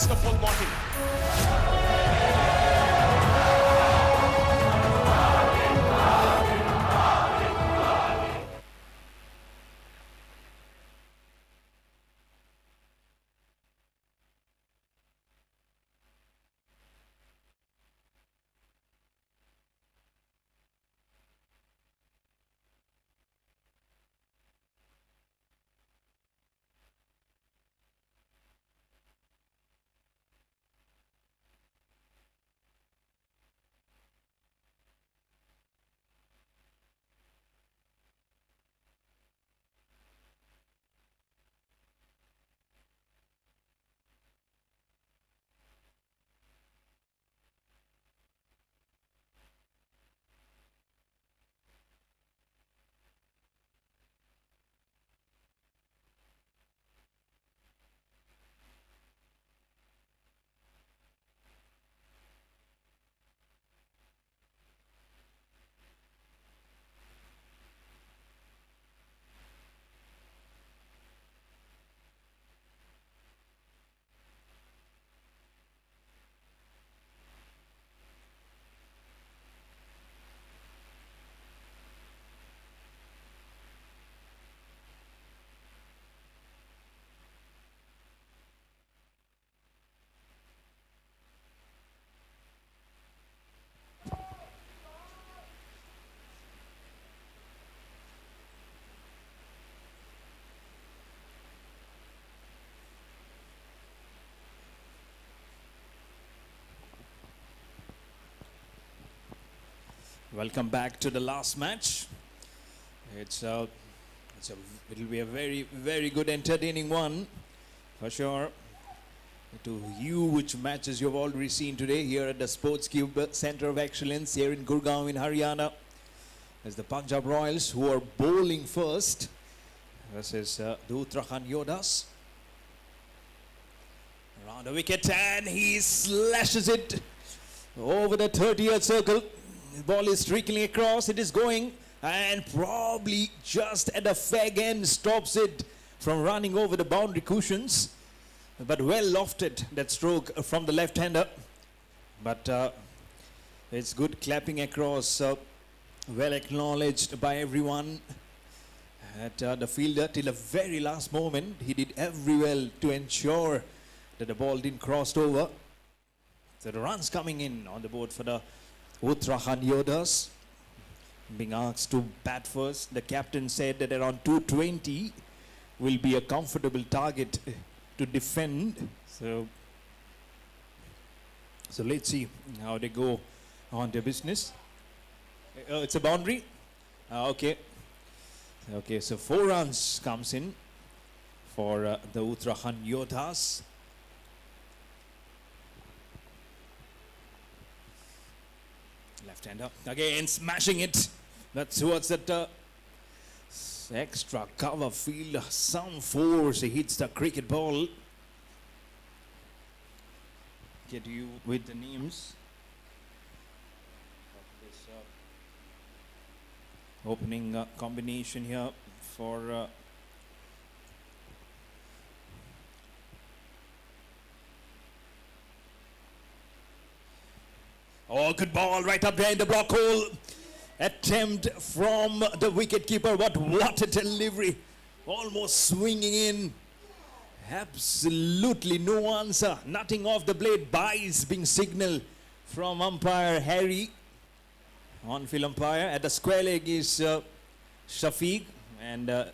That's the full body. Welcome back to the last match. It'll be a very good, entertaining one for sure. To huge matches you've already seen today here at the Sports Cube Center of Excellence here in Gurgaon in Haryana. As the Punjab Royals, who are bowling first, versus the Uttarakhand Yoddhas. Around the wicket, and he slashes it over the 30th circle. The ball is trickling across, it is going, and probably just at the fag end stops it from running over the boundary cushions. But well lofted, that stroke from the left-hander. But it's good clapping across, well acknowledged by everyone at the fielder till the very last moment. He did every well to ensure that the ball didn't cross over. So the runs coming in on the board for the Uttarakhand Yoddhas, being asked to bat first. The captain said that around 220 will be a comfortable target to defend. So let's see how they go on their business. It's a boundary. Okay, so 4 runs comes in for the Uttarakhand Yoddhas. Left-hander again, smashing it. That's towards that extra cover field. Some force, he hits the cricket ball. Get you with the names of this opening combination here for oh, good ball right up there in the block hole. Attempt from the wicketkeeper, but what a delivery. Almost swinging in. Absolutely no answer. Nothing off the blade. Buys being signaled from umpire Harry. On-field umpire. At the square leg is Shafiq. And the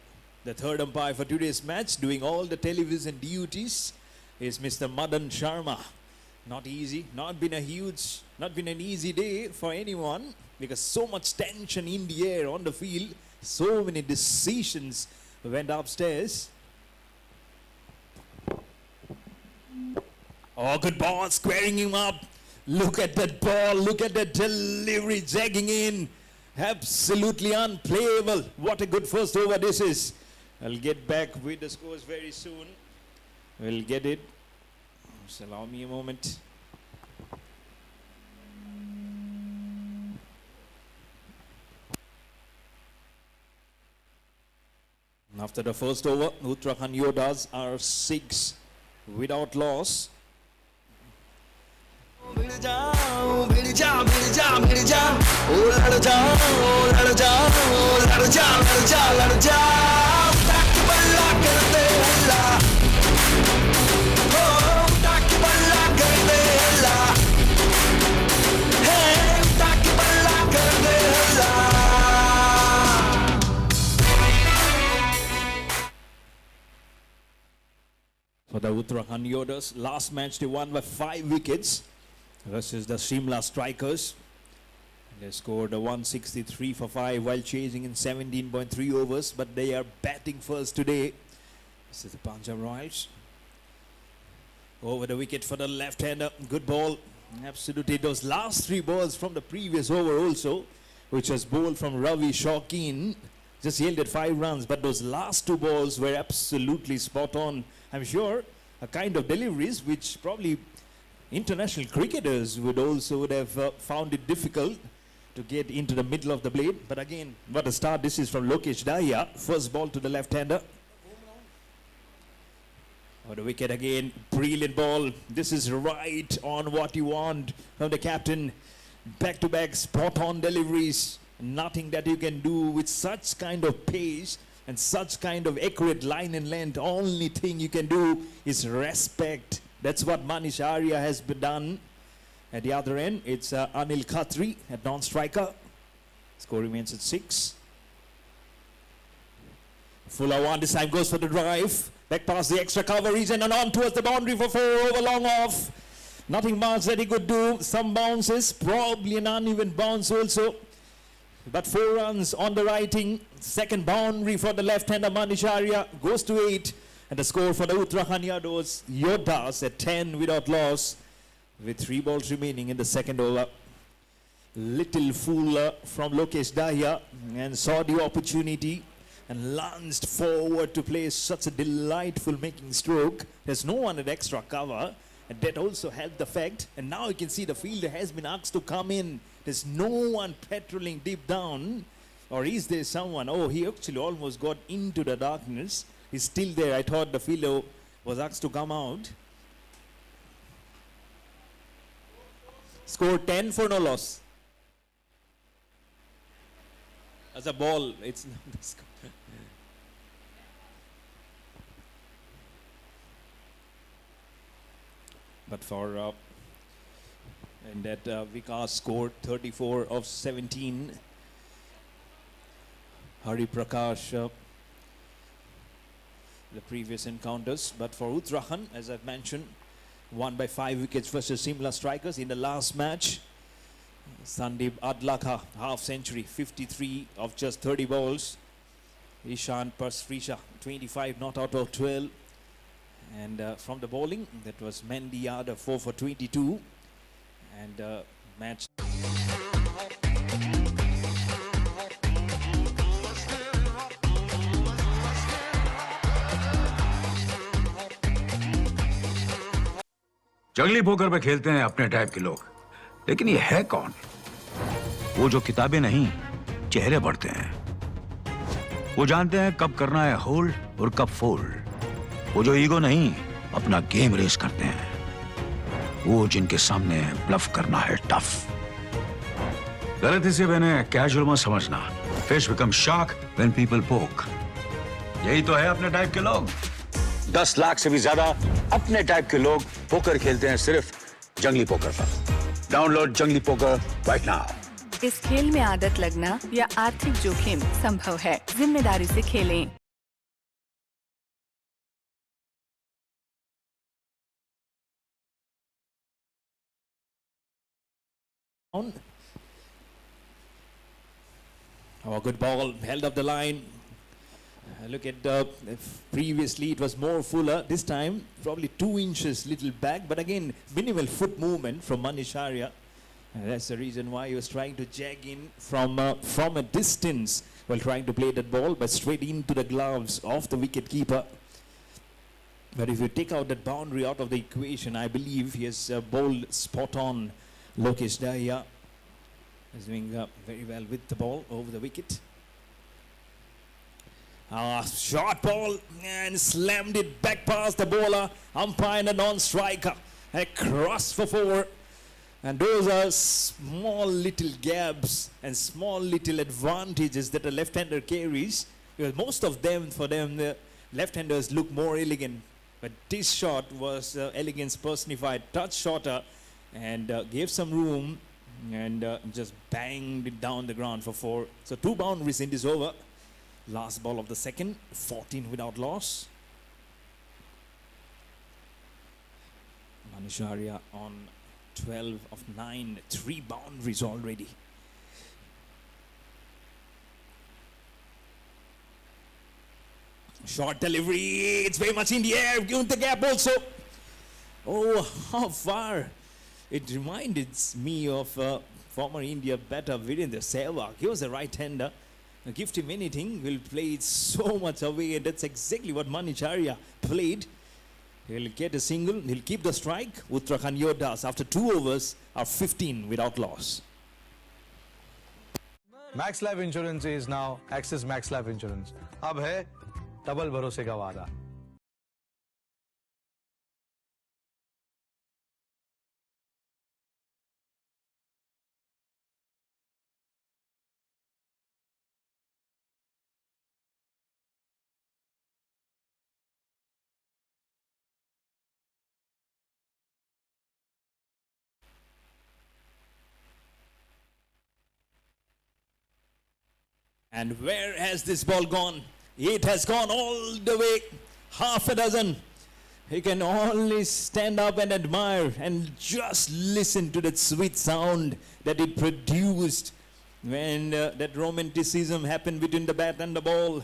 third umpire for today's match, doing all the television duties, is Mr. Madan Sharma. Not easy. Not been an easy day for anyone, because so much tension in the air on the field. So many decisions went upstairs. Oh, good ball, squaring him up. Look at that ball, look at that delivery, jagging in. Absolutely unplayable. What a good first over this is. I'll get back with the scores very soon. We'll get it. Just allow me a moment. After the first over, Uttarakhand Yoddhas are 6 without loss. भिड़ जाओ भिड़ जा भिड़ जा भिड़ जा ओ लड़ जाओ लड़ जाओ लड़ जा लड़ जा लड़ जा ताकि बल्ला कर दे हल्ला ओ ताकि बल्ला कर दे हल्ला हे ताकि बल्ला कर दे हल्ला. For the Uttarakhand Yoddhas, last match they won by 5 wickets versus the Shimla Strikers. They scored a 163 for 5 while chasing in 17.3 overs, but they are batting first today. This is the Punjab Royals. Over the wicket for the left-hander, good ball. Absolutely, those last 3 balls from the previous over also, which was bowled from Ravi Shaukin, just yielded 5 runs, but those last 2 balls were absolutely spot on. I'm sure a kind of deliveries which probably international cricketers would have found it difficult to get into the middle of the blade. But again, what a start this is from Lokesh Dahiya. First ball to the left-hander. Oh, the wicket again, brilliant ball. This is right on what you want from the captain. Back-to-back spot-on deliveries. Nothing that you can do with such kind of pace and such kind of accurate line and length. Only thing you can do is respect. That's what Manish Arya has been done. At the other end, it's Anil Khatri at non-striker. Score remains at 6. Fuller one, this time goes for the drive. Back past the extra cover region and on towards the boundary for 4 over long off. Nothing much that he could do. Some bounces, probably an uneven bounce also. But 4 runs on the writing. Second boundary for the left-hander Manish Arya goes to 8. And the score for the Uttarakhand Yoddhas at 10 without loss. With 3 balls remaining in the second over. Little fool from Lokesh Dahiya and saw the opportunity and lunged forward to play such a delightful making stroke. There's no one at extra cover. And that also helped the fact. And now you can see the fielder has been asked to come in. There's no one patrolling deep down. Or is there someone? Oh, he actually almost got into the darkness. He's still there. I thought the fielder was asked to come out. Score 10 for no loss. As a ball, it's not the score. But for and that Vikas scored 34 of 17. Hari Prakash the previous encounters. But for Uttarakhand, as I've mentioned, won by 5 wickets versus Shimla Strikers in the last match. Sandeep Adlakha, half century, 53 of just 30 balls. Ishant Parsfrisha, 25 not out of 12. And from the bowling, that was Mendy Yadav, 4 for 22. And match. जंगली poker पे खेलते हैं अपने type के लोग, लेकिन ये है कौन? वो जो किताबें नहीं, चेहरे पढ़ते हैं। वो जानते हैं कब करना है होल्ड और कब फोल्ड। वो जो ईगो नहीं, अपना गेम रेस करते हैं। वो जिनके सामने ब्लफ करना है टफ। गलती से मैंने कैजुअल मत समझना। Fish become shark when people पोक। यही तो है अपने टाइप के लोग। 10 लाख से भी ज्यादा अपने टाइप के लोग पोकर खेलते हैं सिर्फ जंगली पोकर पर। डाउनलोड जंगली पोकर राइट नाउ। इस खेल में आदत लगना या आर्थिक जोखिम संभव है। जिम्मेदारी से खेलें। Oh, good ball, held up the line. Look at previously it was more fuller. This time probably 2 inches little back, but again minimal foot movement from Manish Arya. That's the reason why he was trying to jag in from a distance while trying to play that ball, but straight into the gloves of the wicket keeper. But if you take out that boundary out of the equation, I believe he has bowled spot on. Lokesh Dahiya is doing very well with the ball over the wicket. Short ball and slammed it back past the bowler. Umpire and a non-striker. A cross for 4. And those are small little gaps and small little advantages that a left-hander carries. Because most of them, for them, the left-handers look more elegant. But this shot was elegance personified, touch shorter, and gave some room and just banged it down the ground for 4. So 2 boundaries in this over. Last ball of the second, 14 without loss. Manish Arya on 12 of 9, 3 boundaries already. Short delivery, it's very much in the air, given the gap also. Oh, how far. It reminded me of former India batter Virendra Sehwag. He was a right-hander. Give him anything, he'll play it so much away, and that's exactly what Manish Arya played. He'll get a single, he'll keep the strike. Uttarakhand Yoddhas, after 2 overs, are 15 without loss. Max Life Insurance is now Axis Max Life Insurance. अब है double भरोसे का वादा. And where has this ball gone? It has gone all the way, half a dozen. He can only stand up and admire and just listen to that sweet sound that it produced when that romanticism happened between the bat and the ball.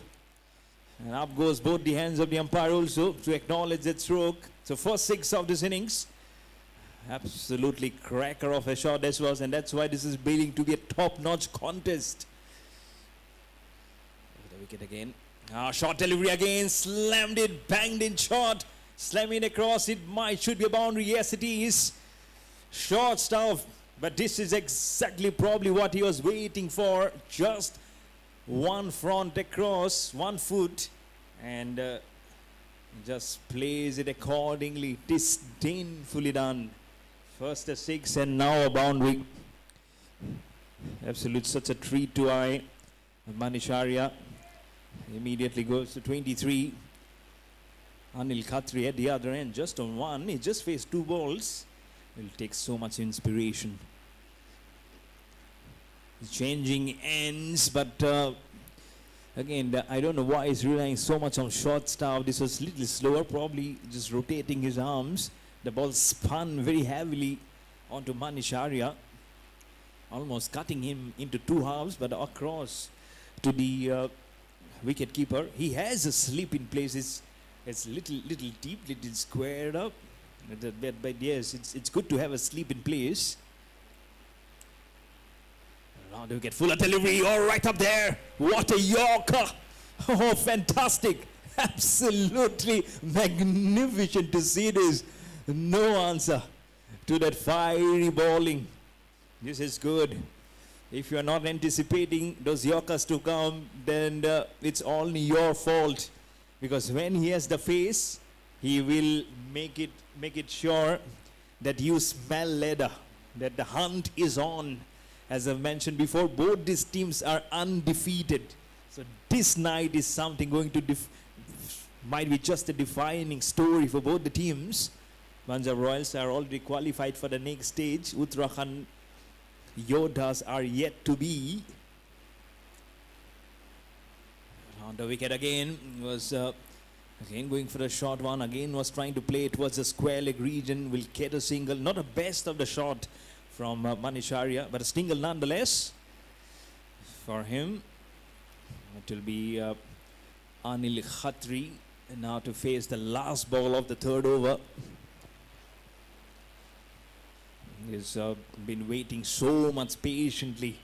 And up goes both the hands of the umpire also to acknowledge that stroke. So first 6 of this innings, absolutely cracker of a shot this was, and that's why this is building to be a top-notch contest. Wicket again. Short delivery again, slammed it, banged in short, slamming across. It should be a boundary. Yes, it is. Short stuff, but this is exactly probably what he was waiting for. Just one front across, 1 foot, and just plays it accordingly. Disdainfully done. First a 6 and now a boundary. Absolute such a treat to eye. Manish Arya immediately goes to 23. Anil Khatri at the other end, just on 1. He just faced 2 balls. Will take so much inspiration. Changing ends, but again, I don't know why he's relying so much on short stuff. This was a little slower, probably just rotating his arms. The ball spun very heavily onto Manish Arya, almost cutting him into 2 halves, but across to the wicket keeper. He has a slip in place. It's little deep, little squared up. But yes, it's good to have a slip in place. Round the wicket, fuller delivery, all right up there. What a Yorker! Oh, fantastic! Absolutely magnificent to see this. No answer to that fiery bowling. This is good. If you are not anticipating those Yorkers to come, then it's only your fault. Because when he has the face, he will make it sure that you smell leather, that the hunt is on. As I've mentioned before, both these teams are undefeated. So this night is something going to might be just a defining story for both the teams. Punjab Royals are already qualified for the next stage. Uttarakhand Yoddhas are yet to be. On the wicket again was again going for a short one. Again was trying to play towards the square leg region. Will get a single. Not a best of the shot from Manish Arya, but a single nonetheless for him. It will be Anil Khatri now to face the last ball of the 3rd over. He's been waiting so much patiently,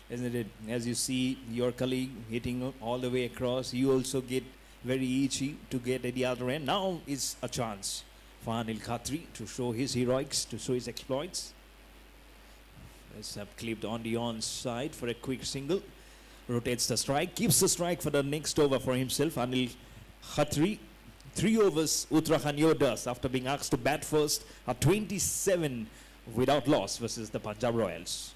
isn't it? As you see your colleague hitting all the way across, you also get very itchy to get at the other end. Now is a chance for Anil Khatri to show his heroics, to show his exploits. It's clipped on the onside for a quick single. Rotates the strike, keeps the strike for the next over for himself. Anil Khatri, 3 overs, Uttarakhand Yoddhas, after being asked to bat first, are 27 without loss versus the Punjab Royals.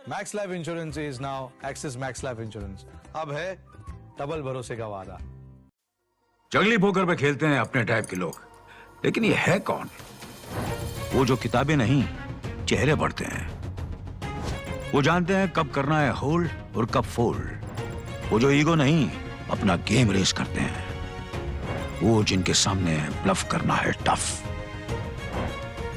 Max life insurance is now axis max life insurance. अब है double भरोसे का वादा। जंगली poker पे खेलते हैं अपने टाइप के लोग, लेकिन ये है कौन? वो जो किताबें नहीं, चेहरे पढ़ते हैं। वो जानते हैं कब करना है होल्ड और कब फोल्ड। वो जो ईगो नहीं, अपना गेम रेस करते हैं। वो जिनके सामने ब्लफ करना है टफ।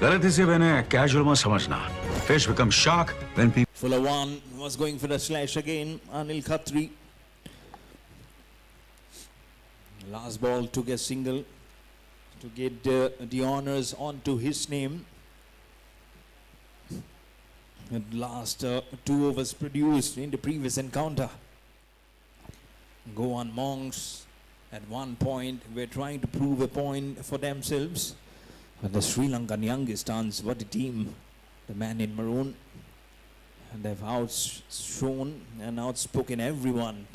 गलती से मैंने कैजुअल मत समझना। Fish becomes shark when people. Fuller one was going for the slash again. Anil Khatri. Last ball took a single to get the honors onto his name. And last 2 overs produced in the previous encounter. Go on Monks at one point were trying to prove a point for themselves. But the Sri Lankan youngsters, what a team. The man in maroon, and they've outshone and outspoken everyone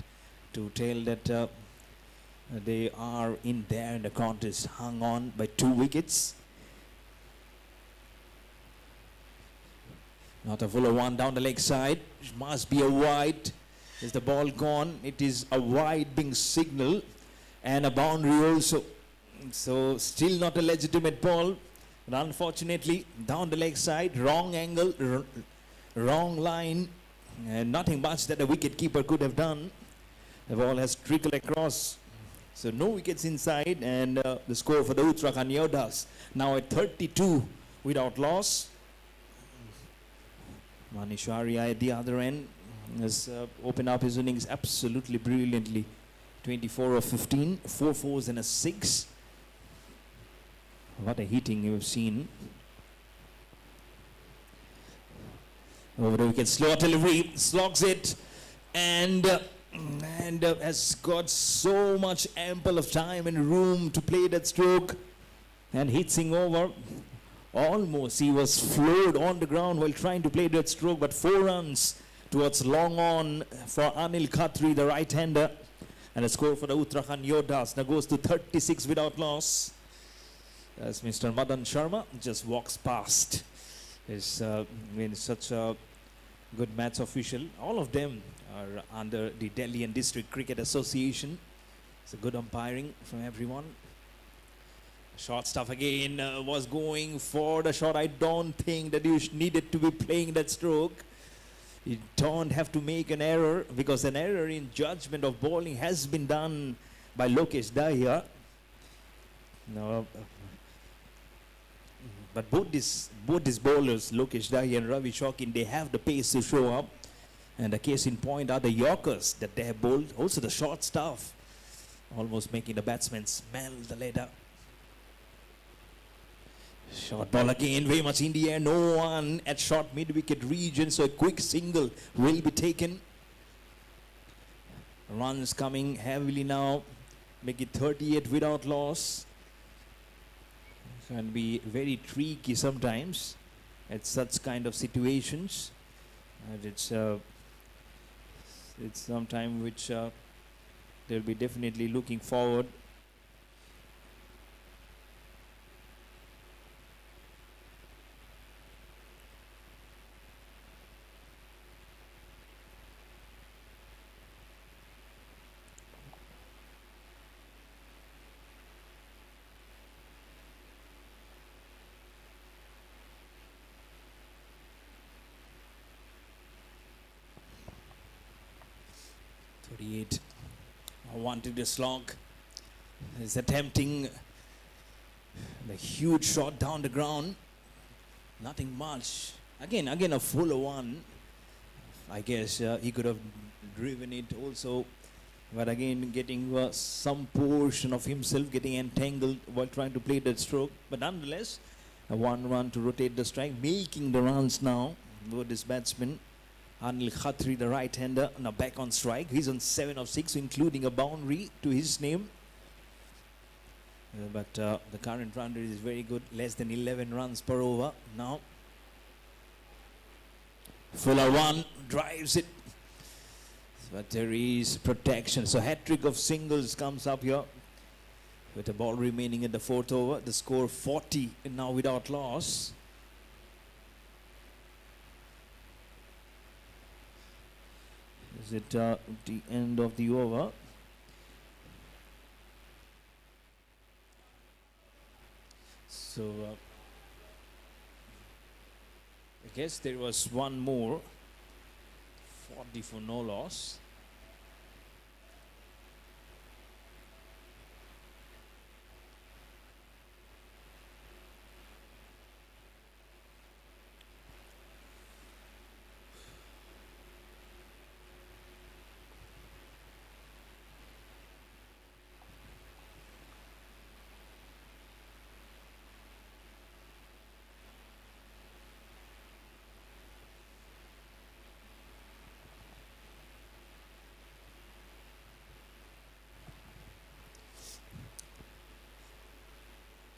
to tell that they are in there in the contest, hung on by 2 wickets. Not a fuller one down the leg side. It must be a wide. Is the ball gone? It is a wide being signal and a boundary also. So still not a legitimate ball. But unfortunately, down the leg side, wrong angle, wrong line, and nothing much that a wicket keeper could have done. The ball has trickled across. So no wickets inside, and the score for the Uttarakhand Yoddhas now at 32 without loss. Manish Arya at the other end has opened up his innings absolutely brilliantly. 24 of 15, 4 fours and a 6. What a hitting you've seen. Over the wicket, slow delivery, slogs it, and has got so much ample of time and room to play that stroke, and hitting over. Almost he was floored on the ground while trying to play that stroke, but 4 runs towards long on for Anil Khatri, the right-hander, and a score for the Uttarakhand Yoddhas now goes to 36 without loss. As Mr. Madan Sharma just walks past. Is such a good match official. All of them are under the Delhi and District Cricket Association. It's a good umpiring from everyone. Short stuff again, was going for the shot. I don't think that you needed to be playing that stroke. You don't have to make an error, because an error in judgment of bowling has been done by Lokesh Dahiya. No. But both these bowlers, Lokesh Dahiya and Ravi Shokin, they have the pace to show up. And the case in point are the Yorkers that they have bowled. Also the short stuff, almost making the batsmen smell the leather. Short ball again, very much in the air. No one at short mid-wicket region, so a quick single will be taken. Runs coming heavily now, make it 38 without loss. Can be very tricky sometimes at such kind of situations, and it's sometime which they'll be definitely looking forward. Wanted a slog. Is attempting the huge shot down the ground. Nothing much. Again a fuller one. I guess he could have driven it also, but again getting some portion of himself getting entangled while trying to play that stroke. But nonetheless, a 1 run to rotate the strike, making the runs now for this batsman. Anil Khatri, the right-hander, now back on strike. He's on 7 of 6, including a boundary to his name. But the current run rate is very good, less than 11 runs per over now. Fuller one drives it, but there is protection. So hat-trick of singles comes up here with the ball remaining in the fourth over. The score 40 now without loss. Is it the end of the over? So I guess there was one more. 40 for no loss.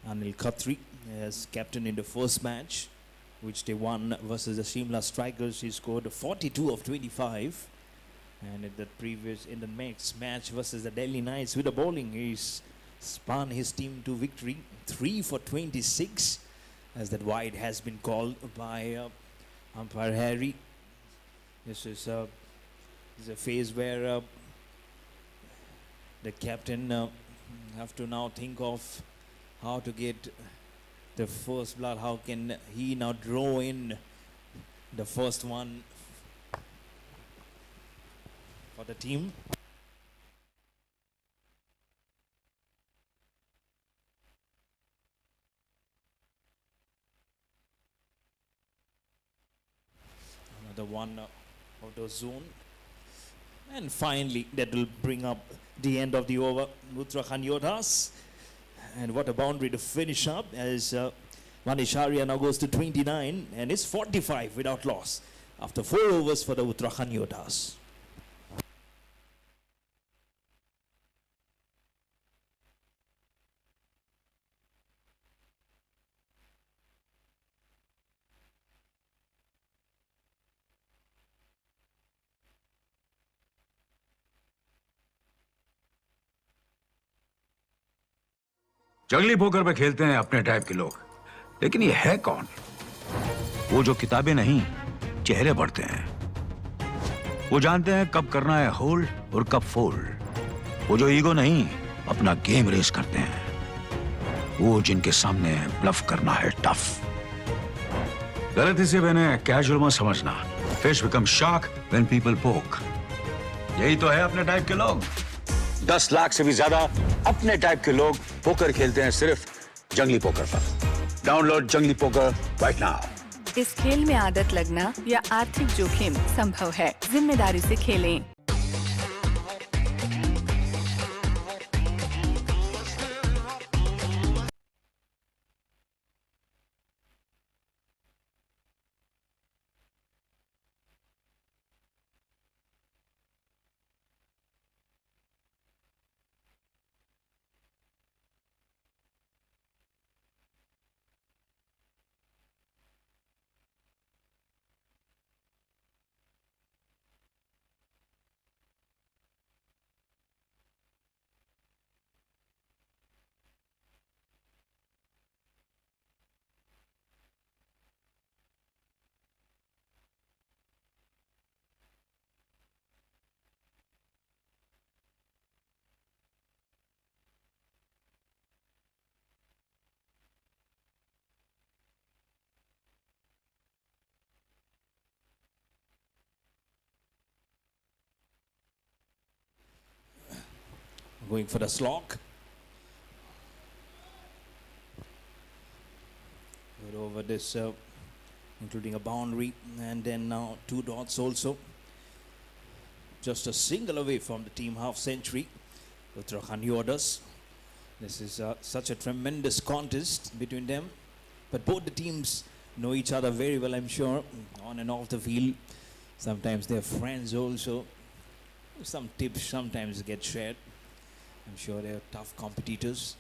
Anil Khatri as captain in the first match, which they won versus the Shimla Strikers. He scored 42 of 25. And in the next match versus the Delhi Knights with the bowling, he's spun his team to victory, 3 for 26, as that wide has been called by umpire Harry. This is a phase where the captain have to now think of how to get the first blood. How can he now draw in the first one for the team? Another one out of zone. And finally, that will bring up the end of the over. Uttarakhand Yoddhas. And what a boundary to finish up, as Manish Arya now goes to 29 and is 45 without loss after 4 overs for the Uttarakhand Yoddhas. जंगली poker पे खेलते हैं अपने type के लोग, लेकिन ये है कौन? वो जो किताबें नहीं, चेहरे पढ़ते हैं। वो जानते हैं कब करना है होल्ड और कब फोल्ड। वो जो ईगो नहीं, अपना गेम रेस करते हैं। वो जिनके सामने ब्लफ करना है टफ। गलती से मैंने कैजुअल मत समझना। Fish become shark when people पोक। यही तो है अपने टाइप के लोग। 10 लाख से भी ज्यादा अपने टाइप के लोग पोकर खेलते हैं सिर्फ जंगली पोकर पर। डाउनलोड जंगली पोकर राइट नाउ। इस खेल में आदत लगना या आर्थिक जोखिम संभव है। जिम्मेदारी से खेलें। Going for the slog. Good over this, including a boundary, and then now 2 dots also. Just a single away from the team half century. Uttarakhand Yoddhas. This is such a tremendous contest between them. But both the teams know each other very well, I'm sure, on and off the field. Sometimes they're friends also. Some tips sometimes get shared. I'm sure they're tough competitors.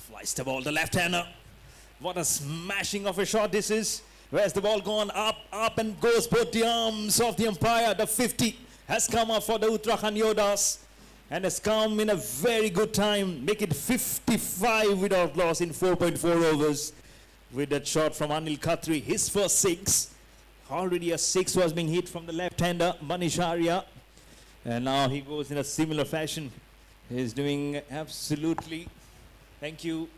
Flies the ball, the left-hander. What a smashing of a shot this is. Where's the ball gone? Up and goes both the arms of the umpire. The 50 has come up for the Uttarakhand Yoddhas and has come in a very good time. Make it 55 without loss in 4.4 overs with that shot from Anil Khatri. His first 6. Already a 6 was being hit from the left-hander, Manish Arya. And now he goes in a similar fashion. He's doing absolutely. Thank you.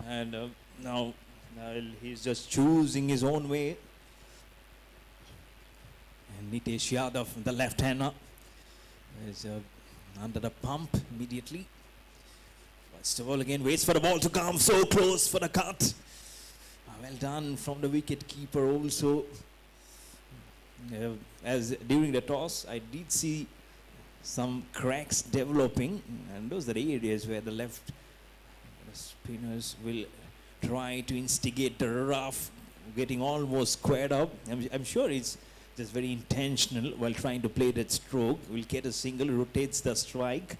And now he's just choosing his own way. And Nitesh Yadav, the left-hander, is under the pump immediately. First of all, again, waits for the ball to come. So close for the cut. Well done from the wicket keeper also. As during the toss, I did see some cracks developing, and those are the areas where the left spinners will try to instigate the rough, getting almost squared up. I'm sure it's just very intentional while trying to play that stroke. Will get a single, rotates the strike,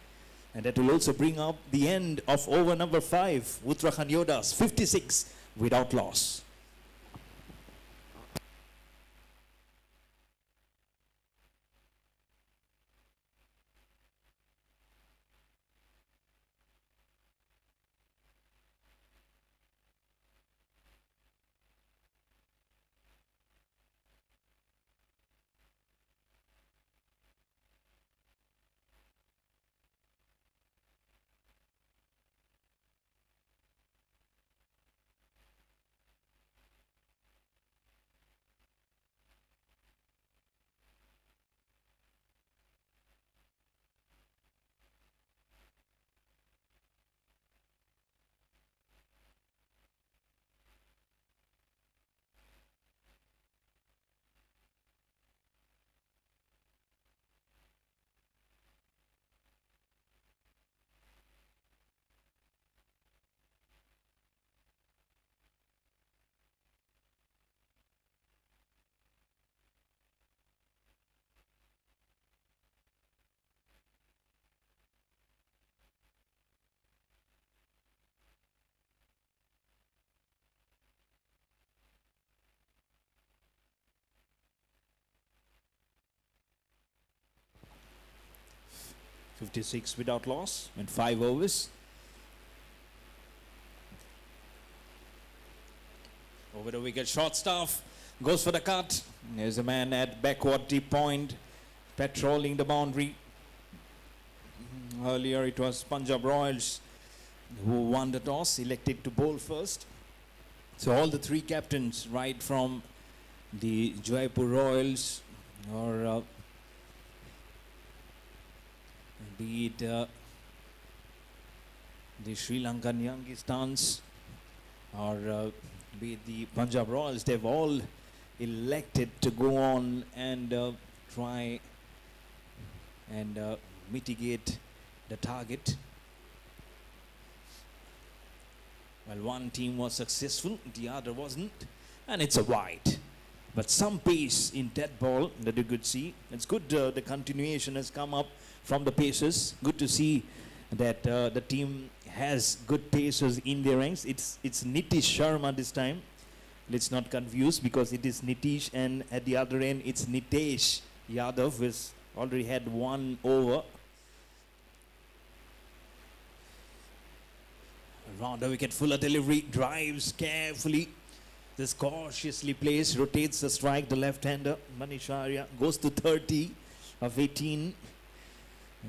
and that will also bring up the end of over number 5. Uttarakhand Yoddhas 56 without loss. .56 without loss in 5 overs. Over the wicket, short stuff, goes for the cut. There's a man at backward deep point, patrolling the boundary. Earlier it was Punjab Royals who won the toss, elected to bowl first. So all the 3 captains, right from the Jaipur Royals or be it the Sri Lankan Youngsters or be it the Punjab Royals, they've all elected to go on and try and mitigate the target. Well, one team was successful, the other wasn't, and it's a wide. But some pace in that ball that you could see. It's good the continuation has come up from the pacers. Good to see that the team has good pacers in their ranks. It's Nitish Sharma this time. Let's not confuse, because it is Nitish, and at the other end it's Nitesh Yadav, who has already had 1 over. Around the wicket, fuller delivery, drives carefully. This cautiously placed, rotates the strike. The left-hander, Manish Arya, goes to 30 of 18.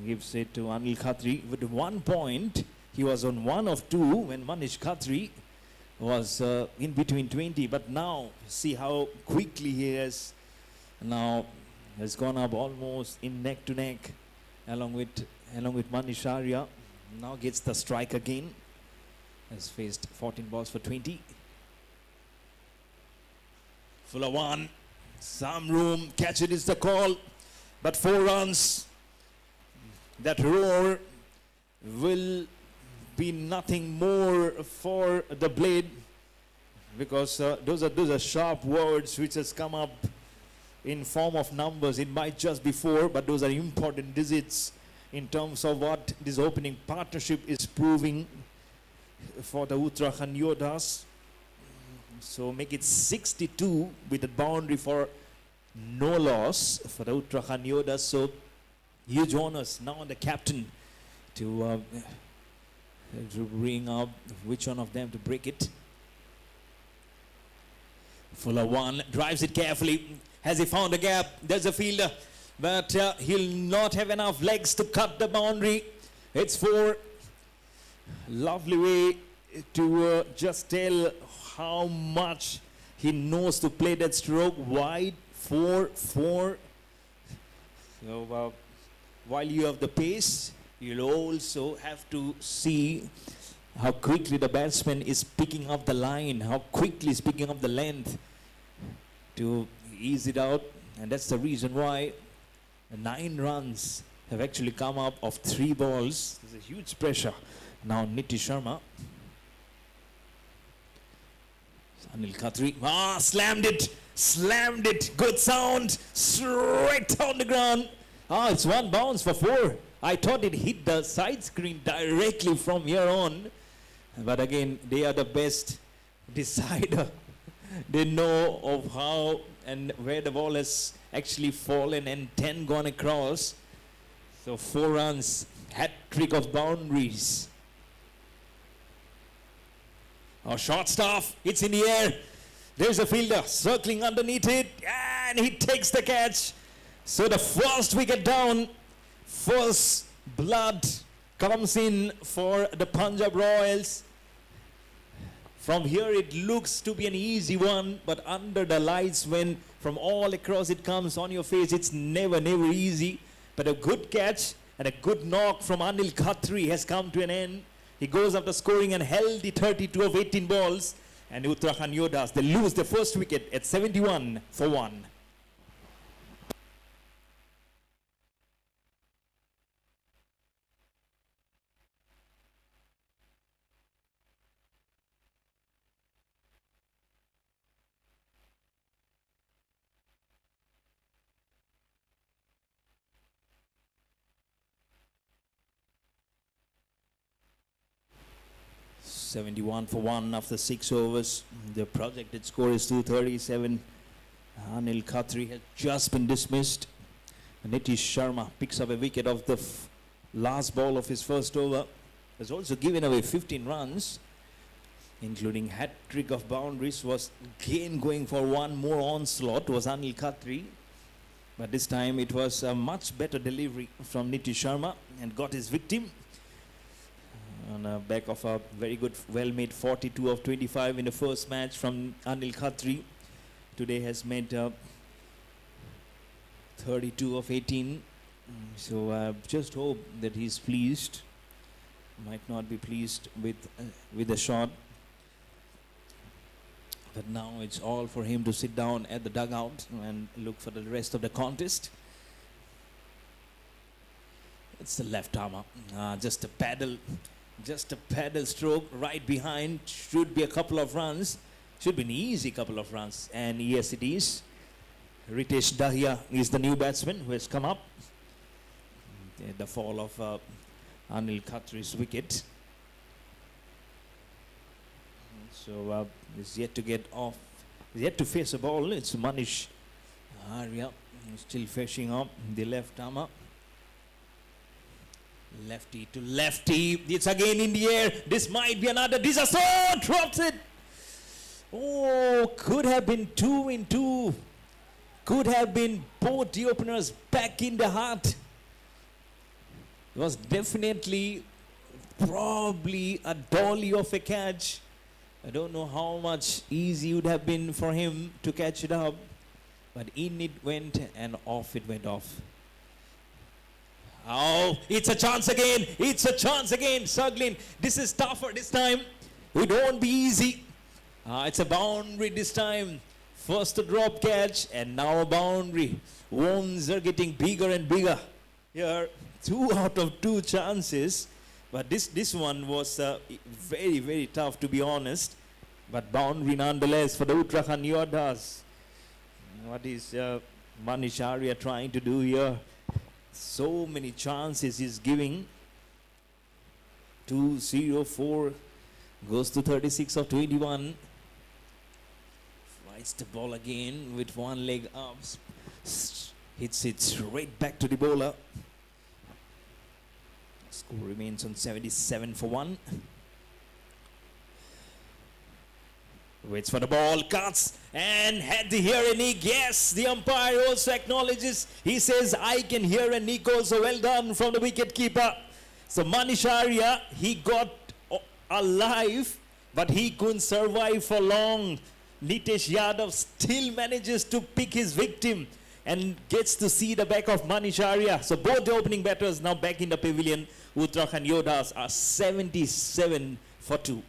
Gives it to Anil Khatri. With 1 point, he was on 1 of 2 when Manish Khatri was in between 20. But now, see how quickly he has gone up almost in neck to neck, along with Manish Arya. Now gets the strike again. Has faced 14 balls for 20. Fuller 1, some room, catch it is the call, but 4 runs. That roar will be nothing more for the blade, because those are sharp words which has come up in form of numbers. It might just be 4, but those are important digits in terms of what this opening partnership is proving for the Uttarakhand Yoddhas. So make it 62 with a boundary for no loss for the Uttarakhand Yoddhas. So huge honors now on the captain to bring up which one of them to break it. Fuller one, drives it carefully. Has he found a gap? There's a fielder, but he'll not have enough legs to cut the boundary. It's 4. Lovely way to just tell how much he knows to play that stroke. Wide, 4. So while you have the pace, you'll also have to see how quickly the batsman is picking up the line, how quickly he's picking up the length to ease it out. And that's the reason why 9 runs have actually come up of 3 balls. There's a huge pressure. Now Nitish Sharma. Anil Khatri. Slammed it. Good sound. Straight on the ground. It's 1 bounce for 4. I thought it hit the side screen directly from here on. But again, they are the best decider. They know of how and where the ball has actually fallen, and 10 gone across. So 4 runs, hat-trick of boundaries. Short stuff, it's in the air. There's a fielder circling underneath it, and he takes the catch. So the first wicket down, first blood comes in for the Punjab Royals. From here it looks to be an easy one, but under the lights, when from all across it comes on your face, it's never easy. But a good catch and a good knock from Anil Khatri has come to an end. He goes after scoring and held the 32 of 18 balls. And Uttarakhand Yoddhas, they lose the first wicket at 71 for 1. $71 for 1 after 6 overs. The projected score is 237. Anil Khatri has just been dismissed. Nitish Sharma picks up a wicket of the last ball of his first over. Has also given away 15 runs, including hat-trick of boundaries. Was again going for one more onslaught was Anil Khatri. But this time it was a much better delivery from Nitish Sharma and got his victim. On the back of a very good, well-made 42 of 25 in the first match from Anil Khatri. Today has made 32 of 18. So just hope that he's pleased. Might not be pleased with the shot. But now it's all for him to sit down at the dugout and look for the rest of the contest. It's the left armer. Just a paddle stroke right behind. Should be a couple of runs. Should be an easy couple of runs. And yes, it is. Ritesh Dahiya is the new batsman who has come up. The fall of Anil Khatri's wicket. So is yet to get off. Is yet to face a ball. It's Manish Arya still facing up the left armer. Lefty to lefty. It's again in the air. This might be another disaster. Oh, drops it. Oh, could have been 2 in 2. Could have been both the openers back in the heart. It was definitely probably a dolly of a catch. I don't know how much easy it would have been for him to catch it up. But in it went and off it went off. Oh, it's a chance again. It's a chance again. Suglin, this is tougher this time. It won't be easy. It's a boundary this time. First a drop catch and now a boundary. Wounds are getting bigger and bigger. Here, 2 out of 2 chances. But this one was very, very tough, to be honest. But boundary nonetheless for the Uttarakhand Yoddhas. What is Manish Arya trying to do here? So many chances he's giving. 2-0-4 goes to 36 of 21. Tries the ball again with one leg up. Hits it straight back to the bowler. Score remains on 77 for 1. Waits for the ball, cuts, and had to hear a nick. Yes, the umpire also acknowledges. He says, I can hear a nick also. Well done from the wicket keeper. So Manish Arya, he got alive, but he couldn't survive for long. Nitesh Yadav still manages to pick his victim and gets to see the back of Manish Arya. So both the opening batters now back in the pavilion. Uttarakhand Yoddhas are 77 for 2.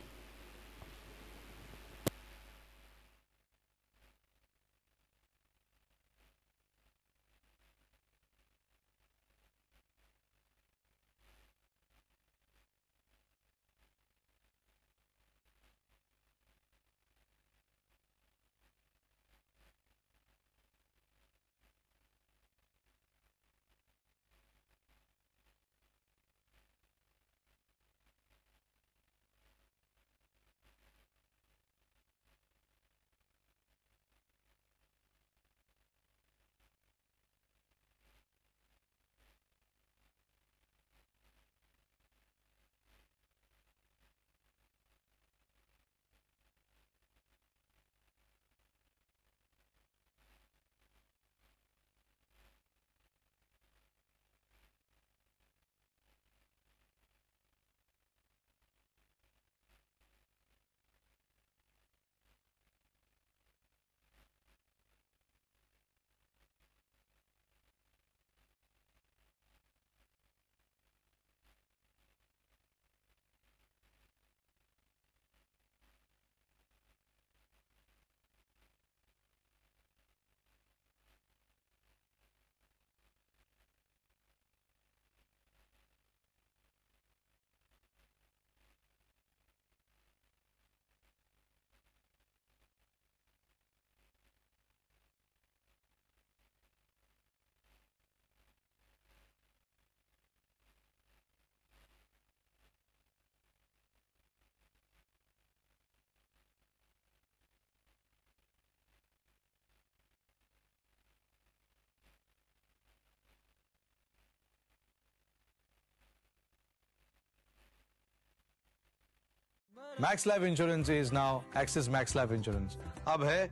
Max Life Insurance is now Axis Max Life Insurance. अब है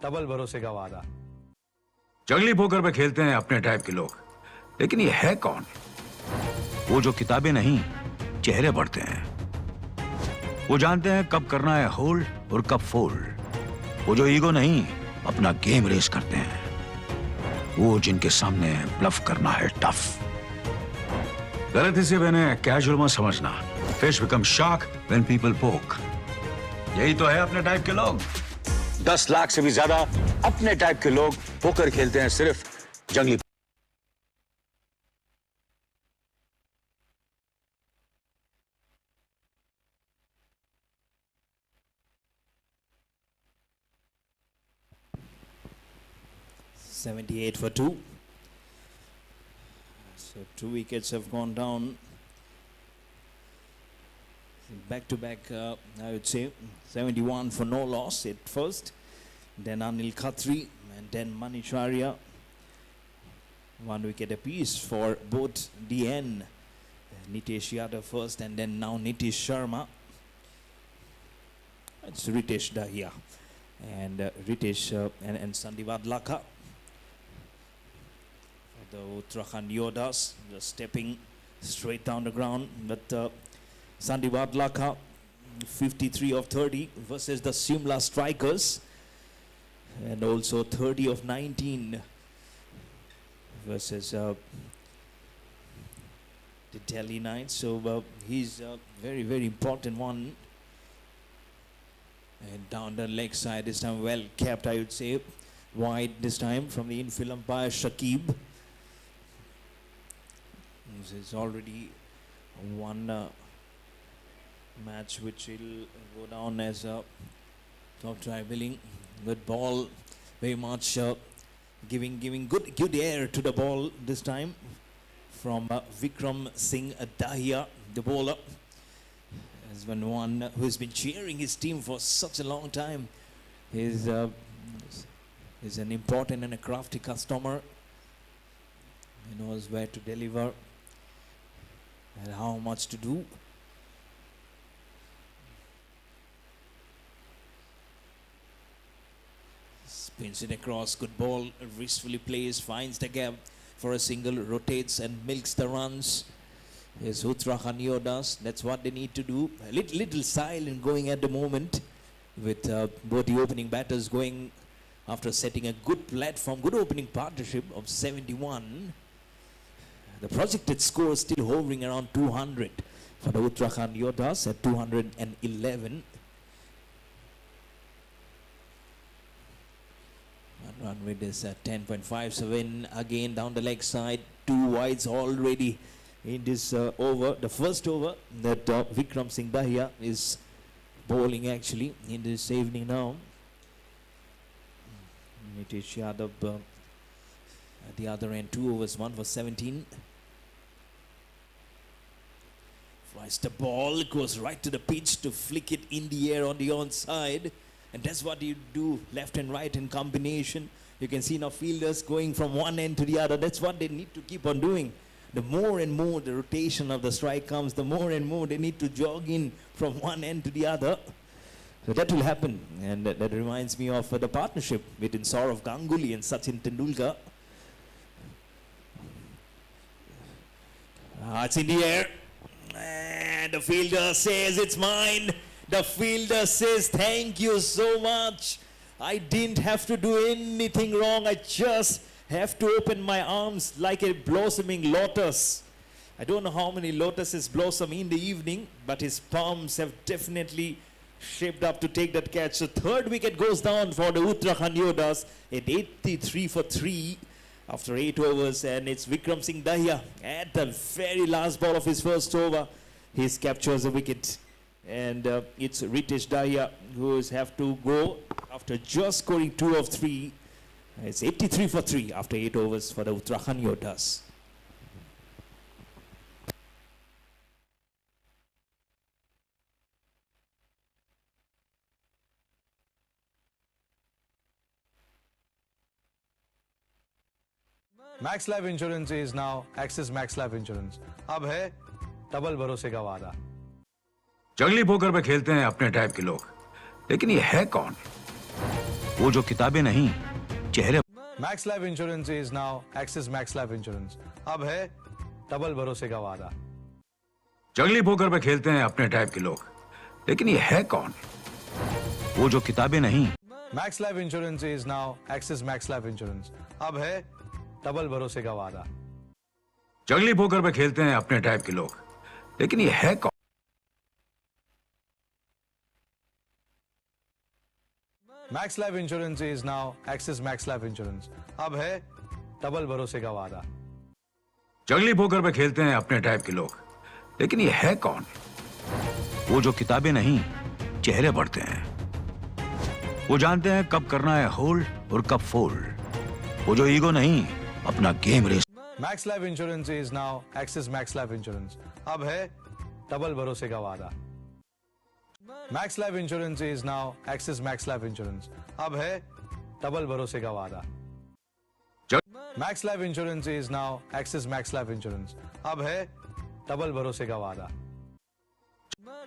double भरोसे का वादा. जंगली poker पे खेलते हैं अपने टाइप के लोग, लेकिन ये है कौन? वो जो किताबें नहीं, चेहरे पढ़ते हैं. वो जानते हैं कब करना है होल्ड और कब फोल्ड. वो जो ईगो नहीं, अपना गेम रेस करते हैं. वो जिनके सामने ब्लफ करना है टफ. गलती से मैंने कैजुअल मत समझना. Fish become shark when people पोक. यही तो है अपने टाइप के लोग. 10 लाख से भी ज्यादा अपने टाइप के लोग पोकर खेलते हैं सिर्फ जंगली. $78 for 2. So 2 wickets have gone down. Back to back, I would say 71 for no loss at first, then Anil Khatri and then Manish Arya. 1 wicket apiece for both DN. Nitesh Yadav first and then now Nitish Sharma. It's Ritesh Dahiya and Ritesh and Sandeep Adlaka. The Uttarakhand Yoddhas just stepping straight down the ground, but Sandeep Adlaka 53 of 30 versus the Simla Strikers, and also 30 of 19 versus the Delhi Knights. So he's a very, very important one. And down the leg side this time, well kept, I would say. Wide this time from the infield umpire Shakib. This is already one match which will go down as a top try billing. Good ball, very much giving good air to the ball this time from Vikram Singh Dahiya, the bowler. Has been one who has been cheering his team for such a long time. He's He's an important and a crafty customer. He knows where to deliver and how much to do. Spins it across, good ball, wristfully plays, finds the gap for a single, rotates and milks the runs. Here's Uttarakhand Yoddhas, that's what they need to do. A little silent going at the moment with both the opening batters going after setting a good platform, good opening partnership of 71. The projected score is still hovering around 200 for the Uttarakhand Yoddhas at 211. Run with this 10.57 again down the leg side, 2 wides already in this over, the first over that Vikram Singh Dahiya is bowling actually in this evening now. Nitish Yadav at the other end, 2 overs, 1 for 17. Flies the ball, goes right to the pitch to flick it in the air on the onside. And that's what you do, left and right in combination. You can see now fielders going from one end to the other. That's what they need to keep on doing. The more and more the rotation of the strike comes, the more and more they need to jog in from one end to the other. So that will happen. And that reminds me of the partnership between Saurav Ganguly and Sachin Tendulkar. It's in the air. And the fielder says it's mine. The fielder says, thank you so much. I didn't have to do anything wrong. I just have to open my arms like a blossoming lotus. I don't know how many lotuses blossom in the evening, but his palms have definitely shaped up to take that catch. So third wicket goes down for the Uttarakhand Yoddhas at 83 for 3 after 8 overs. And it's Vikram Singh Dahiya at the very last ball of his first over. He captures a wicket. And it's Ritesh Dahiya who have to go after just scoring 2 of 3. It's 83 for 3 after 8 overs for the Uttarakhand Yoddhas. Max Life Insurance is now Axis Max Life Insurance. अब है double भरोसे का वादा. जंगली poker पे खेलते हैं अपने टाइप के लोग, लेकिन ये है कौन? वो जो किताबें नहीं, चेहरे. Max Life Insurance is now Axis Max Life Insurance. अब है डबल भरोसे का वादा. जंगली पोकर पे खेलते हैं अपने टाइप के लोग, लेकिन ये है कौन? वो जो किताबें नहीं. Max Life Insurance is now Axis Max Life Insurance. अब है डबल भरोसे का वादा. जंगली पोकर पे खेलते हैं अपने टाइप के लोग, लेकिन ये है कौन? Max Life Insurance is now Axis Max Life Insurance. अब है डबल भरोसे का वादा. जंगली पोकर पे खेलते हैं अपने टाइप के लोग, लेकिन ये है कौन? वो जो किताबें नहीं, चेहरे पढ़ते हैं. वो जानते हैं कब करना है होल्ड और कब फोल्ड. वो जो ईगो नहीं, अपना game race. Max Life Insurance is now Axis Max Life Insurance. अब है डबल भरोसे का वादा. Max Life Insurance is now Axis Max Life Insurance. अब है डबल भरोसे का वादा. Max Life Insurance is now Axis Max Life Insurance. अब है डबल भरोसे का वादा.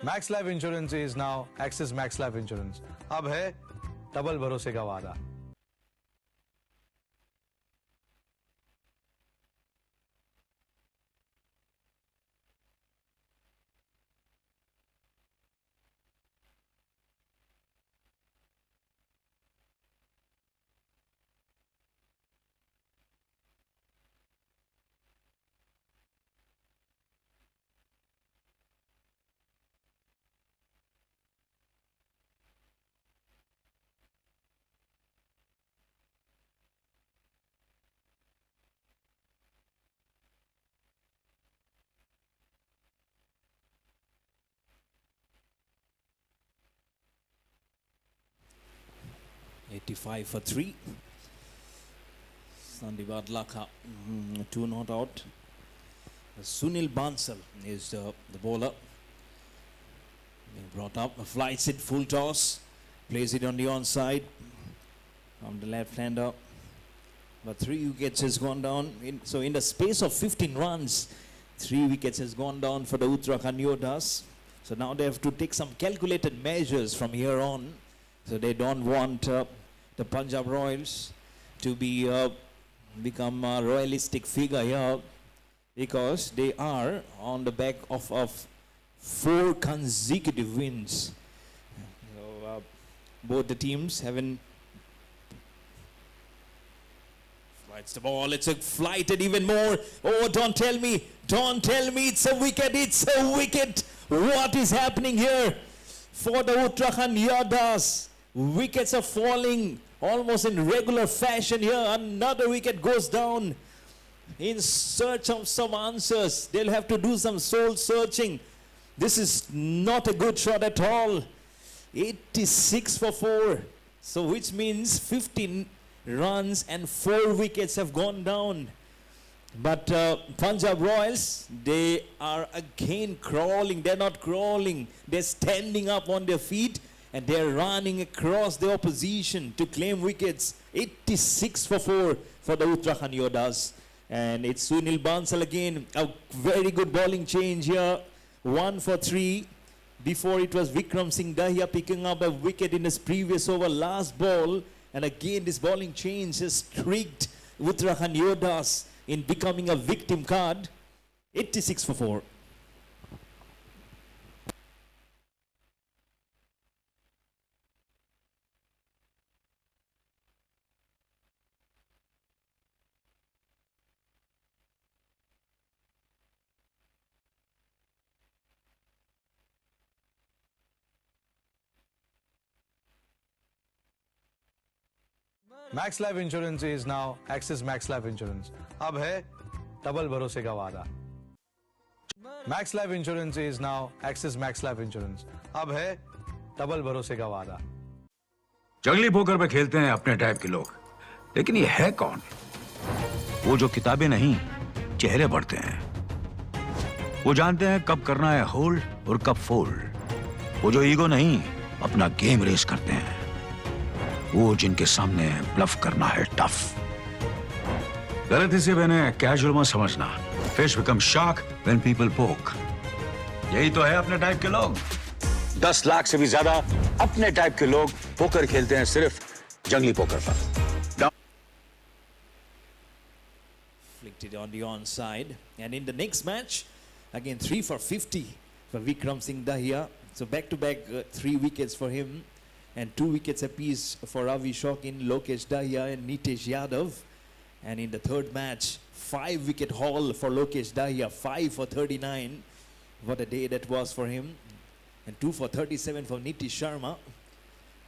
Max Life Insurance is now Axis Max Life Insurance. अब है डबल भरोसे का वादा. $85 for 3. Sandeep Adlakha, 2 not out. Sunil Bansal is the bowler. Being brought up, flies it full toss, plays it on the onside. from the left-hander. But 3 wickets has gone down. So in the space of 15 runs, 3 wickets has gone down for the Uttarakhand Yoddhas. So now they have to take some calculated measures from here on. So they don't want the Punjab Royals to become a royalistic figure here, because they are on the back of 4 consecutive wins. So, both the teams haven't. Flights the ball. It's a flighted even more. Oh, don't tell me it's a wicket. It's a wicket. What is happening here for the Uttarakhand Yoddhas? Wickets are falling almost in regular fashion here. Another wicket goes down. In search of some answers, they'll have to do some soul searching. This is not a good shot at all. 86 for 4. So which means 15 runs and 4 wickets have gone down. But Punjab Royals, they are again crawling. They're not crawling. They're standing up on their feet and they're running across the opposition to claim wickets. 86 for 4 for the Uttarakhand Yoddhas. And it's Sunil Bansal again. A very good bowling change here. 1 for 3. Before it was Vikram Singh Dahiya picking up a wicket in his previous over, last ball. And again this bowling change has tricked Uttarakhand Yoddhas in becoming a victim card. 86 for 4. Max life insurance is now axis max life insurance. अब है double भरोसे का वादा. Max life insurance is now axis max life insurance. अब है double भरोसे का वादा. जंगली पोकर पे खेलते हैं अपने टाइप के लोग, लेकिन ये है कौन? वो जो किताबें नहीं, चेहरे पढ़ते हैं. वो जानते हैं कब करना है होल्ड और कब फोल्ड. वो जो ईगो नहीं, अपना गेम रेस करते हैं. वो जिनके सामने ब्लफ करना है टफ. गलती से मैंने कैजुअल मत समझना. Fish become shark when people पोक. यही तो है अपने टाइप के लोग. 10 लाख से भी ज्यादा अपने टाइप के लोग पोकर खेलते हैं सिर्फ जंगली पोकर पर. Flicked it on the onside. And in the next match, again 3 for 50 for Vikram Singh Dahiya. So back-to-back 3 wickets for him. And 2 wickets apiece for Ravi Shokin, Lokesh Dahiya and Nitesh Yadav. And in the third match, 5 wicket haul for Lokesh Dahiya, 5 for 39. What a day that was for him. And 2 for 37 for Nitish Sharma.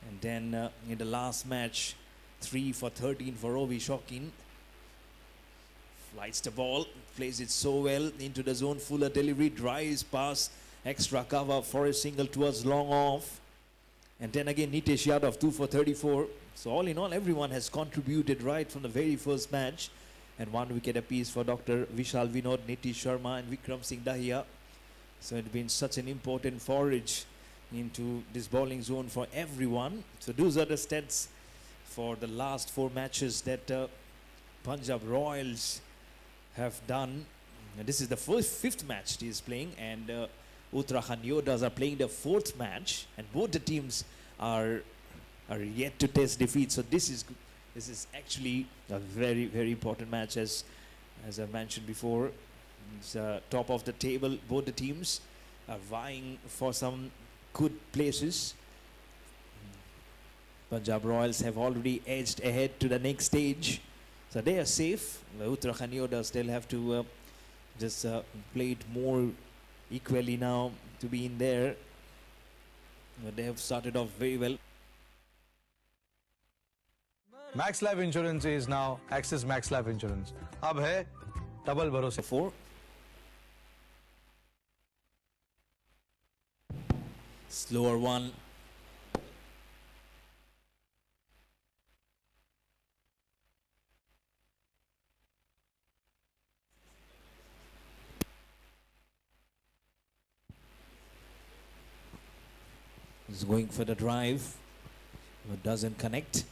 And then in the last match, 3 for 13 for Ravi Shokin. Flights the ball, plays it so well into the zone. Fuller delivery, drives past, extra cover for a single towards long off. And then again Nitesh Yadav 2 for 34. So all in all, everyone has contributed right from the very first match. And 1 wicket apiece for Dr. Vishal Vinod, Nitish Sharma and Vikram Singh Dahiya. So it's been such an important forage into this bowling zone for everyone. So those are the stats for the last 4 matches that Punjab Royals have done. And this is the 5th match he is playing, and Uttarakhand Yoddhas are playing the 4th match, and both the teams are yet to taste defeat. So this is actually a very, very important match, as I mentioned before. It's top of the table. Both the teams are vying for some good places. Punjab Royals have already edged ahead to the next stage, so they are safe. The Uttarakhand Yoddhas, they'll have to just play it more equally now to be in there. But they have started off very well. Max life insurance is now axis max life insurance. अब है double भरोसे. 4. Slower one. He's going for the drive, but doesn't connect.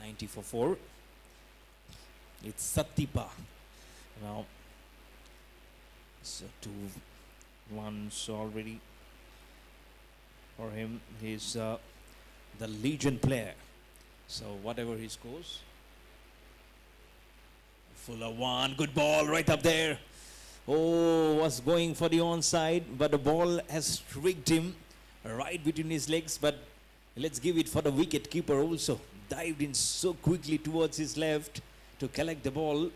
90 for 4. It's Satipa. Now, so 2 1s already for him. He's the Legion player. So whatever he scores. Fuller one, good ball right up there. Oh, was going for the onside, but the ball has tricked him right between his legs. But let's give it for the wicket keeper also. Dived in so quickly towards his left to collect the ball.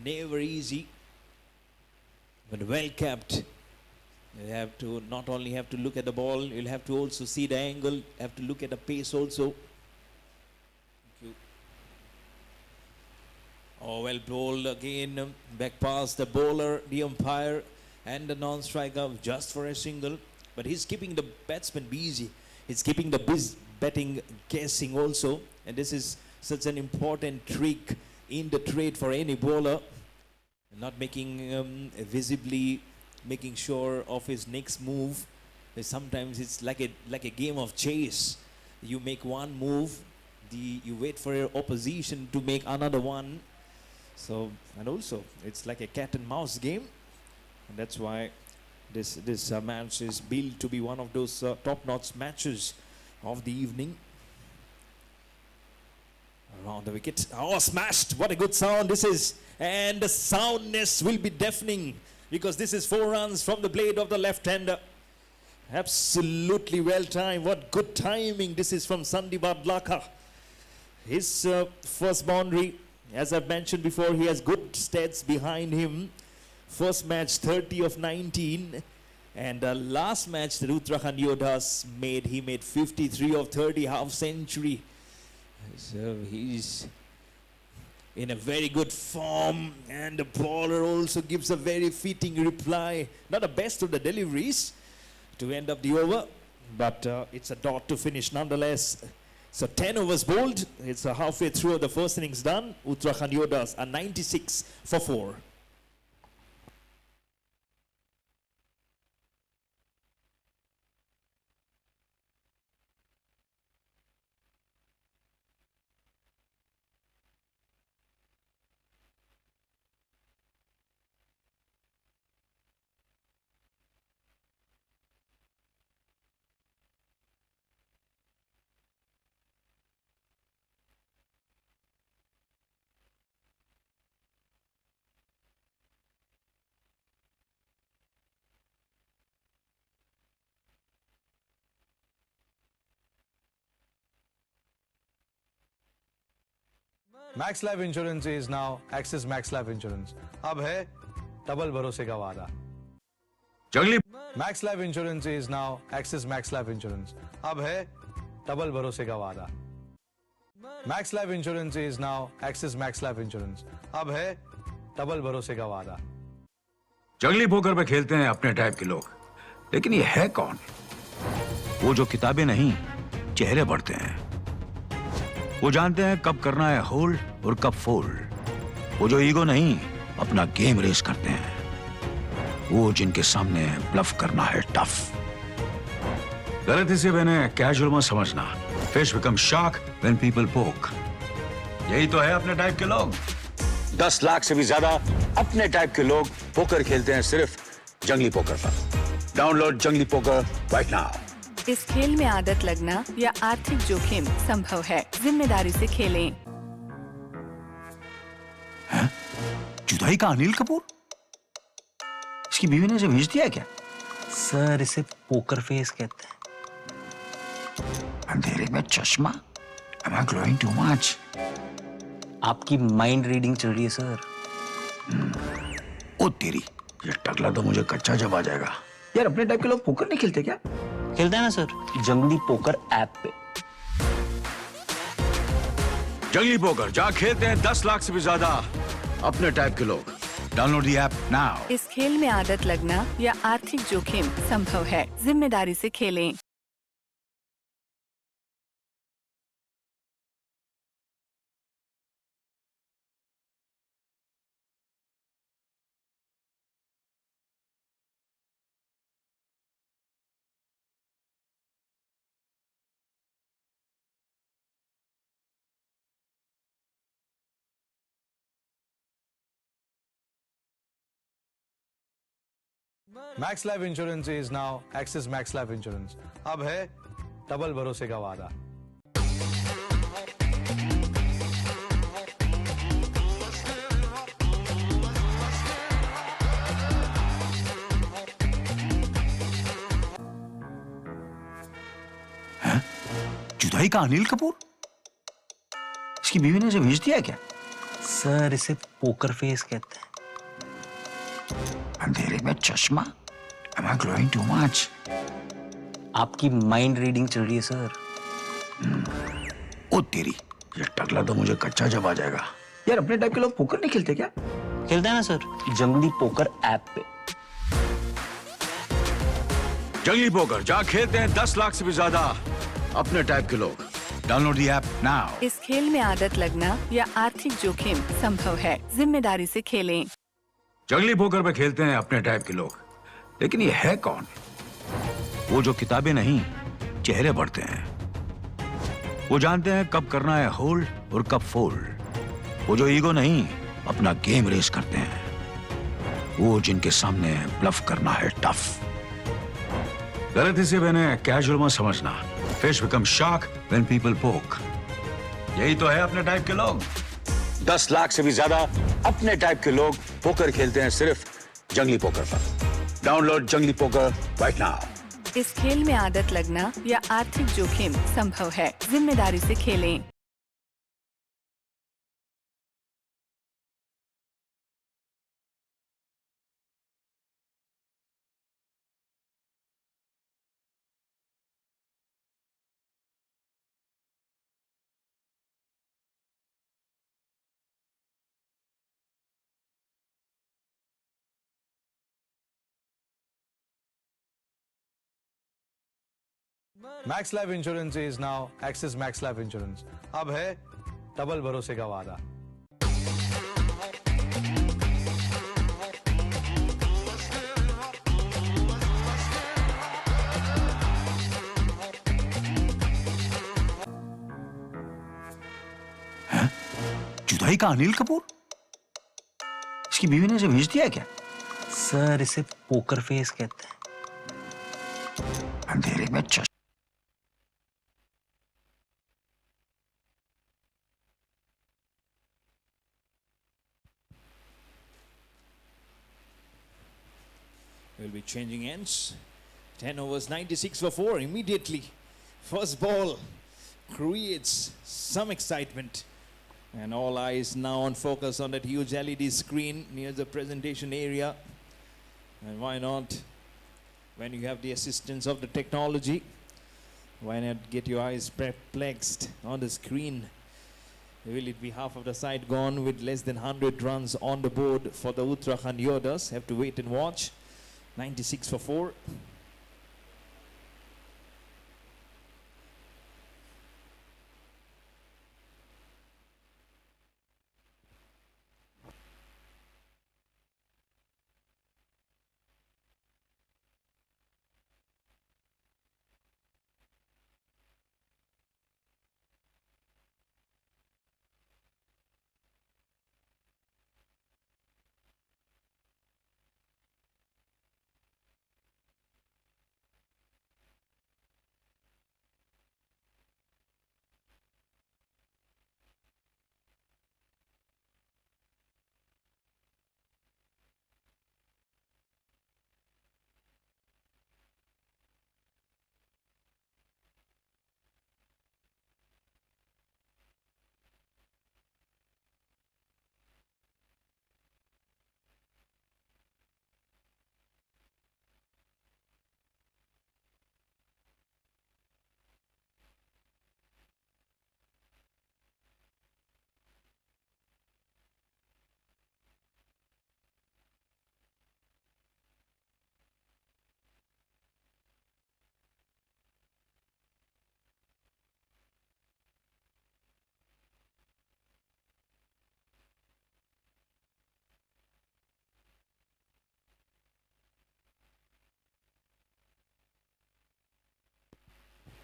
Never easy, but well kept. You have to not only have to look at the ball, you'll have to also see the angle, have to look at the pace also. Thank you. Oh, well bowled again, back past the bowler, the umpire and the non-striker just for a single. But he's keeping the batsman busy. He's keeping the batting guessing also. And this is such an important trick in the trade for any bowler. Not making visibly making sure of his next move. Sometimes it's like a game of chase. You make one move, you wait for your opposition to make another one. So, and also it's like a cat and mouse game, and that's why this match is built to be one of those top-notch matches of the evening. Around the wicket. Oh, smashed! What a good sound this is, and the soundness will be deafening because this is 4 runs from the blade of the left-hander. Absolutely well timed. What good timing this is from Sandeep Adlaka. His first boundary, as I've mentioned before, he has good stats behind him. First match 30 of 19, and the last match that Uttarakhand Yoddhas made, he made 53 of 30, half century. So he's in a very good form, and the bowler also gives a very fitting reply. Not the best of the deliveries to end up the over, but it's a dot to finish nonetheless. So 10 overs bowled. It's halfway through the first innings done. Uttarakhand Yoddhas are 96 for 4. Max Life Insurance is now Axis Max Life Insurance. अब है double भरोसे का वादा. जंगली Max Life Insurance is now Axis Max Life Insurance. अब है double भरोसे का वादा. Max Life Insurance is now Axis Max Life Insurance. अब है डबल भरोसे का वादा. जंगली पोकर पे खेलते हैं अपने टाइप के लोग, लेकिन ये है कौन? वो जो किताबें नहीं, चेहरे पढ़ते हैं. वो जानते हैं कब करना है होल्ड और कब फोल्ड. वो जो ईगो नहीं, अपना गेम रेस करते हैं. वो जिनके सामने ब्लफ करना है टफ. गलती से मैंने कैजुअल मत समझना. Fish become shark when people पोक. यही तो है अपने टाइप के लोग. 10 लाख से भी ज्यादा अपने टाइप के लोग पोकर खेलते हैं सिर्फ जंगली पोकर पर. डाउनलोड जंगली पोकर राइट नाउ. इस खेल में आदत लगना या आर्थिक जोखिम संभव है. जिम्मेदारी से खेलें. जुदाई का अनिल कपूर? इसकी बीवी ने इसे भेज दिया क्या? सर, इसे पोकर फेस कहते हैं. अंधेरे में चश्मा? Am I glowing too much? आपकी माइंड रीडिंग चल रही है सर. ओ तेरी, ये टकला तो मुझे कच्चा जब आ जाएगा. यार अपने टाइप के लोग पोकर नहीं खेलते क्या? खेलते हैं ना सर, जंगली पोकर ऐप पे. जंगली पोकर जहाँ खेलते हैं 10 लाख से भी ज्यादा अपने टाइप के लोग. Download the app now. इस खेल में आदत लगना या आर्थिक जोखिम संभव है. जिम्मेदारी से खेलें. Max life insurance is now axis max life insurance. अब है डबल भरोसे का वादा. जुदाई का अनिल कपूर? इसकी बीवी ने इसे भेज दिया क्या? सर इसे पोकर फेस कहते हैं. अंधेरे में चश्मा? Am I glowing too much? आपकी माइंड रीडिंग चल रही है सर. ओ तेरी, ये टकला तो मुझे कच्चा जब आ जाएगा. यार अपने टाइप के लोग पोकर नहीं खेलते क्या? खेलते हैं ना सर, जंगली पोकर ऐप पे. जंगली पोकर जहाँ खेलते हैं 10 लाख से भी ज्यादा अपने टाइप के लोग. Download the app now. इस खेल में आदत लगना या आर्थिक जोखिम संभव है. जिम्मेदारी से खेलें. जंगली पोकर पे खेलते हैं अपने टाइप के लोग, लेकिन ये है कौन? वो जो किताबें नहीं, चेहरे पढ़ते हैं. वो जानते हैं कब करना है होल्ड और कब फोल्ड. वो जो ईगो नहीं, अपना गेम रेस करते हैं. वो जिनके सामने ब्लफ करना है टफ. गलती से मैंने कैजुअल मत समझना. Fish become shark when people पोक. यही तो है अपने टाइप के लोग. 10 लाख से भी ज्यादा अपने टाइप के लोग पोकर खेलते हैं सिर्फ जंगली पोकर पर. डाउनलोड जंगली पोकर राइट नाउ. इस खेल में आदत लगना या आर्थिक जोखिम संभव है. जिम्मेदारी से खेलें. Max life insurance is now axis max life insurance. अब है डबल भरोसे का वादा. जुदाई का अनिल कपूर? इसकी बीवी ने इसे भेज दिया क्या? सर इसे पोकर फेस कहते हैं. अंधेरे में चश्मा. Will be changing ends. 10 overs, 96 for 4 immediately. First ball creates some excitement. And all eyes now on focus on that huge LED screen near the presentation area. And why not, when you have the assistance of the technology, why not get your eyes perplexed on the screen? Will it be half of the side gone with less than 100 runs on the board for the Uttarakhand Yoddhas? Have to wait and watch. 96 for 4.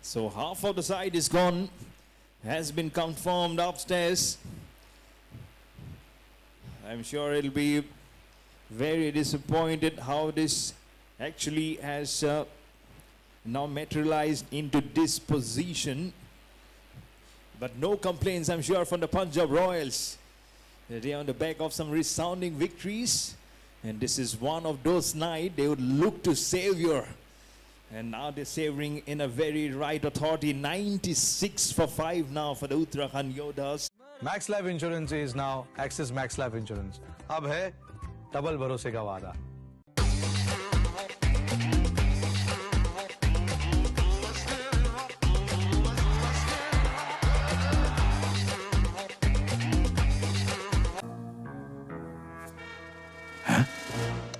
So half of the side is gone, has been confirmed upstairs. I'm sure it'll be very disappointed how this actually has now materialized into this position. But no complaints, I'm sure, from the Punjab Royals. They are on the back of some resounding victories. And this is one of those nights they would look to savior. And now they're savoring in a very right authority. 96 for 5 now for the Uttarakhand Yoddhas. Max Life Insurance is now Axis Max Life Insurance. अब है double भरोसे का वादा.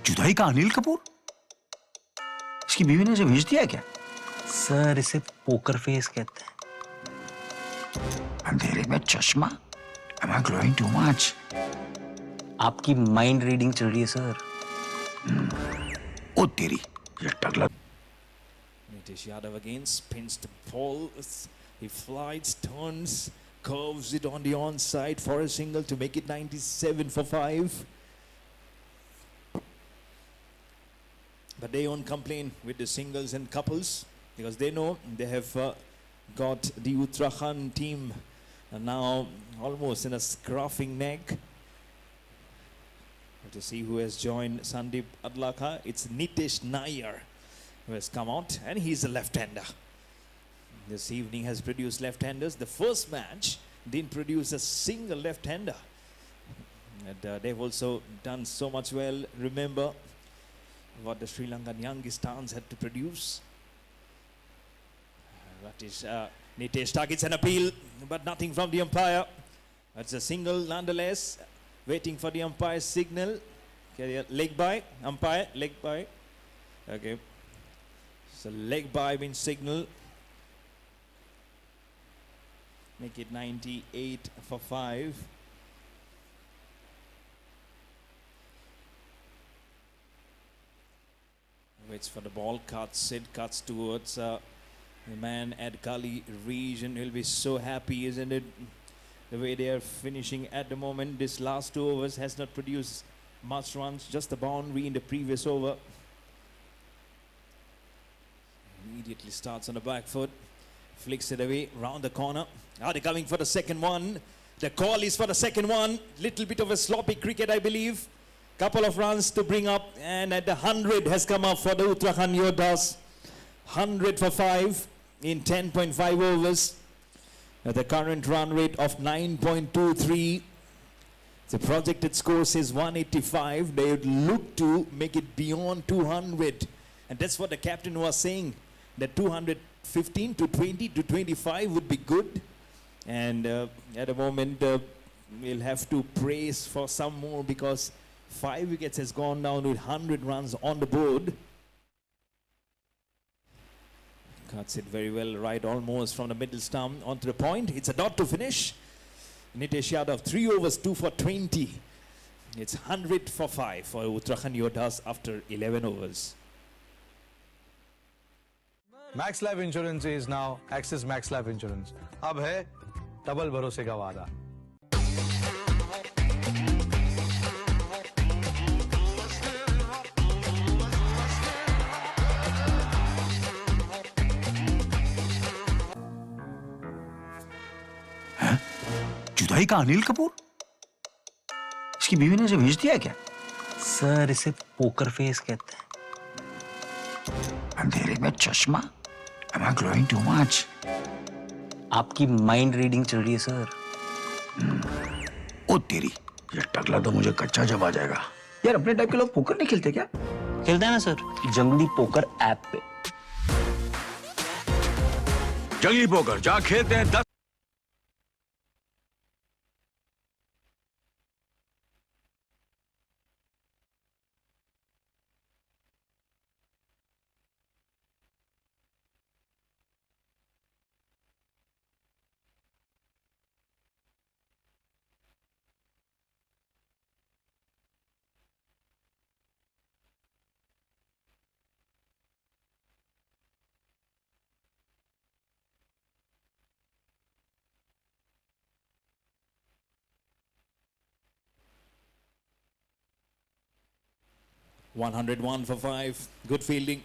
जुदाई का अनिल कपूर? इसकी बीवी ने इसे भेज दिया क्या? सर इसे पोकर फेस कहते हैं. अंधेरे में चश्मा? Am I glowing too much? आपकी माइंड रीडिंग चल रही है सर. ओ तेरी, ये टकला. Nitesh Yadav again spins the ball. He flies, turns, curves it on the onside for a single to make it 97 for 5. But they won't complain with the singles and couples because they know they have got the Uttarakhand team now almost in a scruffing neck. To see who has joined Sandeep Adlaka, it's Nitesh Nair who has come out, and he's a left-hander. This evening has produced left-handers. The first match didn't produce a single left-hander. And they've also done so much well. Remember what the Sri Lankan Youngstars had to produce. That is Nitesh targets an appeal, but nothing from the umpire. That's a single nonetheless. Waiting for the umpire's signal. Okay, leg by, umpire, leg by. Okay. So leg by means signal. Make it 98 for 5. Waits for the ball, cuts it, cuts towards the man at Gully region. He'll be so happy, isn't it? The way they are finishing at the moment. This last 2 overs has not produced much runs, just the boundary in the previous over. Immediately starts on the back foot, flicks it away, round the corner. Now they're coming for the second one. The call is for the second one. Little bit of a sloppy cricket, I believe. Couple of runs to bring up, and at the 100 has come up for the Uttarakhand Yoddhas. 100 for 5 in 10.5 overs. At the current run rate of 9.23. The projected score says 185. They would look to make it beyond 200. And that's what the captain was saying. That 215 to 20 to 25 would be good. And at the moment, we'll have to praise for some more because 5 wickets has gone down with 100 runs on the board. Cuts it very well, right almost from the middle stump onto the point. It's a dot to finish. Nitesh Yadav, 3 overs, 2 for 20. It's 100 for 5 for Uttarakhand Yoddhas after 11 overs. Max Life Insurance is now Axis Max Life Insurance. अब है double भरोसे का वादा. जुदाई का अनिल कपूर? इसकी बीवी ने इसे भेज दिया क्या? सर इसे पोकर फेस कहते हैं. अंधेरे में चश्मा? Am I glowing too much? आपकी माइंड रीडिंग चल रही है सर. ओ तेरी, ये टकला तो मुझे कच्चा जब आ जाएगा. यार अपने टाइप के लोग पोकर नहीं खेलते क्या? खेलते हैं ना सर, जंगली पोकर ऐप पे. जंगली पोकर जहाँ खेलते हैं 10 101 for 5. Good fielding.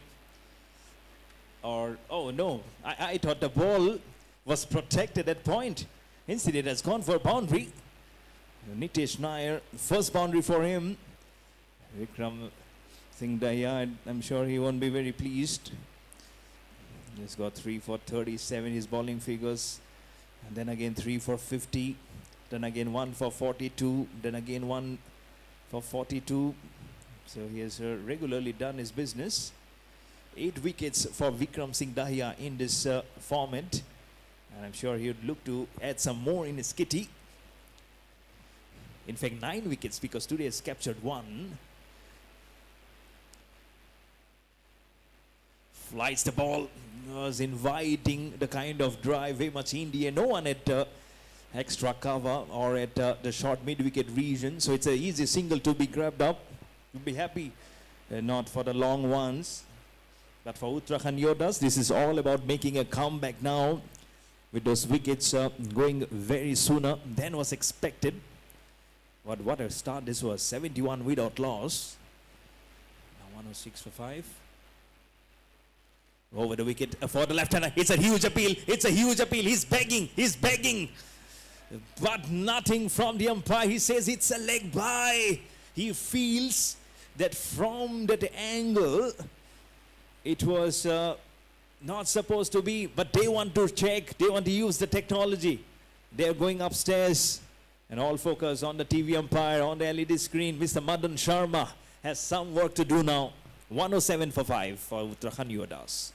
Or, oh no, I thought the ball was protected at point. Instead, it has gone for a boundary. Nitesh Nair, first boundary for him. Vikram Singh Dahiya, I'm sure he won't be very pleased. He's got 3 for 37, his bowling figures. And then again 3 for 50. Then again 1 for 42. Then again 1 for 42. So he has regularly done his business. 8 wickets for Vikram Singh Dahiya in this format. And I'm sure he would look to add some more in his kitty. In fact, 9 wickets because today has captured 1. Flies the ball. Was inviting the kind of drive, very much Indian. No one at extra cover or at the short mid-wicket region. So it's an easy single to be grabbed up. You'll be happy. Not for the long ones. But for Uttarakhand Yoddhas, this is all about making a comeback now. With those wickets going very sooner than was expected. But what a start this was. 71 without loss. Now 106 for 5. Over the wicket for the left-hander. It's a huge appeal. It's a huge appeal. He's begging. He's begging. But nothing from the umpire. He says it's a leg by. He feels that from that angle, it was not supposed to be. But they want to check. They want to use the technology. They're going upstairs. And all focus on the TV umpire, on the LED screen. Mr. Madan Sharma has some work to do now. 107 for 5 for Uttarakhand Yoddhas.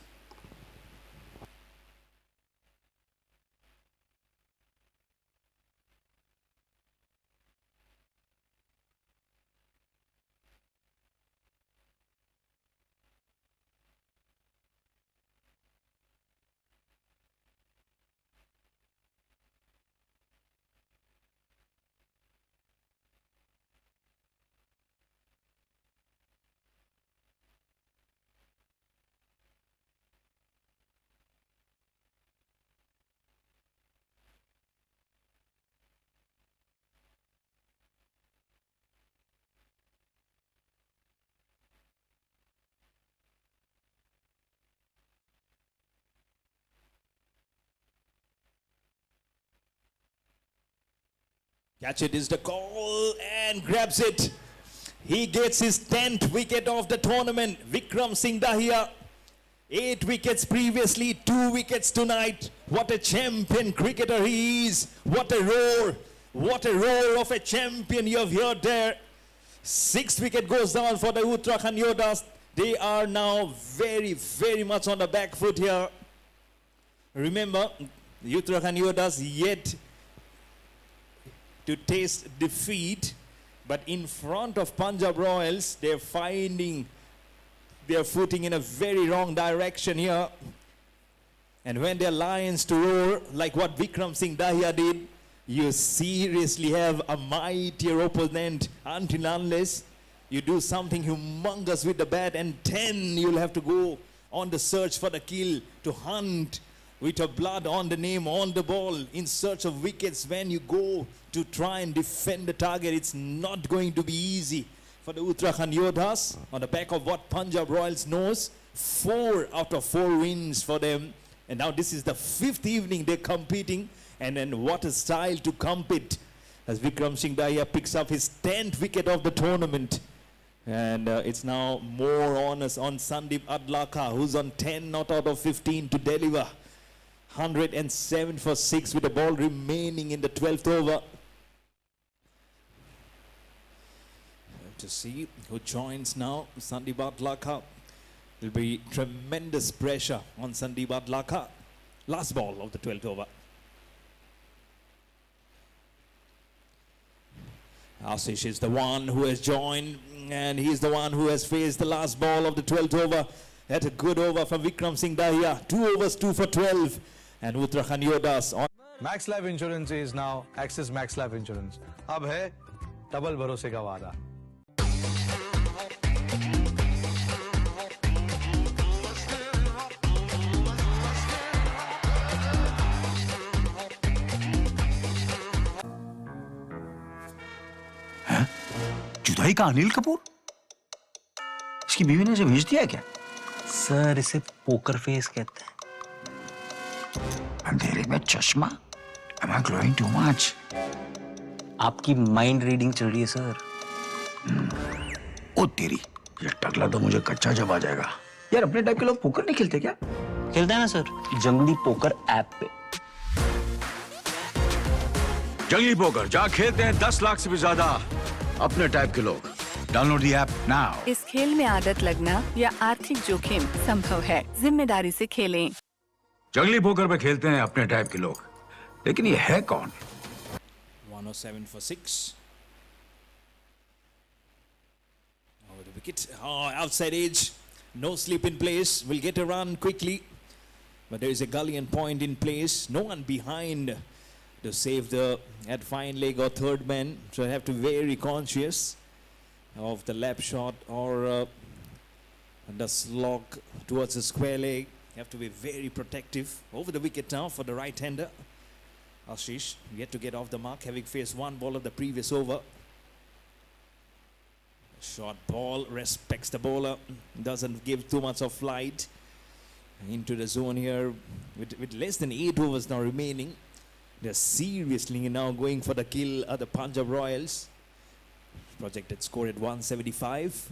Catch it is the call and grabs it. He gets his 10th wicket of the tournament. Vikram Singh Dahiya. 8 wickets previously, 2 wickets tonight. What a champion cricketer he is. What a roar. What a roar of a champion you have heard there. 6th wicket goes down for the Uttarakhand Yoddhas. They are now very, very much on the back foot here. Remember, the Uttarakhand Yoddhas yet to taste defeat, but in front of Punjab Royals, they're finding their footing in a very wrong direction here. And when they're lions to roar, like what Vikram Singh Dahiya did, you seriously have a mightier opponent until unless you do something humongous with the bat, and 10 you'll have to go on the search for the kill, to hunt with your blood on the name, on the ball, in search of wickets. When you go to try and defend the target, it's not going to be easy for the Uttarakhand Yoddhas. On the back of what Punjab Royals knows, 4 out of 4 wins for them. And now this is the 5th evening they're competing. And then what a style to compete, as Vikram Singh Dahiya picks up his 10th wicket of the tournament. And it's now more onus on Sandeep Adlaka, who's on 10 not out of 15 to deliver. 107 for 6 with the ball remaining in the 12th over. To see who joins now. Sandeep Adlaka. Will be tremendous pressure on Sandeep Adlaka. Last ball of the 12th over. Ashish is the one who has joined, and he's the one who has faced the last ball of the 12th over. That's a good over for Vikram Singh Dahiya. 2 overs, 2 for 12. And Uttarakhand Yoddhas on. Max Life Insurance is now Axis Max Life Insurance. अब है double भरोसे का वादा. जुदाई का अनिल कपूर? इसकी बीवी ने इसे भेज दिया क्या? सर इसे पोकर फेस कहते हैं। अंधेरे में चश्मा? Am I glowing too much? आपकी माइंड रीडिंग चल रही है सर। ओ तेरी, ये टकला तो मुझे कच्चा जब आ जाएगा। यार अपने टाइप के लोग पोकर नहीं खेलते क्या? खेलते हैं ना सर, जंगली पोकर ऐप पे। जंगली पोकर जहाँ खेलते हैं 10 लाख से भी ज्यादा अपने टाइप के लोग। Download the app now. इस खेल में आदत लगना या आर्थिक जोखिम संभव है, जिम्मेदारी से खेलें। जंगली पोकर पे खेलते हैं अपने टाइप के लोग, लेकिन ये है कौन? 107 for 6. Over the wicket. Oh, outside edge. No slip in place. Will get a run quickly. But there is a gully and point in place. No one behind to save the at fine leg or third man. So I have to be very conscious of the lap shot or the slog towards the square leg. You have to be very protective. Over the wicket now for the right-hander. Ashish yet to get off the mark, having faced one ball of the previous over. Short ball, respects the bowler, doesn't give too much of flight into the zone here. With less than 8 overs now remaining, they're seriously now going for the kill at the Punjab Royals. Projected score at 175.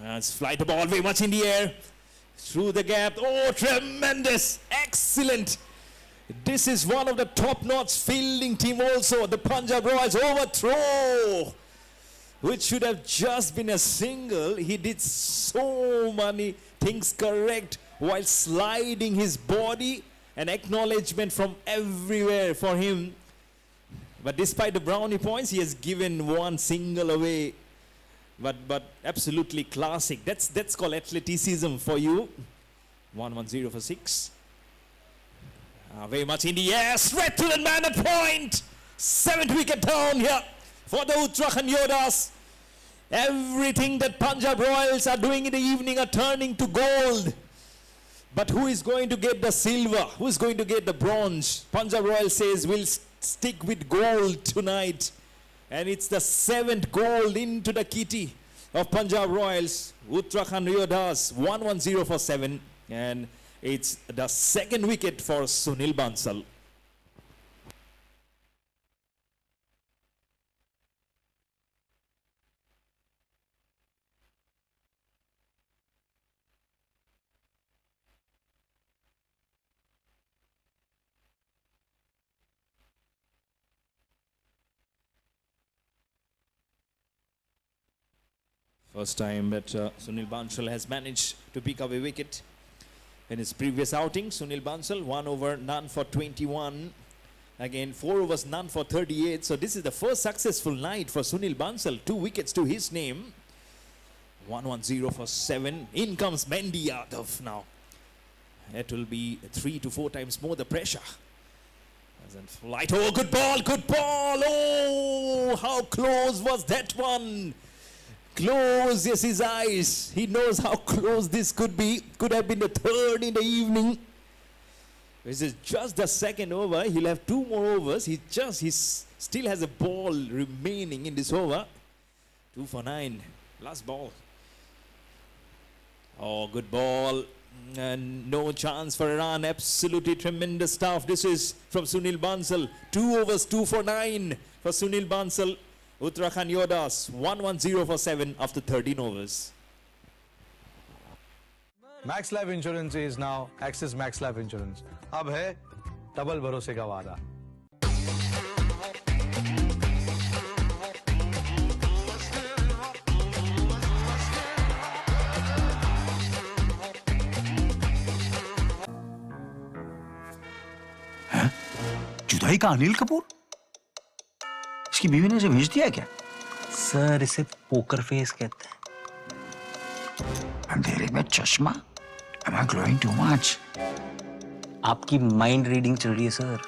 Let's fly the ball very much in the air. Through the gap. Oh, tremendous. Excellent. This is one of the top-notch fielding team also. The Punjab Royals overthrow, which should have just been a single. He did so many things correct while sliding his body. An acknowledgement from everywhere for him. But despite the brownie points, he has given one single away. But absolutely classic. That's called athleticism for you. 110 for 6. Very much in the air. Straight to the man at point. 7th wicket down here for the Uttarakhand Yoddhas. Everything that Punjab Royals are doing in the evening are turning to gold. But who is going to get the silver? Who is going to get the bronze? Punjab Royals says we'll stick with gold tonight. And it's the 7th goal into the kitty of Punjab Royals. Uttarakhand Yoddhas 110 for 7. And it's the 2nd wicket for Sunil Bansal. First time that Sunil Bansal has managed to pick up a wicket. In his previous outing, Sunil Bansal 1 over none for 21. Again 4 overs none for 38. So this is the first successful night for Sunil Bansal. 2 wickets to his name. 110 for 7. In comes Mendi Yadav now. It will be 3 to 4 times more the pressure. Doesn't flight. Oh, good ball, good ball. Oh, how close was that one? Closes his eyes. He knows how close this could be. Could have been the 3rd in the evening. This is just the 2nd over. He'll have 2 more overs. He still has a ball remaining in this over. 2 for 9. Last ball. Oh, good ball. And no chance for a run. Absolutely tremendous stuff. This is from Sunil Bansal. 2 overs, 2 for 9 for Sunil Bansal. Uttarakhand Yoddhas 110 for 7 after 13 overs. Max Life Insurance is now Axis Max Life Insurance. अब है double भरोसे का वादा। जुदाई का अनिल कपूर? इसकी बीवी ने इसे भेज दिया क्या? सर इसे पोकर फेस कहते हैं। अंधेरे में चश्मा? Am I glowing too much? आपकी माइंड रीडिंग चल रही है sir.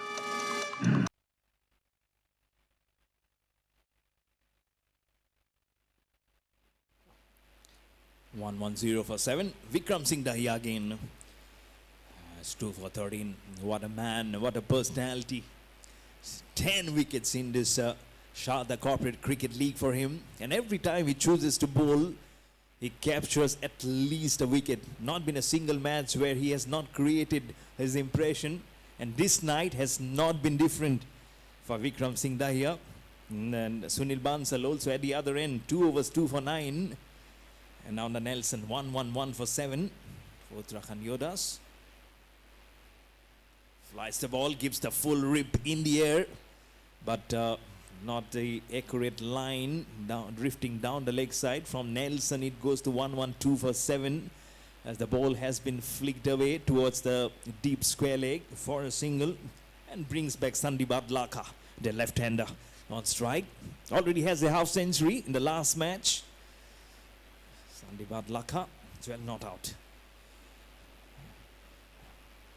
110 for 7. Vikram Singh Dahiya again. It's 2 for 13. What a man, what a personality. 10 wickets in this Sarda Corporate Cricket League for him. And every time he chooses to bowl, he captures at least a wicket. Not been a single match where he has not created his impression. And this night has not been different for Vikram Singh Dahiya. And Sunil Bansal also at the other end. 2 overs, 2 for 9. And now the Nelson, 1 for 7 for Uttarakhand Yoddhas. Flies the ball, gives the full rip in the air. But not the accurate line, drifting down the leg side. From Nelson it goes to 2 for 7 as the ball has been flicked away towards the deep square leg for a single, and brings back Sandeep Adlaka, the left-hander, on strike. Already has a half century in the last match. Sandeep Adlaka, 12 not out.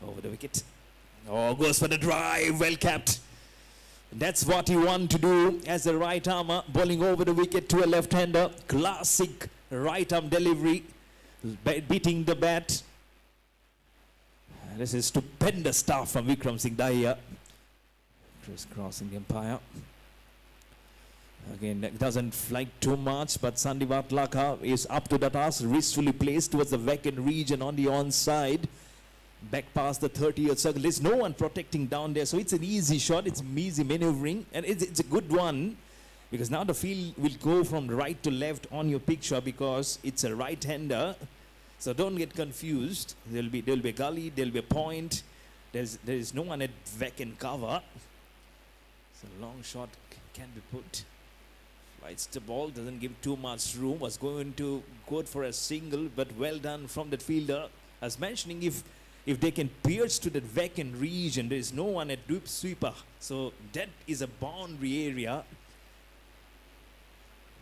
Over the wicket. Oh, goes for the drive, well capped. That's what he wanted to do as a right armer, bowling over the wicket to a left-hander. Classic right arm delivery, beating the bat. This is stupendous stuff from Vikram Singh Dahiya. Criss-crossing the umpire. Again, it doesn't fly too much, but Sandeep Adlaka is up to the task, wristfully placed towards the vacant region on the onside. Back past the 30th circle. There's no one protecting down there, so it's an easy shot. It's easy maneuvering, and it's a good one, because now the field will go from right to left on your picture, because it's a right-hander. So don't get confused. There'll be a gully, there'll be a point. There is no one at vacant cover. So long shot can be put. Flights the ball, doesn't give too much room. Was going to go for a single, but well done from that fielder. I was mentioning, if they can pierce to that vacant region, there is no one at deep sweeper. So that is a boundary area.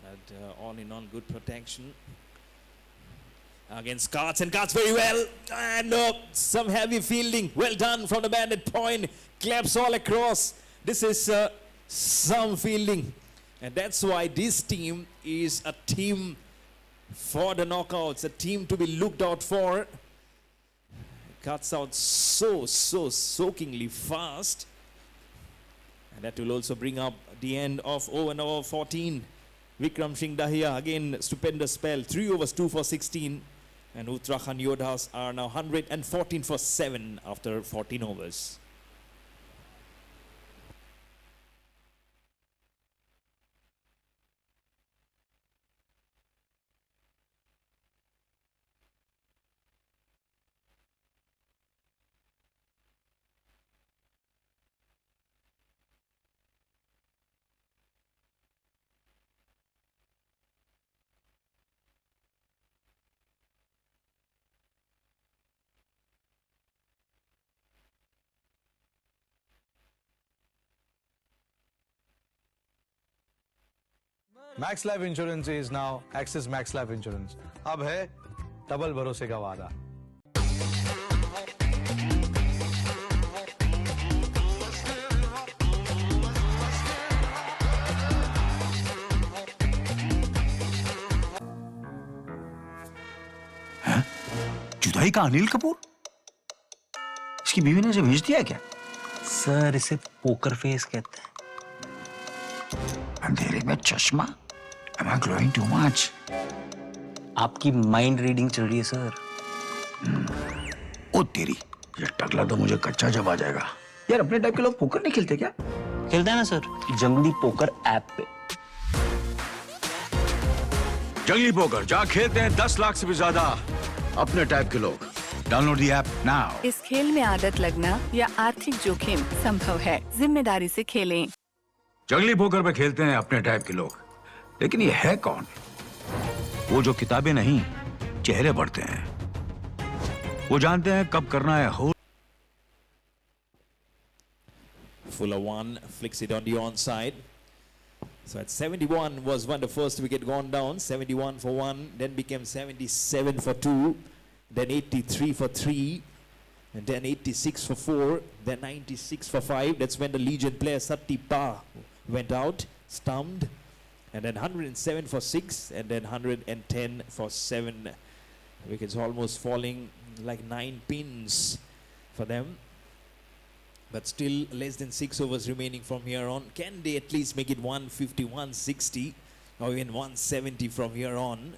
But all in all, good protection. Against Carts, and Carts very well. And some heavy fielding. Well done from the man at point. Claps all across. This is some fielding. And that's why this team is a team for the knockouts. A team to be looked out for. Cuts out so soakingly fast, and that will also bring up the end of over 14. Vikram Singh Dahiya, again stupendous spell, 3 overs 2 for 16, and Uttarakhand Yoddhas are now 114 for 7 after 14 overs. Max life insurance is now axis max life insurance. अब है double भरोसे का वादा. जुदाई का अनिल कपूर? इसकी बीवी ने इसे भेज दिया क्या? सर, इसे पोकर फेस कहते हैं. अंधेरे में चश्मा? Am I glowing too much? आपकी माइंड रीडिंग चल रही है सर. ओ तेरी, ये टकला तो मुझे कच्चा जब आ जाएगा. यार, अपने टाइप के लोग पोकर नहीं खेलते क्या? खेलते हैं ना सर, जंगली पोकर ऐप पे. जंगली पोकर जहाँ खेलते हैं 10 लाख से भी ज्यादा अपने टाइप के लोग. Download the app now. इस खेल में आदत लगना या आर्थिक जोखिम संभव है. जिम्मेदारी से खेलें. जंगली पोकर पे खेलते हैं अपने टाइप के लोग, लेकिन ये है कौन? वो जो किताबें नहीं, चेहरे पढ़ते हैं. वो जानते हैं कब करना है hold. Fuller one, flicks it on the onside. So at 71 was when the first wicket gone down. 71 for 1, then became 77 for 2, then 83 for 3, and then 86 for 4, then 96 for 5. That's when the Legion player Satipa went out, stumped, and then 107 for 6, and then 110 for 7. Wickets almost falling like 9 pins for them. But still less than 6 overs remaining from here on. Can they at least make it 150, 160 or even 170 from here on?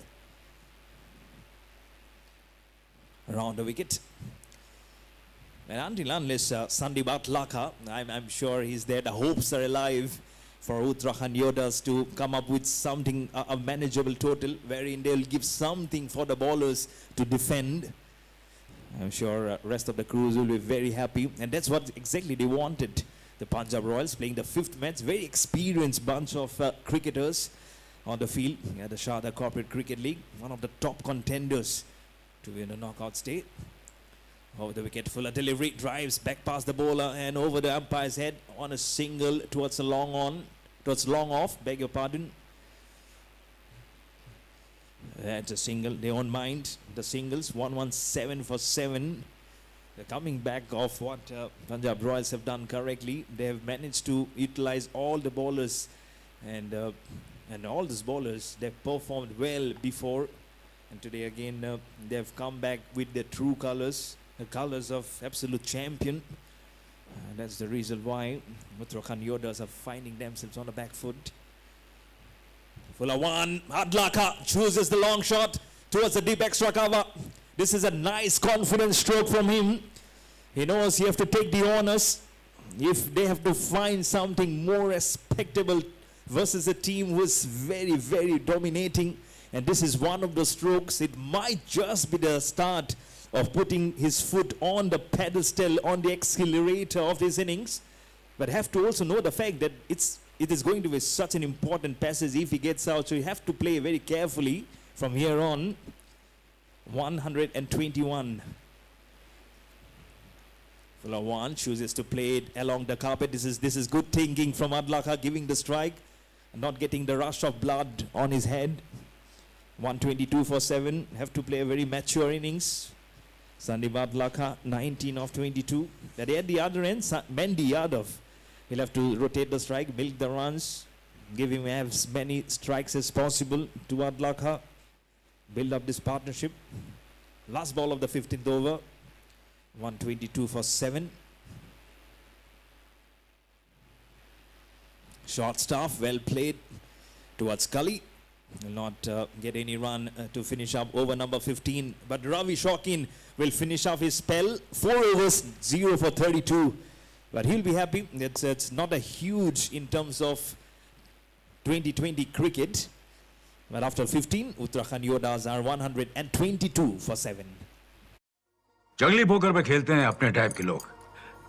Around the wicket. And until unless Sandeep Atlaka, I'm sure he's there, the hopes are alive for Uttarakhand Yoddhas to come up with something, a manageable total, wherein they'll give something for the bowlers to defend. I'm sure rest of the crews will be very happy, and that's what exactly they wanted. The Punjab Royals playing the 5th match, very experienced bunch of cricketers on the field at the Sarda Corporate Cricket League, one of the top contenders to win a knockout stage. Over the wicket, Fuller delivery, drives back past the bowler and over the umpire's head on a single towards a long off, beg your pardon. That's a single, they won't mind the singles, 117 for 7. They're coming back off what Punjab Royals have done correctly. They have managed to utilize all the bowlers and all these bowlers, they've performed well before. And today again, they've come back with their true colours, the colours of absolute champion. And that's the reason why Uttarakhand Yoddhas are finding themselves on the back foot. Fuller one, Adlaka chooses the long shot towards the deep extra cover. This is a nice confident stroke from him. He knows he has to take the honours. If they have to find something more respectable versus a team who is very, very dominating, and this is one of the strokes, it might just be the start of putting his foot on the pedestal, on the accelerator of his innings. But have to also know the fact that it is going to be such an important passage if he gets out, so you have to play very carefully from here on. 121. Fuller one chooses to play it along the carpet. This is good thinking from Adlaka, giving the strike, not getting the rush of blood on his head. 122 for 7. Have to play a very mature innings. Sandeep Adlaka, 19 of 22. At the other end, Mendi Yadav. He'll have to rotate the strike, milk the runs, give him as many strikes as possible to Adlaka. Build up this partnership. Last ball of the 15th over. 122 for 7. Short staff, well played towards Cully. Will not get any run to finish up over number 15. But Ravi Shawkin will finish off his spell. 4 overs, 0 for 32. But he'll be happy. It's not a huge in terms of 2020 cricket. But after 15, Uttarakhand Yoddhas are 122 for 7. जंगली poker पे खेलते हैं अपने type के लोग,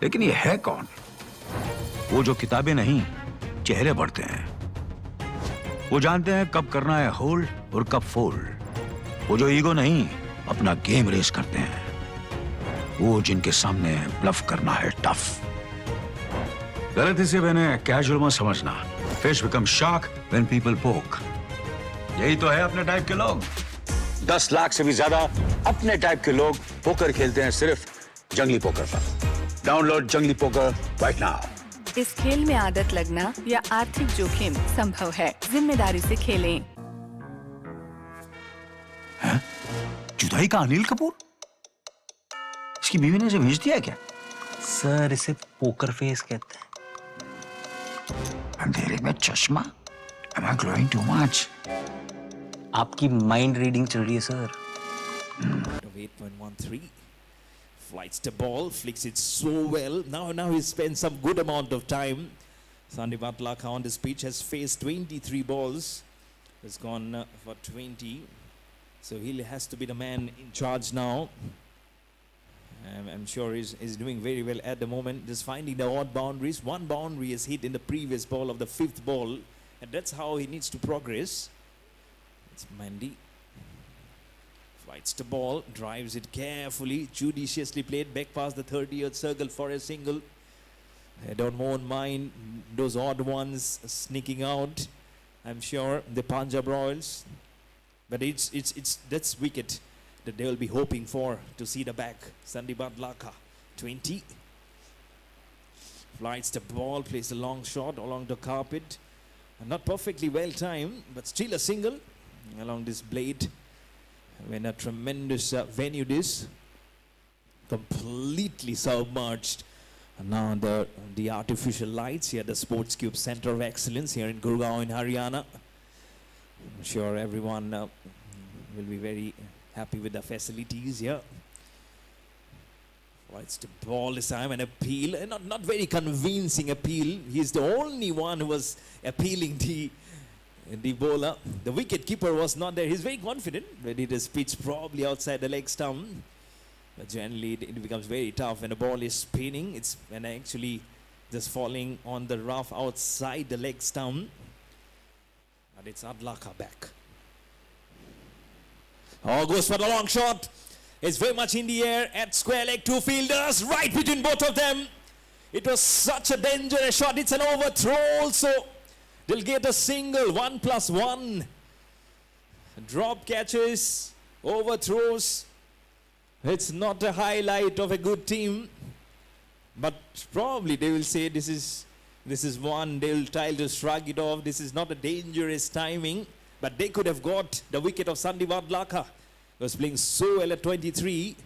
लेकिन ये है कौन? वो जो किताबें नहीं, चेहरे पढ़ते हैं। वो जानते हैं कब करना है होल्ड और कब फोल्ड। वो जो ईगो नहीं, अपना गेम रेस करते हैं। वो जिनके सामने ब्लफ करना है टफ। गलती से मैंने कैजुअल मत समझना। Fish become shark when people पोक। यही तो है अपने टाइप के लोग। 10 लाख से भी ज्यादा अपने टाइप के लोग पोकर खेलते हैं सिर्फ जंगली पोकर पर। डाउनलोड जंगली पोकर राइट नाउ। इस खेल में आदत लगना या आर्थिक जोखिम संभव है। जिम्मेदारी से खेलें। हैं? जुदाई का अनिल कपूर? इसकी बीवी ने इसे भेज दिया क्या? सर इसे पोकर फेस कहते हैं। अंधेरे में चश्मा? Am I glowing too much? आपकी माइंड रीडिंग चल रही है sir. 8.13. Flights the ball, flicks it so well. Now he spent some good amount of time. Sandeep Atlaka on this pitch has faced 23 balls. Has gone for 20. So he has to be the man in charge now. I'm sure he's doing very well at the moment. Just finding the odd boundaries. One boundary is hit in the previous ball of the 5th ball. And that's how he needs to progress. It's Mandy. Flights the ball, drives it carefully, judiciously played back past the 30th circle for a single. I don't mind those odd ones sneaking out. I'm sure the Punjab Royals, but that's wicket that they will be hoping for to see the back. Sandeep Adlaka, 20. Flights the ball, plays a long shot along the carpet. Not perfectly well timed, but still a single along this blade. When a tremendous venue this completely submerged And now the artificial lights here, the Sports Cube Center of Excellence here in Gurgaon in Haryana. I'm sure everyone will be very happy with the facilities here. It's the ball this time, an appeal, and not very convincing appeal. He's the only one who was appealing the bowler. The wicket keeper was not there. He's very confident when it is pitched probably outside the leg stump. But generally it becomes very tough when the ball is spinning. It's when actually just falling on the rough outside the leg stump. But it's Adlaka back. Oh, goes for the long shot. It's very much in the air at square leg, two fielders right between both of them. It was such a dangerous shot. It's an overthrow also. They'll get a single, 1+1. Drop catches, overthrows. It's not a highlight of a good team, but probably they will say this is one. They will try to shrug it off. This is not a dangerous timing, but they could have got the wicket of Sandeep Adlaka. Was playing so well at 23.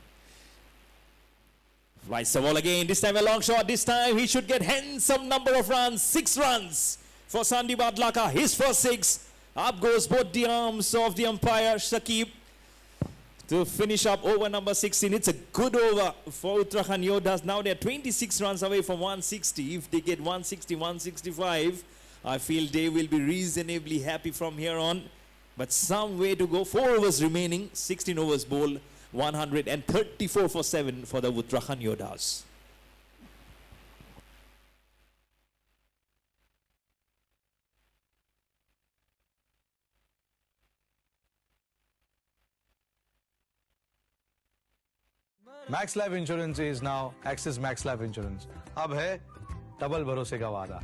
Flies the ball again. This time a long shot. This time he should get handsome number of runs. 6 runs for Sandeep Adlaka. His first 6. Up goes both the arms of the umpire Shakib to finish up over number 16. It's a good over for Uttarakhand Yoddhas. Now they're 26 runs away from 160. If they get 160, 165, I feel they will be reasonably happy from here on. But some way to go. 4 overs remaining. 16 overs bowled. 134 for 7 for the Uttarakhand Yoddhas. Max life insurance is now axis max life insurance. अब है double भरोसे का वादा.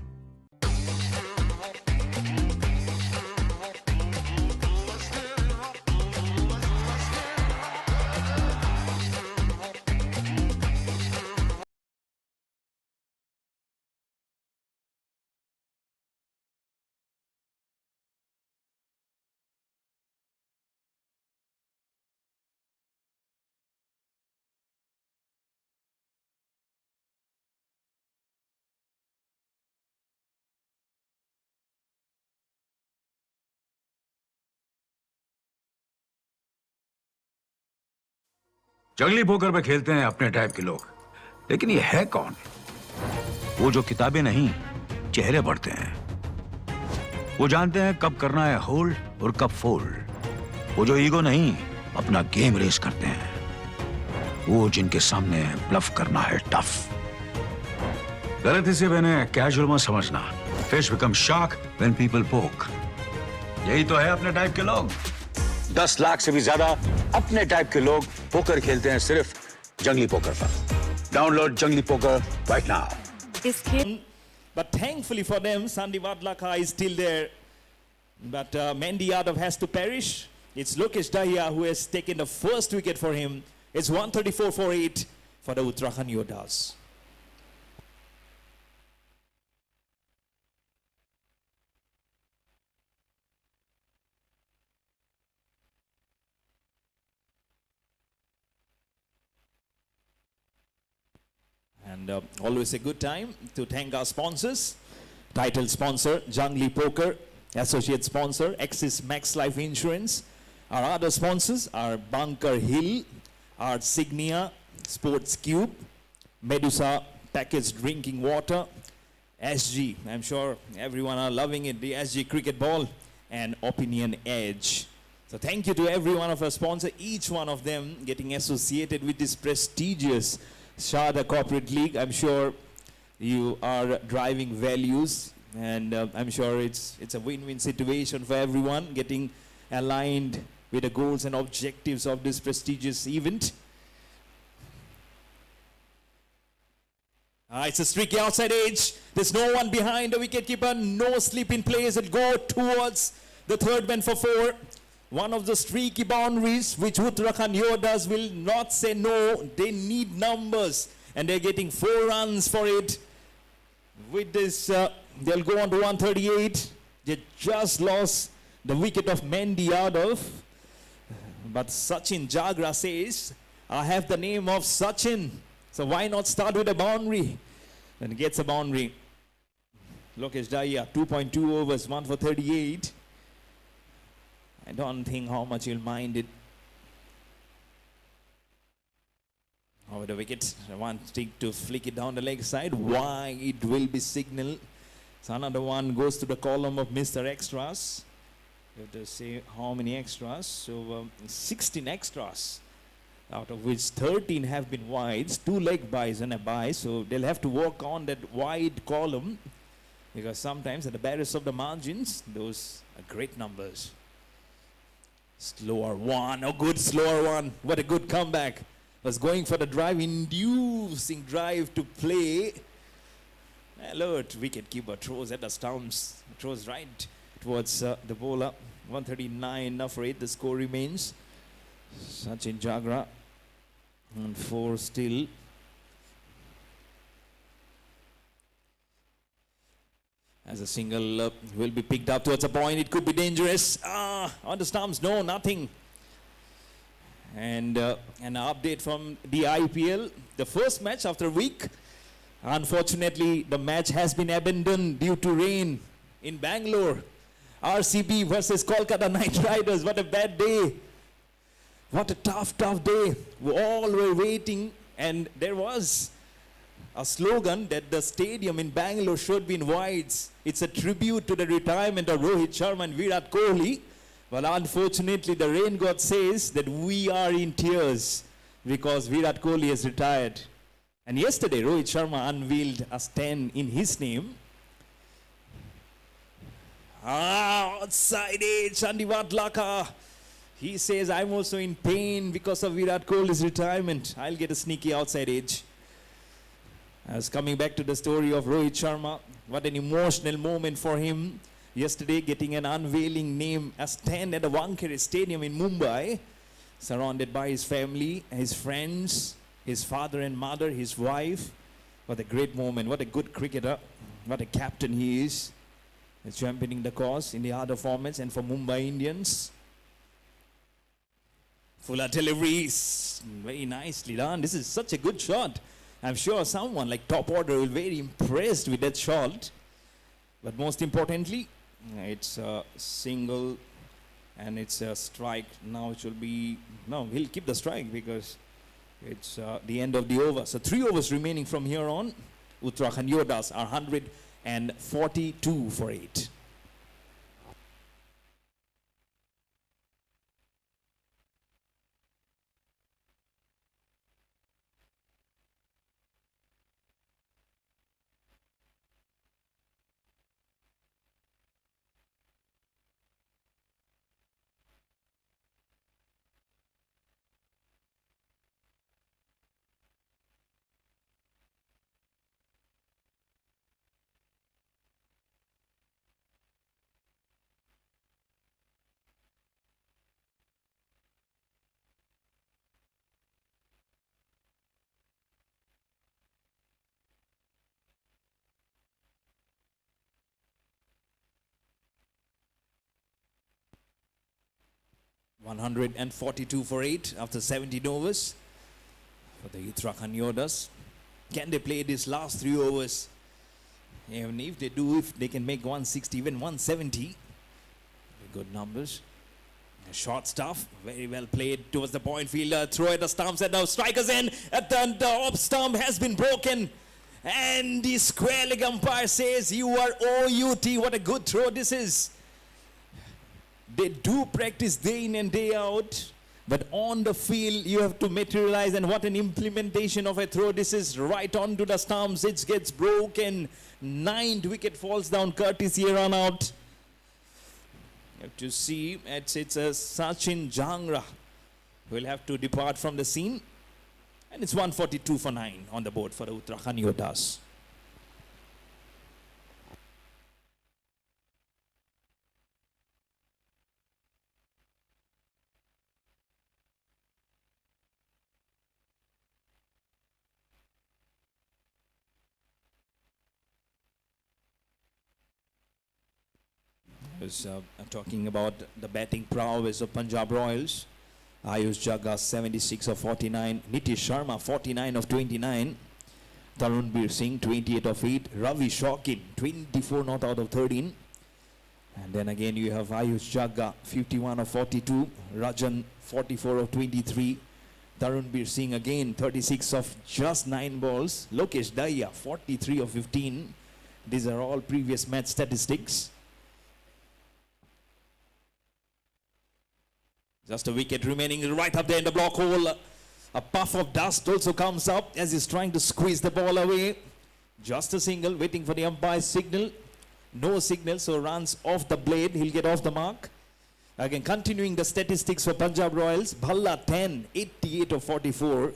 जंगली poker पे खेलते हैं अपने टाइप के लोग, लेकिन ये है कौन? वो जो किताबें नहीं, चेहरे पढ़ते हैं. वो जानते हैं कब करना है होल्ड और कब फोल्ड. वो जो ईगो नहीं, अपना गेम रेस करते हैं. वो जिनके सामने ब्लफ करना है टफ. गलती से मैंने कैजुअल मत समझना. Fish become shark when people पोक. यही तो है अपने टाइप के लोग. 10 लाख से भी ज्यादा अपने टाइप के लोग पोकर खेलते हैं सिर्फ जंगली पोकर पर. डाउनलोड जंगली poker right now. But thankfully for them, Sandeep Adlaka is still there. But Mendy Yadav has to perish. It's Lokesh Dahiya who has taken the first wicket for him. It's 134 for 8 for the Uttarakhand Yoddhas. And always a good time to thank our sponsors. Title sponsor, Jungly Poker. Associate sponsor, Axis Max Life Insurance. Our other sponsors are Bunker Hill, Art Signia, Sports Cube, Medusa Packaged Drinking Water, SG. I'm sure everyone are loving it. The SG Cricket Ball and Opinion Edge. So thank you to every one of our sponsors, each one of them getting associated with this prestigious Sarda Corporate League. I'm sure you are driving values, and I'm sure it's a win-win situation for everyone getting aligned with the goals and objectives of this prestigious event. It's a streaky outside edge. There's no one behind the wicketkeeper. No slip in play as it go towards the third man for 4. One of the streaky boundaries which Uttarakhand Yoddhas will not say no. They need numbers, and they're getting 4 runs for it. With this, they'll go on to 138. They just lost the wicket of Mendy Yadav. But Sachin Jagra says, I have the name of Sachin, so why not start with a boundary? Then gets a boundary. Lokesh Daya, 2.2 overs, 1 for 38. I don't think how much he'll mind it. Over the wicket, one stick to flick it down the leg side. Why it will be signal. So another one goes to the column of Mr. Extras. You have to say how many extras. So 16 extras, out of which 13 have been wides, 2 leg buys and a bye. So they'll have to work on that wide column, because sometimes at the barriers of the margins, those are great numbers. Slower one, a good slower one. What a good comeback. Was going for the drive, inducing drive to play. Alert wicket-keeper throws at the stumps, throws right towards the bowler. 139 for 8, the score remains. Sachin Jagra on 4 still. As a single will be picked up towards a point, it could be dangerous. On the stumps, no, nothing. And an update from the IPL, the first match after a week. Unfortunately, the match has been abandoned due to rain in Bangalore. RCB versus Kolkata Knight Riders. What a bad day. What a tough day. We all were waiting, and there was a slogan that the stadium in Bangalore should be in wides. It's a tribute to the retirement of Rohit Sharma and Virat Kohli. Well, unfortunately, the rain god says that we are in tears because Virat Kohli has retired. And yesterday, Rohit Sharma unveiled a stand in his name. Outside edge, Andivat Laka. He says, I'm also in pain because of Virat Kohli's retirement. I'll get a sneaky outside edge. As coming back to the story of Rohit Sharma, what an emotional moment for him. Yesterday, getting an unveiling name, a stand at the Wankhede Stadium in Mumbai, surrounded by his family, his friends, his father and mother, his wife. What a great moment. What a good cricketer. What a captain he is. He's championing the cause in the other formats and for Mumbai Indians. Fuller deliveries. Very nicely done. This is such a good shot. I'm sure someone like top order will be very impressed with that shot. But most importantly, it's a single and it's a strike. Now it will be, no, he'll keep the strike because it's the end of the over. So 3 overs remaining from here on. Uttarakhand Yoddhas are 142 for 8. $142 for 8 after 17 overs for the Uttarakhand Yoddhas. Can they play these last 3 overs? Even if they do, if they can make 160, even 170, good numbers. Short stuff, very well played towards the point fielder. Throw at the stumps, and now strikers in. At the off stump has been broken. And the square leg umpire says, you are OUT. What a good throw this is. They do practice day in and day out, but on the field you have to materialize, and what an implementation of a throw this is. Right onto the stumps, it gets broken. 9th wicket falls down courtesy run out. You have to see, it's a Sachin Jagra who will have to depart from the scene, and it's 142 for 9 on the board for the Uttarakhand Yoddhas. Was talking about the batting prowess of Punjab Royals. Ayush Jagga 76 of 49, Nitish Sharma 49 of 29. Tarunbir Singh 28 of 8. Ravi Shaukin 24 not out of 13. And then again you have Ayush Jagga 51 of 42. Rajan 44 of 23. Tarunbir Singh again 36 of just 9 balls. Lokesh Dahiya 43 of 15. These are all previous match statistics. Just a wicket remaining right up there in the block hole. A puff of dust also comes up as he's trying to squeeze the ball away. Just a single, waiting for the umpire's signal. No signal, so runs off the blade. He'll get off the mark. Again, continuing the statistics for Punjab Royals. Bhalla 10, 88 of 44.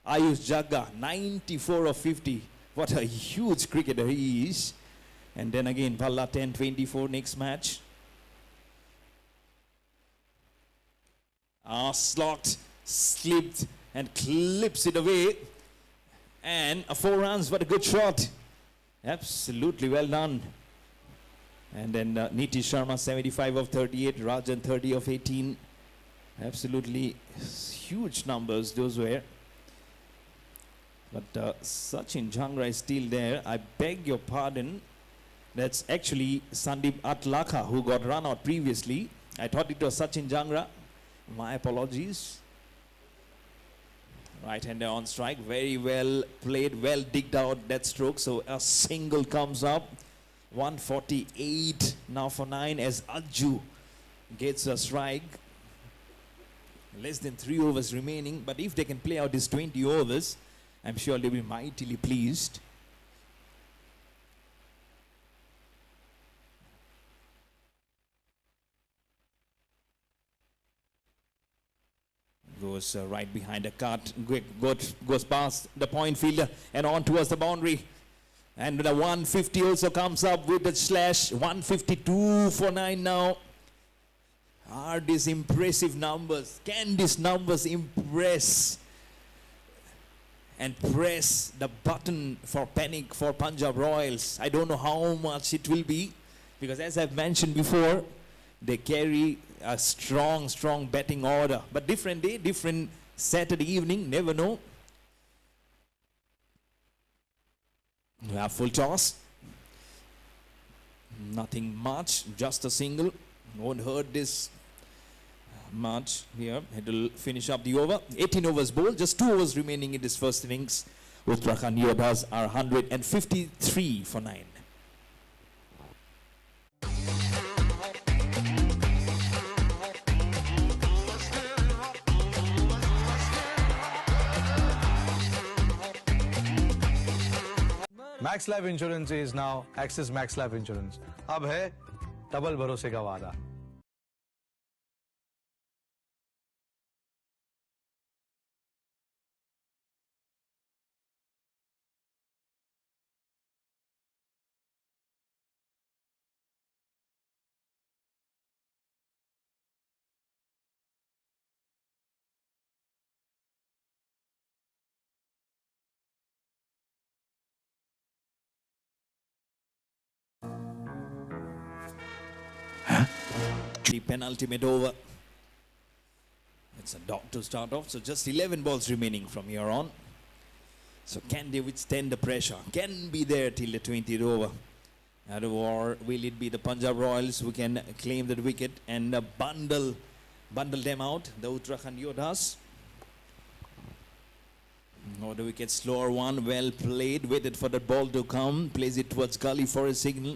Ayush Jagga 94 of 50. What a huge cricketer he is. And then again, Bhalla 10, 24 next match. Slocked, slipped and clips it away. And 4 runs, what a good shot. Absolutely well done. And then Nitish Sharma 75 of 38, Rajan 30 of 18. Absolutely huge numbers those were. But Sachin Jangra is still there. I beg your pardon. That's actually Sandeep Atlakha who got run out previously. I thought it was Sachin Jangra. My apologies. Right-hander on strike. Very well played, well digged out that stroke. So a single comes up. 148 now for 9 as Ajju gets a strike. Less than 3 overs remaining. But if they can play out these 20 overs, I'm sure they'll be mightily pleased. Goes right behind the cut, goes past the point fielder and on towards the boundary. And the 150 also comes up with the slash. 152 for 9 now. Are these impressive numbers? Can these numbers impress and press the button for panic for Punjab Royals? I don't know how much it will be, because as I've mentioned before, they carry a strong batting order. But different day, different Saturday evening, never know. We have full toss. Nothing much, just a single. Won't hurt this much here. It'll finish up the over. 18 overs bowled, just 2 overs remaining in this first innings. Uttarakhand Yoddhas are 153 for 9. Max life insurance is now axis max life insurance. अब है double भरोसे का वादा. The penultimate over. It's a dot to start off, so just 11 balls remaining from here on. So can they withstand the pressure? Can be there till the 20th over? Or will it be the Punjab Royals who can claim that wicket and bundle them out, the Uttarakhand Yoddhas? Oh, the wicket, slower one, well played, waited for the ball to come, plays it towards gully for a signal.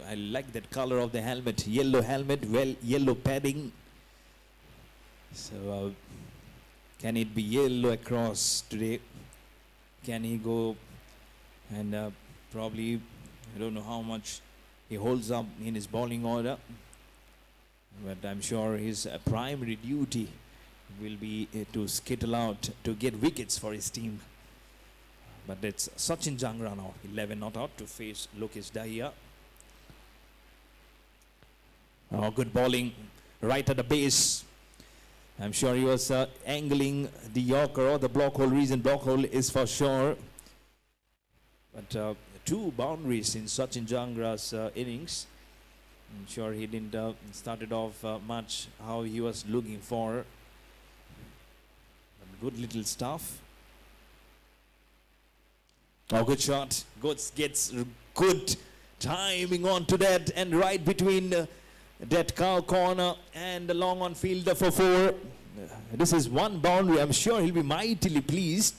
I like that color of the helmet, yellow helmet, well, yellow padding. So can it be yellow across today? Can he go and probably, I don't know how much he holds up in his bowling order, but I'm sure his primary duty will be to skittle out to get wickets for his team. But it's Sachin Jangra now, 11 not out to face Lokesh Dahiya. Oh, good bowling right at the base. I'm sure he was angling the Yorker or the block hole. Reason block hole is for sure. But 2 boundaries in Sachin Jangra's innings. I'm sure he didn't start it off much how he was looking for. But good little stuff. Oh, good shot. Gets good timing onto that, and right between that cow corner and the long on fielder for 4. This is one boundary. I'm sure he'll be mightily pleased.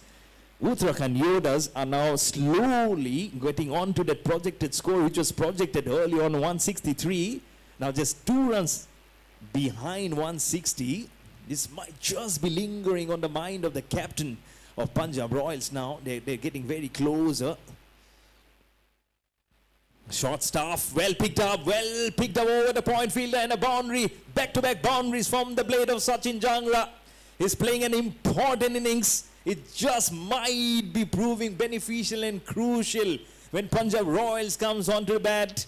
Uttarakhand Yoddhas are now slowly getting onto that projected score, which was projected early on 163. Now just 2 runs behind 160. This might just be lingering on the mind of the captain of Punjab Royals now. They're getting very closer. Short staff, well picked up over the point fielder, and a boundary. Back-to-back boundaries from the blade of Sachin Jangra. He's playing an important innings. It just might be proving beneficial and crucial when Punjab Royals comes onto the bat.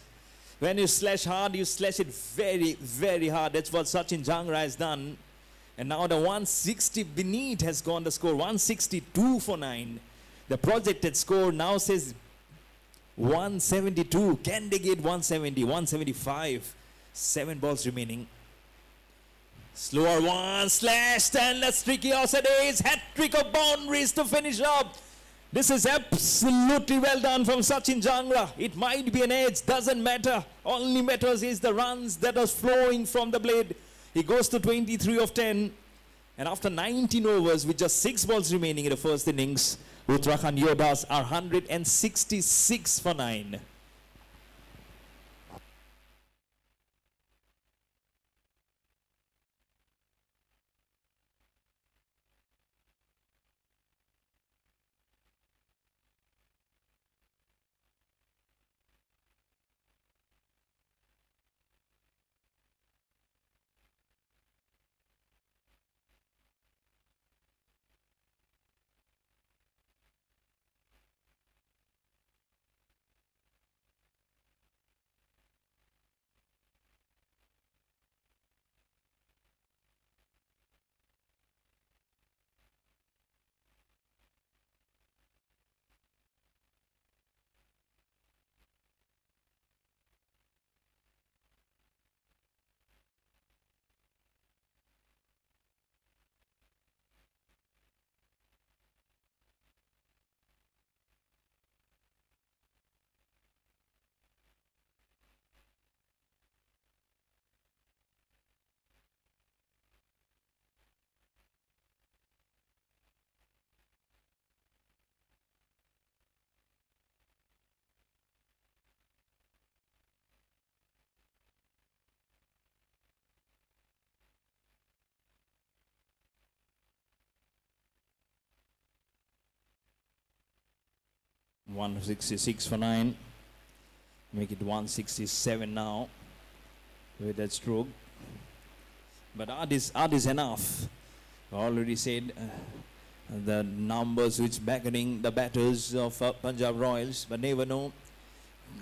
When you slash hard, you slash it very, very hard. That's what Sachin Jangra has done. And now the 160 beneath has gone the score. 162 for 9. The projected score now says 172. Can they get 170? 175. 7 balls remaining. Slower one, slashed, and that's tricky outside ace. Hat-trick of boundaries to finish up. This is absolutely well done from Sachin Jangra. It might be an edge, doesn't matter. Only matters is the runs that are flowing from the blade. He goes to 23 of 10. And after 19 overs with just 6 balls remaining in the first innings, Uttarakhand Yoddhas are 166 for 9. $166 for 9. Make it 167 now with that stroke. But art is enough. I already said the numbers which backing the batters of Punjab Royals, but never know.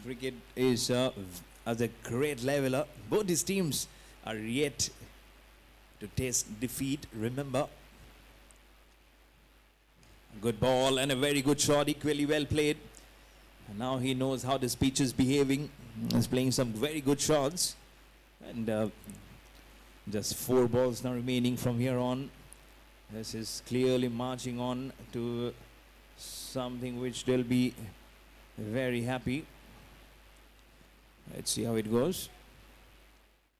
Cricket is at a great level. Both these teams are yet to taste defeat. Remember, good ball and a very good shot, equally well played. And now he knows how this pitch is behaving. He's playing some very good shots. And just 4 balls now remaining from here on. This is clearly marching on to something which they'll be very happy. Let's see how it goes.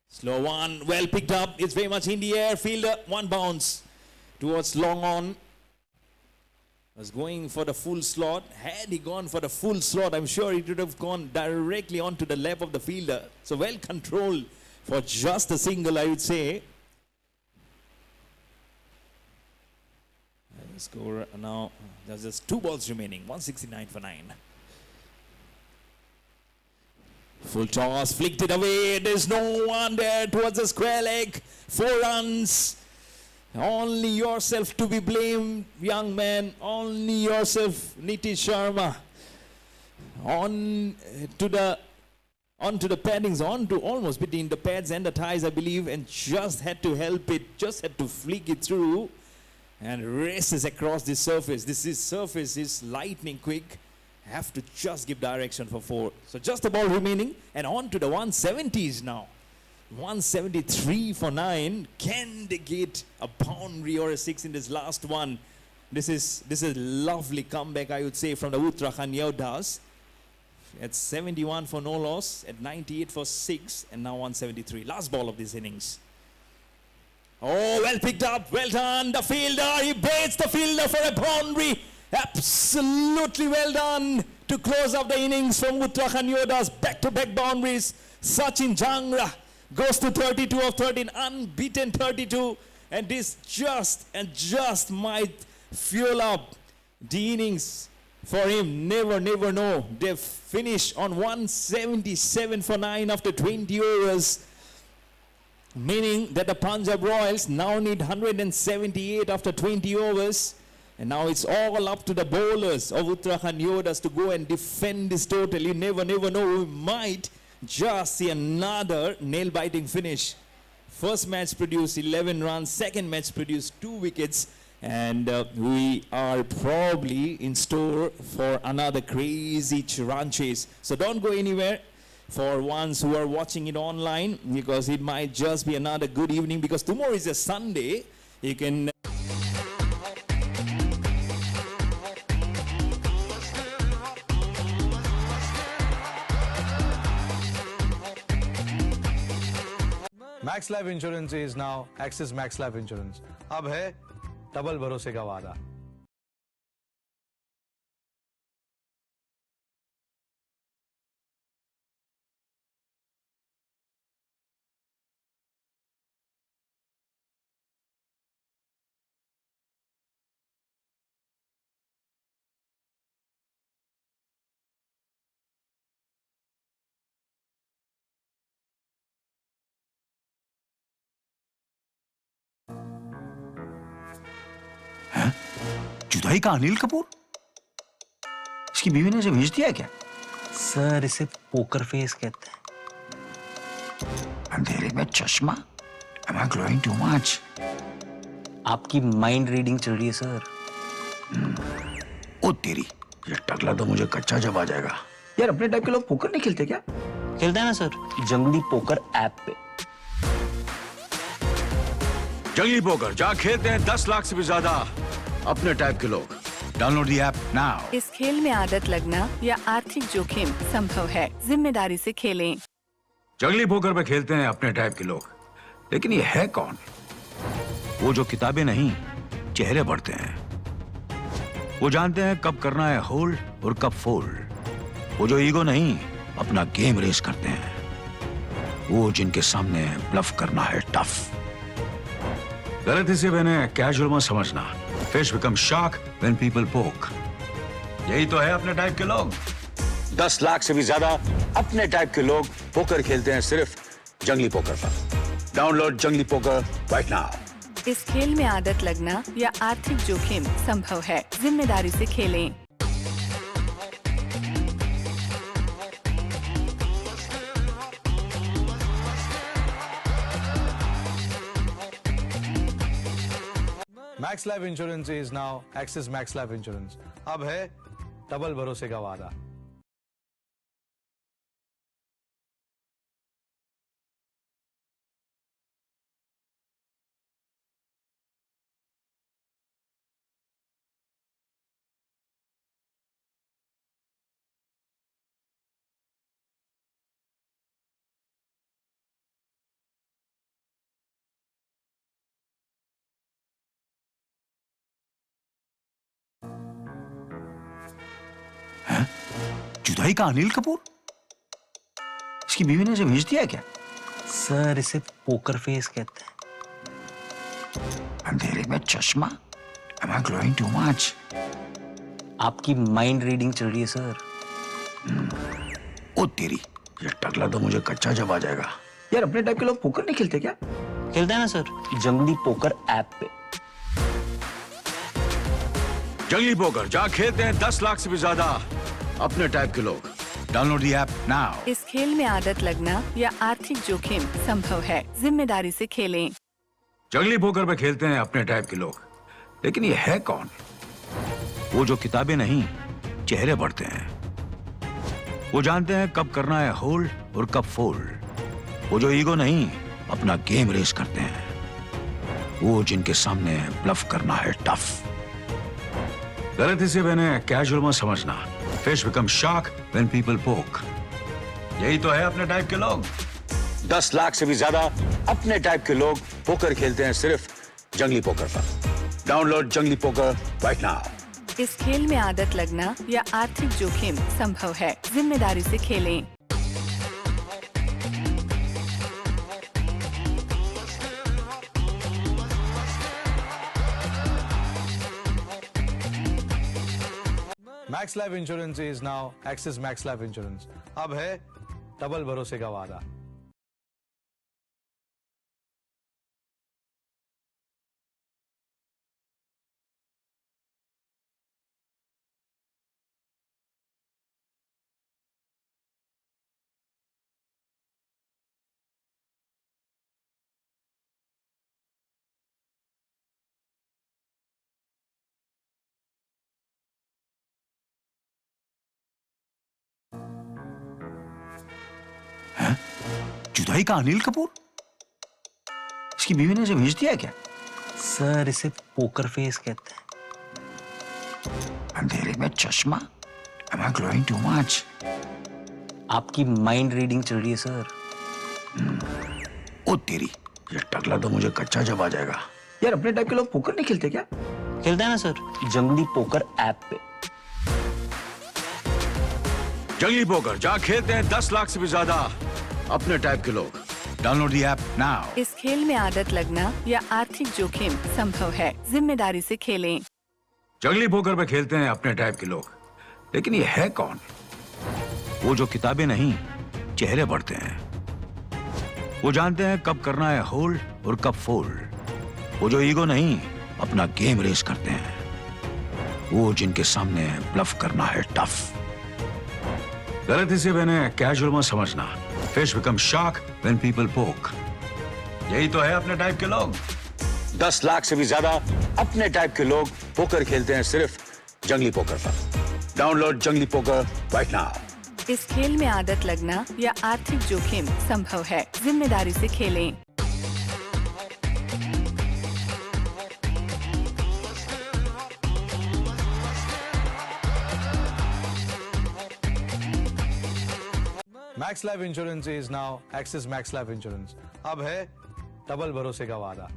Slow one, well picked up. It's very much in the air. Fielder, 1 bounce towards long on. Was going for the full slot. Had he gone for the full slot, I'm sure it would have gone directly onto the lap of the fielder. So well controlled for just a single, I would say. The score now, there's just 2 balls remaining. 169 for 9. Full toss, flicked it away. There's no one there towards the square leg. 4 runs. Only yourself to be blamed, young man. Only yourself, Nitish Sharma. Onto the paddings, onto almost between the pads and the ties, I believe, and just had to help it, just had to flick it through and races across the surface. This surface is lightning quick. Have to just give direction for 4. So just the ball remaining, and on to the 170s now. 173 for 9. Can they get a boundary or a 6 in this last one? This is lovely comeback, I would say, from the Uttarakhand Yoddhas. At 71 for no loss, at 98 for 6, and now 173. Last ball of this innings. Oh, well picked up, well done. The fielder, he baits the fielder for a boundary. Absolutely well done to close up the innings from Uttarakhand Yoddhas. Back-to-back boundaries. Sachin Jangra goes to 32 of 13, unbeaten 32. And this just might fuel up the innings for him. Never know. They've finished on 177 for 9 after 20 overs. Meaning that the Punjab Royals now need 178 after 20 overs. And now it's all up to the bowlers of Uttarakhand Yoddhas to go and defend this total. You never know. We might just see another nail-biting finish. First match produced 11 runs. Second match produced 2 wickets. And we are probably in store for another crazy run chase. So don't go anywhere for ones who are watching it online, because it might just be another good evening, because tomorrow is a Sunday. You can max life insurance is now axis max life insurance. अब है double भरोसे का वादा. जुदाई का अनिल कपूर? इसकी बीवी ने इसे भेज दिया है क्या? सर इसे पोकर फेस कहते हैं. अंधेरे में चश्मा? Am I glowing too much? आपकी माइंड रीडिंग चल रही है सर. ओ तेरी, ये टकला तो मुझे कच्चा जब आ जाएगा. यार अपने टाइप के लोग पोकर नहीं खेलते क्या? खेलते हैं ना सर, जंगली पोकर ऐप पे. जंगली पोकर जहाँ खेलते हैं 10 लाख से भी ज्यादा अपने टाइप के लोग. Download the app now. इस खेल में आदत लगना या आर्थिक जोखिम संभव है. जिम्मेदारी से खेलें. जंगली पोकर पे खेलते हैं अपने टाइप के लोग, लेकिन ये है कौन? वो जो किताबें नहीं, चेहरे पढ़ते हैं. वो जानते हैं कब करना है होल्ड और कब फोल्ड. वो जो ईगो नहीं, अपना गेम रेस करते हैं. वो जिनके सामने ब्लफ करना है टफ. गलत इसे मैंने कैजुअल मत समझना. Fish become shark when people पोक. यही तो है अपने टाइप के लोग. 10 लाख से भी ज्यादा अपने टाइप के लोग पोकर खेलते हैं सिर्फ जंगली पोकर पर. डाउनलोड जंगली पोकर राइट नाउ. इस खेल में आदत लगना या आर्थिक जोखिम संभव है. जिम्मेदारी से खेलें. Max life insurance is now axis max life insurance. अब है डबल भरोसे का वादा. जुदाई का अनिल कपूर? इसकी बीवी ने इसे भेज दिया है क्या? सर इसे पोकर फेस कहते हैं. अंधेरे में चश्मा? Am I glowing too much? आपकी माइंड रीडिंग चल रही है सर. ओ तेरी, ये टकला तो मुझे कच्चा जब आ जाएगा. यार अपने टाइप के लोग पोकर नहीं खेलते क्या? खेलते हैं ना सर, जंगली पोकर ऐप पे. जंगली पोकर जहाँ खेलते हैं 10 लाख से भी ज्यादा अपने टाइप के लोग. Download the app now. इस खेल में आदत लगना या आर्थिक जोखिम संभव है. जिम्मेदारी से खेलें. जंगली पोकर पे खेलते हैं अपने टाइप के लोग, लेकिन ये है कौन? वो जो किताबें नहीं, चेहरे पढ़ते हैं. वो जानते हैं कब करना है होल्ड और कब फोल्ड. वो जो ईगो नहीं, अपना गेम रेस करते हैं. वो जिनके सामने ब्लफ करना है टफ. गलती से मैंने कैजुअल मत समझना। Fish become shark when people पोक। यही तो है अपने टाइप के लोग। 10 लाख से भी ज्यादा अपने टाइप के लोग पोकर खेलते हैं सिर्फ जंगली पोकर पर। डाउनलोड जंगली पोकर राइट नाउ। इस खेल में आदत लगना या आर्थिक जोखिम संभव है। जिम्मेदारी से खेलें। Max life insurance is now axis max life insurance. अब है डबल भरोसे का वादा। जुदाई का अनिल कपूर? इसकी बीवी ने इसे भेज दिया क्या? सर इसे पोकर फेस कहते हैं। अंधेरे में चश्मा? Am I glowing too much? आपकी माइंड रीडिंग चल रही है सर। ओ तेरी, ये टकला तो मुझे कच्चा जब आ जाएगा। यार अपने टाइप के लोग पोकर नहीं खेलते क्या? खेलते हैं ना सर, जंगली पोकर ऐप पे। जंगली पोकर जहाँ खेलते हैं 10 लाख से भी ज्यादा अपने टाइप के लोग। Download the app now. इस खेल में आदत लगना या आर्थिक जोखिम संभव है। जिम्मेदारी से खेलें। जंगली पोकर पे खेलते हैं अपने टाइप के लोग, लेकिन ये है कौन? वो जो किताबें नहीं, चेहरे पढ़ते हैं। वो जानते हैं कब करना है होल्ड और कब फोल्ड। वो जो ईगो नहीं, अपना गेम रेस करते हैं। वो जिनके सामने ब्लफ करना है टफ। गलती से मैंने कैजुअल मत समझना। Fish become shark when people पोक। यही तो है अपने टाइप के लोग। 10 लाख से भी ज्यादा अपने टाइप के लोग पोकर खेलते हैं सिर्फ जंगली पोकर पर। डाउनलोड जंगली पोकर राइट नाउ। इस खेल में आदत लगना या आर्थिक जोखिम संभव है। जिम्मेदारी से खेलें। Max life insurance is now axis max life insurance. अब है डबल भरोसे का वादा।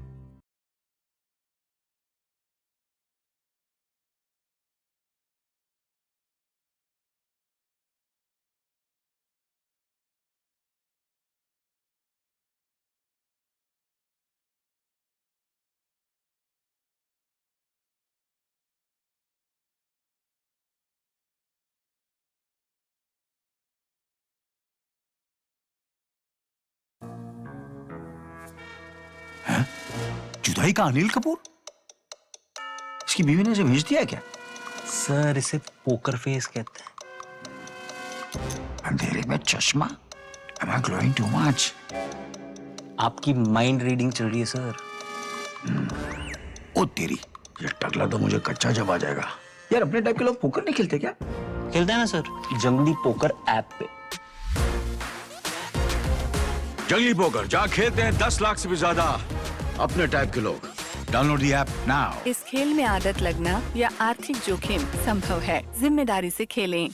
जुदाई का अनिल कपूर? इसकी बीवी ने इसे भेज दिया क्या? सर इसे पोकर फेस कहते हैं। अंधेरे में चश्मा? Am I glowing too much? आपकी माइंड रीडिंग चल रही है सर। ओ तेरी, ये टकला तो मुझे कच्चा जब आ जाएगा। यार अपने टाइप के लोग पोकर नहीं खेलते क्या? खेलते हैं ना सर, जंगली पोकर ऐप पे। जंगली पोकर जहाँ खेलते हैं 10 लाख से भी ज्यादा अपने टाइप के लोग। Download the app now. इस खेल में आदत लगना या आर्थिक जोखिम संभव है। जिम्मेदारी से खेलें।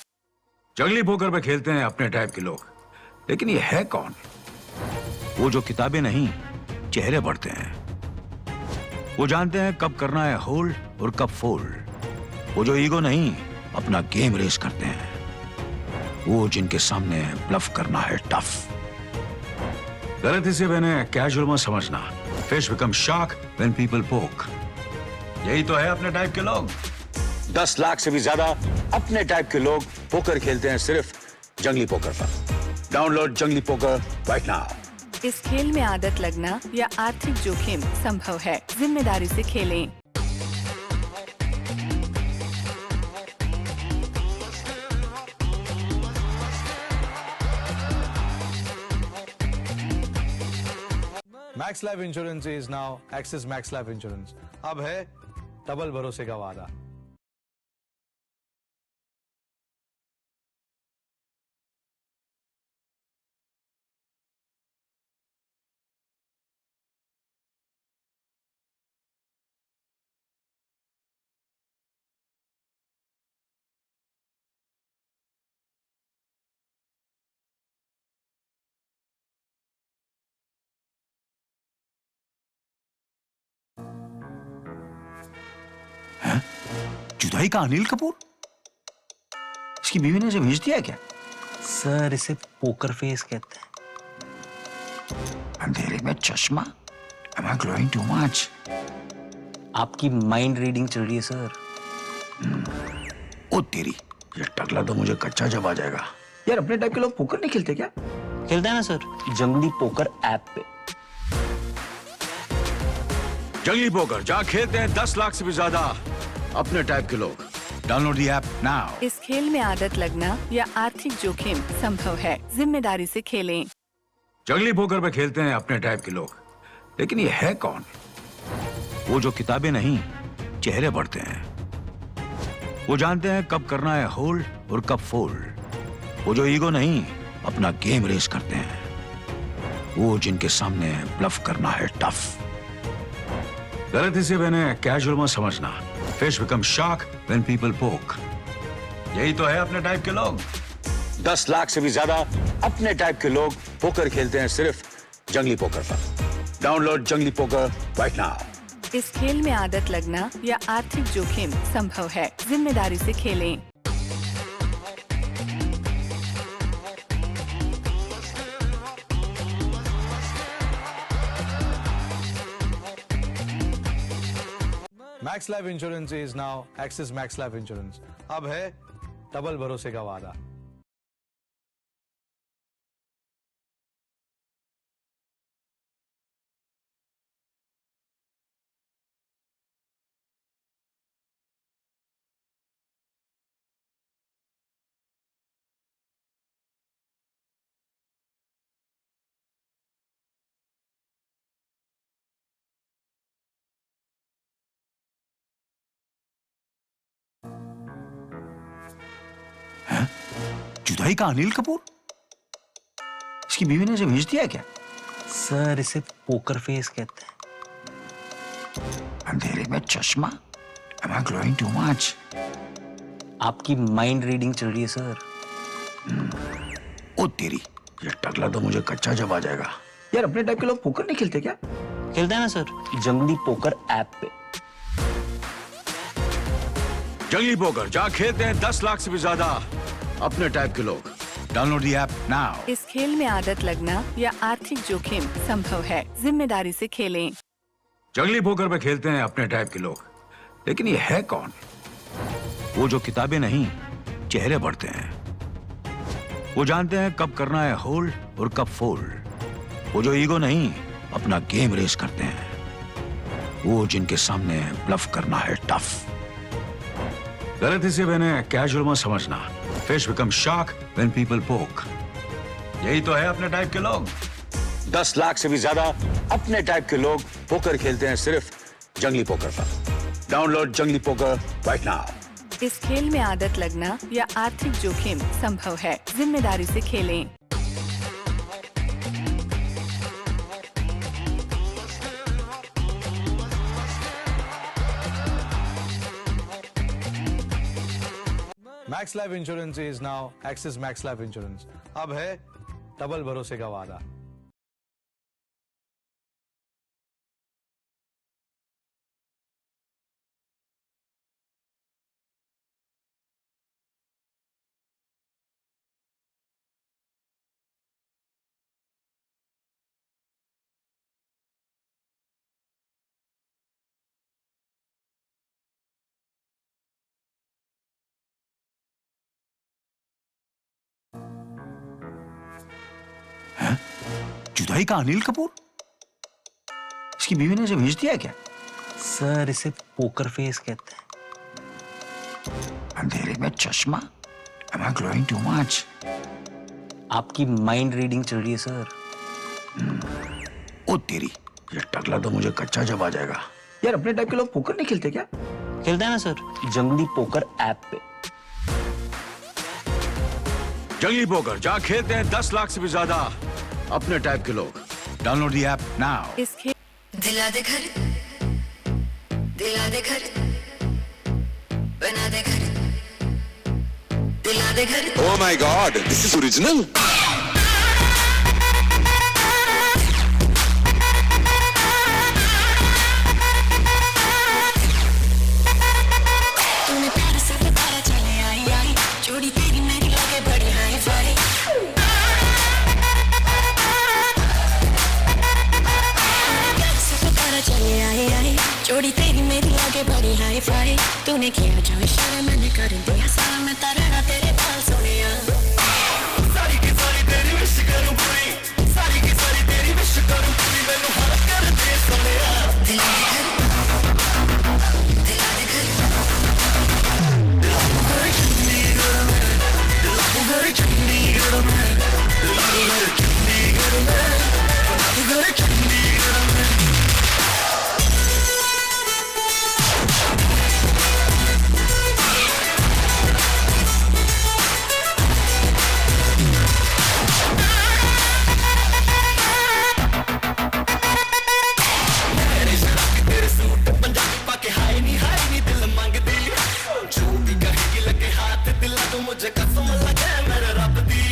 जंगली पोकर पे खेलते हैं अपने टाइप के लोग, लेकिन ये है कौन? वो जो किताबें नहीं, चेहरे पढ़ते हैं। वो जानते हैं कब करना है होल्ड और कब फोल्ड। वो जो ईगो नहीं, अपना गेम रेस करते हैं। वो जिनके सामने ब्लफ करना है टफ। गलती से मैंने कैजुअल मत समझना। Fish become shark when people पोक। यही तो है अपने टाइप के लोग। 10 लाख से भी ज्यादा अपने टाइप के लोग पोकर खेलते हैं सिर्फ जंगली पोकर पर। डाउनलोड जंगली पोकर राइट नाउ। इस खेल में आदत लगना या आर्थिक जोखिम संभव है। जिम्मेदारी से खेलें। Max life insurance is now axis max life insurance. अब है डबल भरोसे का वादा। जुदाई का अनिल कपूर? इसकी बीवी ने इसे भेज दिया है क्या? सर इसे पोकर फेस कहते हैं। अंधेरे में चश्मा? Am I glowing too much? आपकी माइंड रीडिंग चल रही है सर। ओ तेरी, ये टकला तो मुझे कच्चा जब आ जाएगा। यार अपने टाइप के लोग पोकर नहीं खेलते क्या? खेलता है ना सर, जंगली पोकर ऐप पे। जंगली पोकर जहाँ खेलते हैं 10 लाख से भी ज्यादा अपने टाइप के लोग। Download the app now. इस खेल में आदत लगना या आर्थिक जोखिम संभव है, जिम्मेदारी से खेलें। जंगली पोकर पे खेलते हैं अपने टाइप के लोग, लेकिन ये है कौन? वो जो किताबें नहीं, चेहरे पढ़ते हैं। वो जानते हैं कब करना है होल्ड और कब फोल्ड। वो जो ईगो नहीं, अपना गेम रेस करते हैं। वो जिनके सामने ब्लफ करना है टफ। गलती से मैंने कैजुअल मत समझना। Fish become shark when people पोक। यही तो है अपने टाइप के लोग। 10 लाख से भी ज्यादा अपने टाइप के लोग पोकर खेलते हैं सिर्फ जंगली पोकर पर। डाउनलोड जंगली पोकर राइट नाउ। इस खेल में आदत लगना या आर्थिक जोखिम संभव है, जिम्मेदारी से खेलें। Max life insurance is now axis max life insurance. अब है डबल भरोसे का वादा। जुदाई का अनिल कपूर? इसकी बीवी ने इसे भेज दिया है क्या? सर इसे पोकर फेस कहते हैं। अंधेरे में चश्मा? Am I glowing too much? आपकी माइंड रीडिंग चल रही है सर। ओ तेरी, ये टकला तो मुझे कच्चा जब आ जाएगा। यार अपने टाइप के लोग पोकर नहीं खेलते क्या? खेलता है ना सर, जंगली पोकर ऐप पे। जंगली पोकर जहाँ खेलते हैं 10 लाख से भी ज्यादा अपने टाइप के लोग। Download the app now. इस खेल में आदत लगना या आर्थिक जोखिम संभव है, जिम्मेदारी से खेलें। जंगली पोकर पे खेलते हैं अपने टाइप के लोग, लेकिन ये है कौन? वो जो किताबें नहीं, चेहरे पढ़ते हैं। वो जानते हैं कब करना है होल्ड और कब फोल्ड। वो जो ईगो नहीं, अपना गेम रेस करते हैं। वो जिनके सामने ब्लफ करना है टफ। गलती से मैंने कैजुअल मत समझना। Fish become shark when people पोक। यही तो है अपने टाइप के लोग। 10 लाख से भी ज्यादा अपने टाइप के लोग पोकर खेलते हैं सिर्फ जंगली पोकर पर। डाउनलोड जंगली पोकर राइट नाउ। इस खेल में आदत लगना या आर्थिक जोखिम संभव है, जिम्मेदारी से खेलें। Max life insurance is now axis max life insurance. अब है डबल भरोसे का वादा। जुदाई का अनिल कपूर? इसकी बीवी ने इसे भेज दिया है क्या? सर इसे पोकर फेस कहते हैं। अंधेरे में चश्मा? Am I glowing too much? आपकी माइंड रीडिंग चल रही है सर। ओ तेरी, ये टकला तो मुझे कच्चा जब आ जाएगा। यार अपने टाइप के लोग पोकर नहीं खेलते क्या? खेलता है ना सर, जंगली पोकर ऐप पे। जंगली पोकर जहाँ खेलते हैं 10 लाख से भी ज्यादा अपने टाइप के लोग। Download the app now. इस खेल दिला दे घर, दिला दे घर, बना दे घर, दिला दे घर। Oh my god, this is original. तूने किया जो इशारे मैंने कर दिया सारा मैं तारा तेरे बाल सोनिया सारी की सारी तेरी विश करूं पूरी सारी की सारी तेरी विश करूं पूरी मैनू हर कर दे सोनिया दिला दे घर चंडीगढ़ में घर चंडीगढ़ में घर चंडीगढ़ में मुझे कसम लगे मेरे रब दी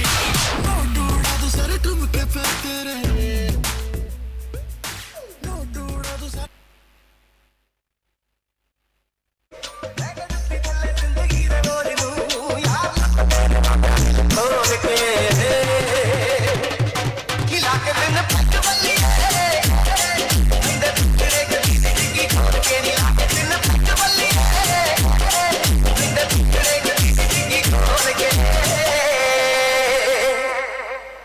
नोट उड़ा दो सारे ठुमके पे तेरे नोट उड़ा दो सारे जिंदगी रे डोरी नू यार खोल के खिला के दिन पटवली इंदर तेरे की जिंदगी खोल के नीला के दिन पटवली इंदर तेरे की खोल के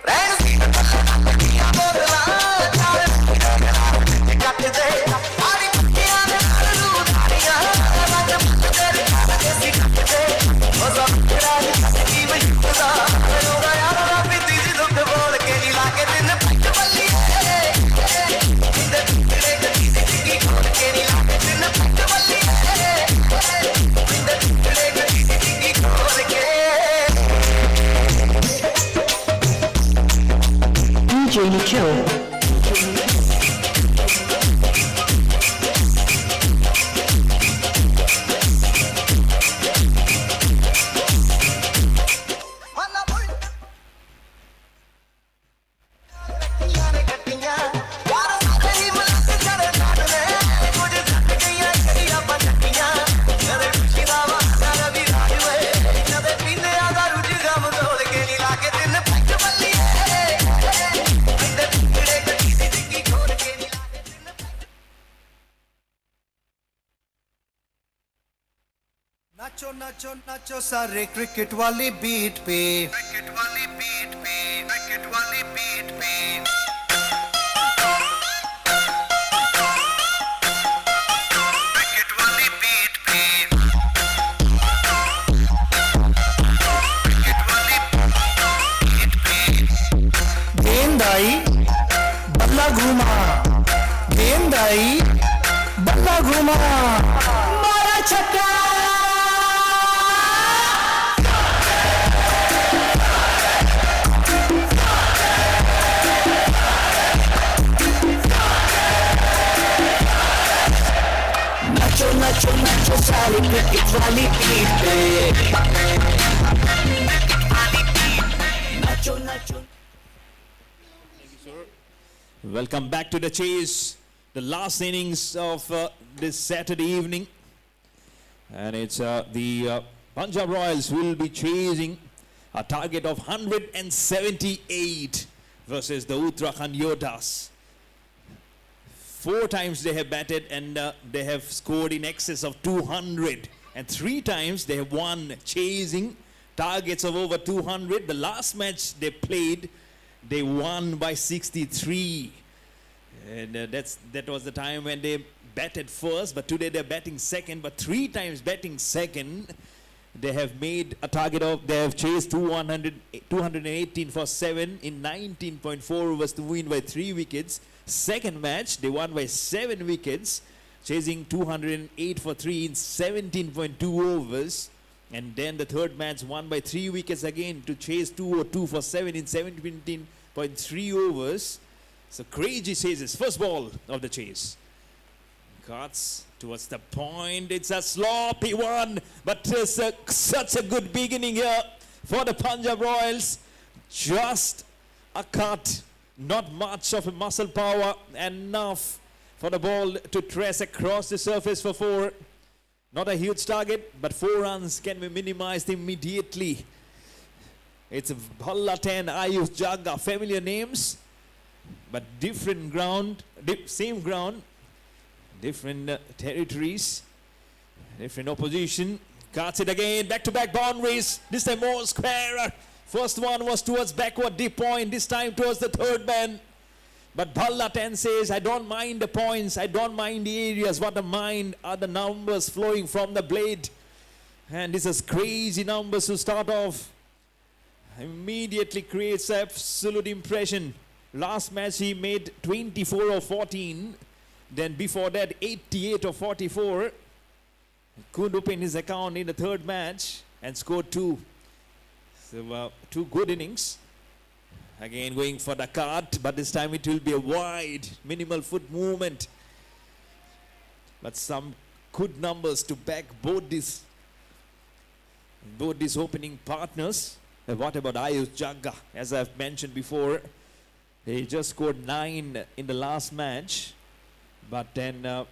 रैन सी पत्तियां बोलना चाहे कट दे सारी पत्तियां लू धारियां रंग तेरे देसी कट दे ओ सब तेरा की मशूदा रोगा यार रब दीदी दुख बोल के नीला के दिन पटवली इंदर तेरे की जिंदगी खोल के नीला के दिन पटवली इंदर तेरे की जिंदगी खोल के DJ Nikhil. नाचो नाचो नाचो सारे क्रिकेट वाली बीट पे क्रिकेट वाली बीट पे क्रिकेट वाली बीट पे क्रिकेट वाली बीट पे क्रिकेट वाली बीट पे गेंद आई बल्ला घुमा गेंद आई बल्ला घुमा मारा छक्का नाचो नाचो सारी क्रिकेट वाली बीट पे नाचो नाचो Welcome back to the chase, the last innings of this Saturday evening, and it's the Punjab Royals will be chasing a target of 178 versus the Uttarakhand Yoddhas. 4 times they have batted and they have scored in excess of 200, and 3 times they have won, chasing targets of over 200. The last match they played, they won by 63, and that was the time when they batted first, but today they're batting second. But 3 times batting second, they have made a target of, they have chased 218 for 7 in 19.4 overs to win by 3 wickets. Second match, they won by 7 wickets, chasing 208 for 3 in 17.2 overs. And then the third match won by 3 wickets again to chase 202 for 7 in 17.3 overs. So crazy chases. First ball of the chase. Cuts towards the point. It's a sloppy one, but such a good beginning here for the Punjab Royals. Just a cut. Not much of a muscle power, enough for the ball to trace across the surface for 4. Not a huge target, but 4 runs can be minimized immediately. It's Bhalla 10, Ayush Jagga, familiar names, but different ground, same ground, different territories. Different opposition. Cuts it again. Back-to-back boundaries. This time more squarer. First one was towards backward deep point. This time towards the third man. But Bhalla 10 says, I don't mind the points. I don't mind the areas. What I mind are the numbers flowing from the blade. And this is crazy numbers to start off. Immediately creates absolute impression. Last match he made 24 of 14. Then before that 88 of 44. Could open his account in the third match and scored 2. So 2 good innings. Again going for the cut, but this time it will be a wide, minimal foot movement. But some good numbers to back both these opening partners. What about Ayush Jagga? As I've mentioned before, he just scored 9 in the last match, but then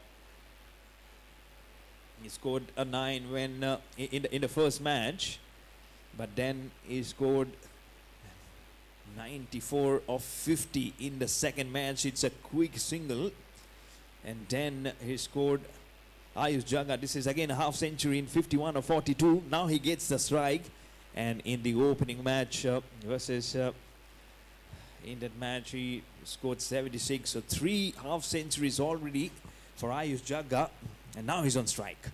he scored a 9 when in the first match, but then he scored 94 of 50 in the second match. It's a quick single, and then he scored Ayush Jagga. This is again a half century in 51 of 42. Now he gets the strike, and in the opening match versus in that match he scored 76. So 3 half centuries already for Ayush Jagga, and now he's on strike.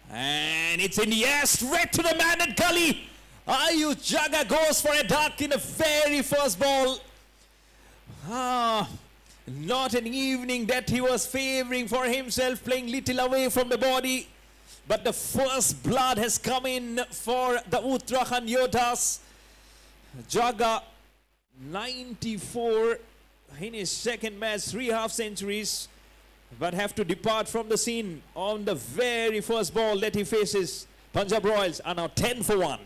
And it's in the air, straight to the man at gully. Ayush Jagga goes for a duck in the very first ball. Not an evening that he was favoring for himself, playing little away from the body. But the first blood has come in for the Uttarakhand Yoddhas. Jagga 94 in his second match, 3 half centuries, but have to depart from the scene on the very first ball that he faces. Punjab Royals are now 10 for 1.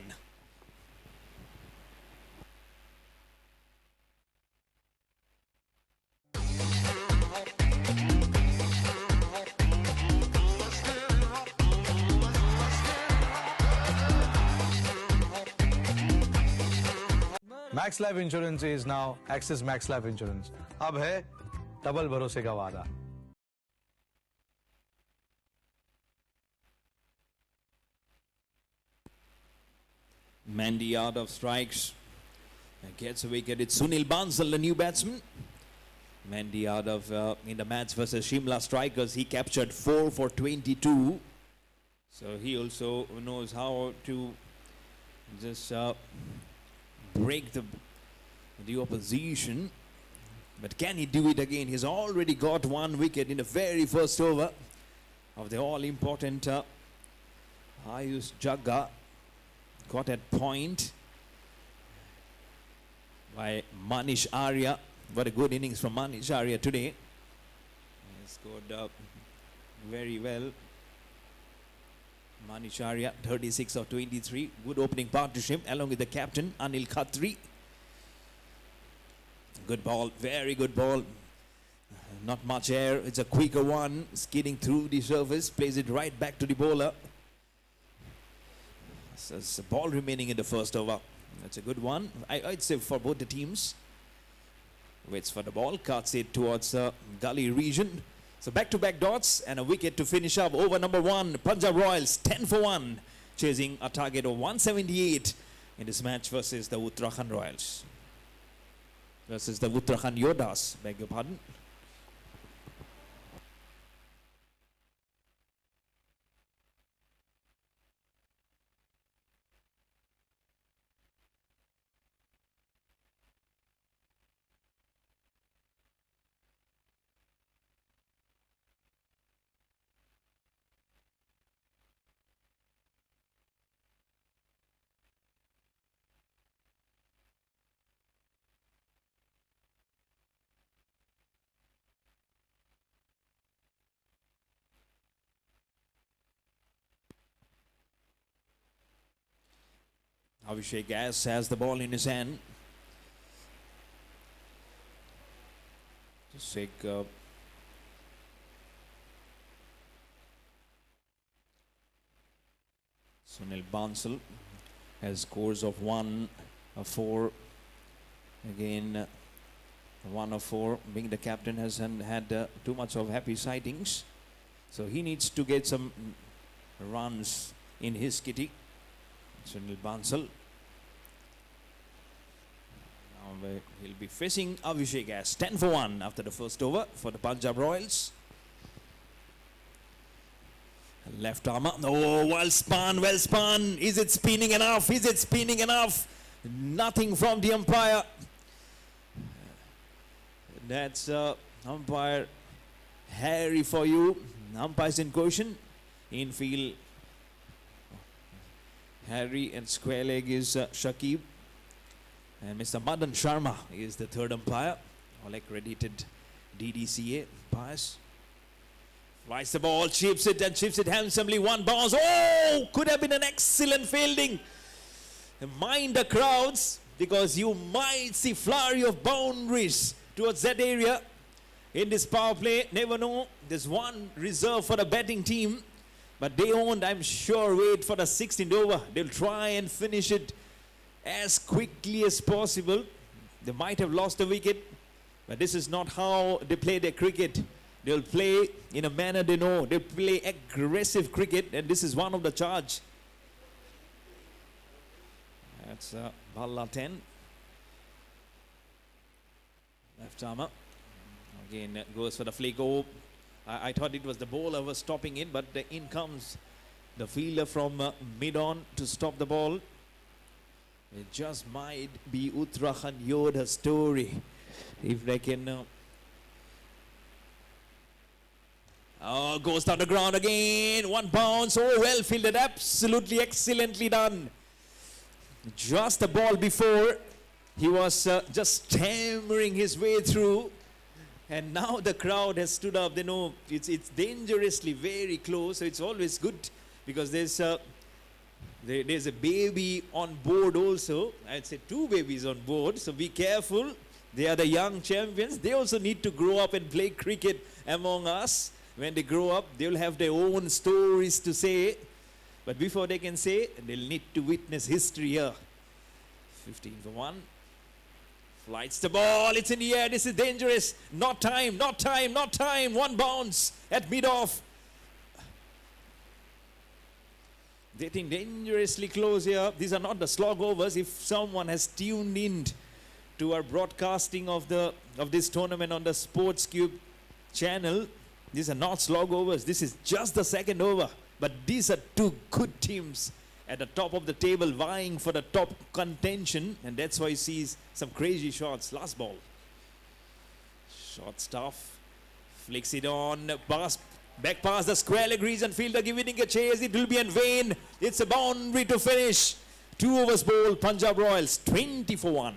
Max Life Insurance is now Axis Max Life Insurance. अब है double भरोसे का वादा. Mandy out of strikes. Gets a wicket. It's Sunil Bansal, the new batsman. Mandy out of in the match versus Shimla Strikers. He captured 4 for 22. So he also knows how to just break the opposition. But can he do it again? He's already got 1 wicket in the very first over of the all-important Ayush Jagga. Got at point by Manish Arya. What a good innings from Manish Arya today. He scored very well. Manish Arya, 36 of 23. Good opening partnership along with the captain, Anil Khatri. Good ball, very good ball. Not much air. It's a quicker one. Skidding through the surface. Plays it right back to the bowler. So it's a ball remaining in the first over. That's a good one. I'd say for both the teams. Waits for the ball. Cuts it towards gully region. So back-to-back dots and a wicket to finish up. Over number 1, Punjab Royals 10 for 1, chasing a target of 178 in this match versus the Uttarakhand Royals. Versus the Uttarakhand Yoddhas, beg your pardon. Abhishek S has the ball in his hand. Just take Sunil Bansal has scores of 1 of 4. Again, 1 of 4. Being the captain hasn't had too much of happy sightings. So he needs to get some runs in his kitty. Sunil Bansal. Now he'll be facing Abhishek as 10 for 1 after the first over for the Punjab Royals. Left armour. Oh, well spun, well spun. Is it spinning enough? Is it spinning enough? Nothing from the umpire. That's umpire Harry for you. Umpires in caution. Infield Harry and square leg is Shakib. And Mr. Madan Sharma is the third umpire. All accredited DDCA umpires. Flies the ball, chips it handsomely. One bounce. Oh, could have been an excellent fielding. Mind the crowds, because you might see flurry of boundaries towards that area in this power play. Never know. There's one reserve for the batting team, but they won't, I'm sure, wait for the 16th over. They'll try and finish it as quickly as possible. They might have lost a wicket, but this is not how they play their cricket. They'll play in a manner they know. They'll play aggressive cricket, and this is one of the charge. That's Balla 10. Left armour. Again goes for the flick. Oh, I thought it was the bowler was stopping in, but in comes the fielder from mid-on to stop the ball. It just might be Uttarakhand Yoddhas story if they can. Oh, goes down the ground again. One bounce. Oh, well fielded. Absolutely excellently done. Just the ball before, he was just stammering his way through. And now the crowd has stood up. They know it's dangerously very close. So it's always good, because there's a baby on board also. I'd say two babies on board. So be careful. They are the young champions. They also need to grow up and play cricket among us. When they grow up, they'll have their own stories to say. But before they can say, they'll need to witness history here. 15 for 1. Flights the ball. It's in the air. This is dangerous. Not time, not time, not time. One bounce at mid-off. Getting dangerously close here. These are not the slog overs. If someone has tuned in to our broadcasting of this tournament on the Sports Cube channel, these are not slog overs. This is just the second over. But these are two good teams at the top of the table vying for the top contention. And that's why you see some crazy shots. Last ball. Short stuff. Flicks it on. Back past the square leg region. Fielder giving a chase. It will be in vain. It's a boundary to finish. 2 overs bowl. Punjab Royals 20 for 1.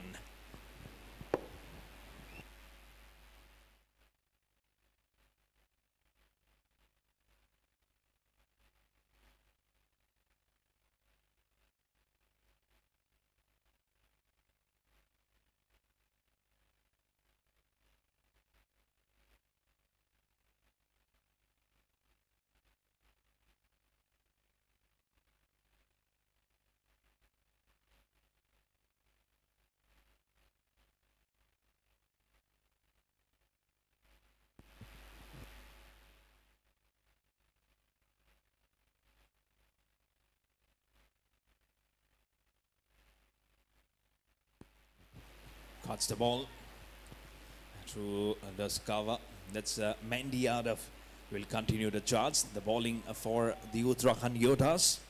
Cuts the ball through the cover. That's Mandy Yadav will continue the charge. The bowling for the Uttarakhand Yoddhas.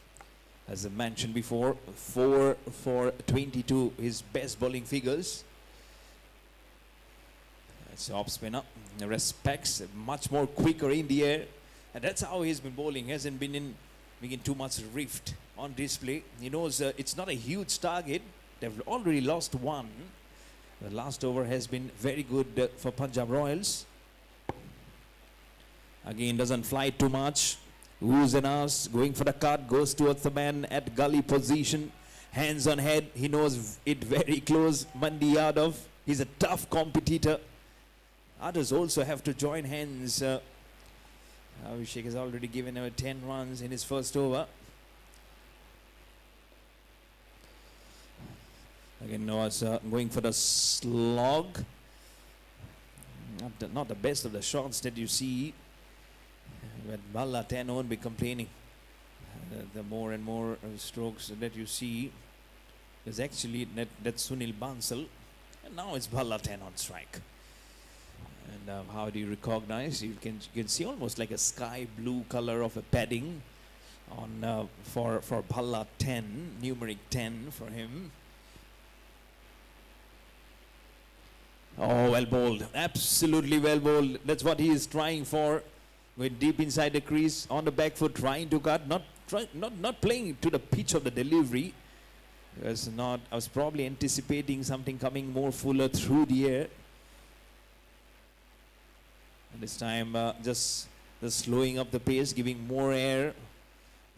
As I mentioned before, 4 for 22, his best bowling figures. That's off spinner. Respects, much more quicker in the air. And that's how he's been bowling. He hasn't been making too much rift on display. He knows it's not a huge target. They've already lost one. The last over has been very good for Punjab Royals. Again, doesn't fly too much. Oohs and ahs, going for the cut, goes towards the man at gully position. Hands on head, he knows it very close. Mandi Yadav, he's a tough competitor. Others also have to join hands. Abhishek has already given him 10 runs in his first over. Again, Noah's going for the slog. Not the best of the shots that you see When Balla 10 won't be complaining. The more and more strokes that you see is actually that's Sunil Bansal, and now it's Balla 10 on strike. And how do you recognize? You can see almost like a sky blue color of a padding on for Balla 10, numeric 10 for him. Oh, well bowled, absolutely well bowled. That's what he is trying for. Went deep inside the crease, on the back foot, trying to cut, not playing to the pitch of the delivery. I was probably anticipating something coming more fuller through the air. And this time, just slowing up the pace, giving more air.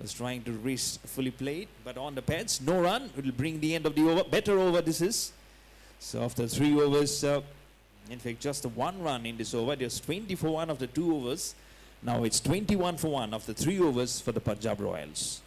Was trying to reach fully played, but on the pads, no run. It will bring the end of the over. Better over this is. So after 3 overs, in fact, just 1 run in this over. There's 20 for 1 of the 2 overs. Now it's 21 for 1 of the 3 overs for the Punjab Royals.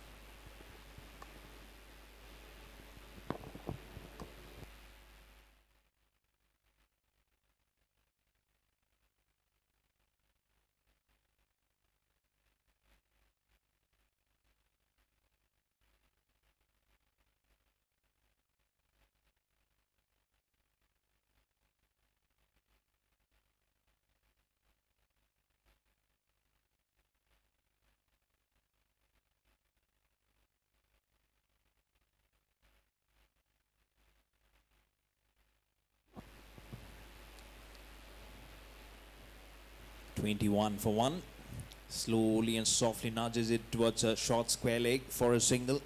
.21 for 1. Slowly and softly nudges it towards a short square leg for a single.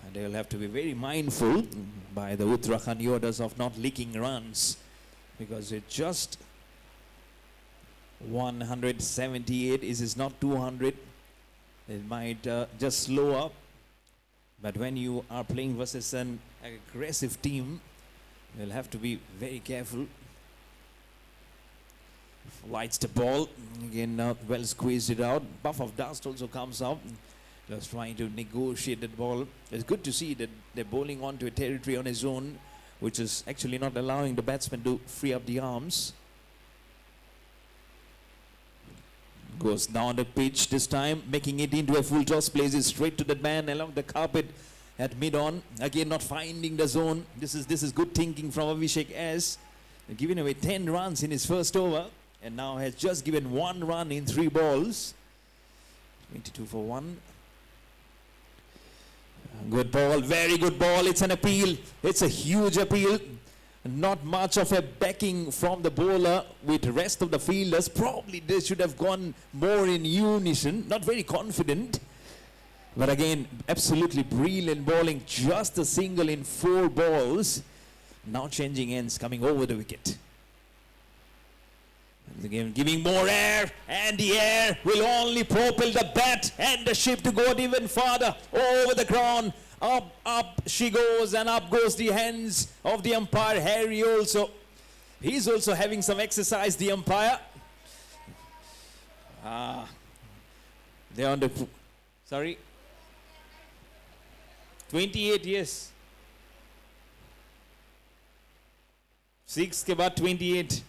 And they'll have to be very mindful by the Uttarakhand Yoddhas of not leaking runs, because it's just 178. Is not 200. It might just slow up. But when you are playing versus an aggressive team, you'll have to be very careful. Lights the ball again, well squeezed it out. Puff of dust also comes out. Just trying to negotiate that ball. It's good to see that they're bowling onto a territory on his own, which is actually not allowing the batsman to free up the arms. Goes down the pitch this time, making it into a full toss, plays it straight to the man along the carpet at mid-on. Again, not finding the zone. This is good thinking from Abhishek S. Giving away 10 runs in his first over, and now has just given 1 run in 3 balls. 22 for 1. Good ball, very good ball. It's an appeal. It's a huge appeal. Not much of a backing from the bowler with the rest of the fielders. Probably they should have gone more in unison. Not very confident. But again, absolutely brilliant bowling. Just a single in 4 balls. Now changing ends, coming over the wicket. And again, giving more air, and the air will only propel the bat and the ship to go even farther over the ground. Up she goes, and up goes the hands of the umpire, Harry also. He's also having some exercise, the umpire. They're on the, sorry. 28, yes. 6 के बाद 28.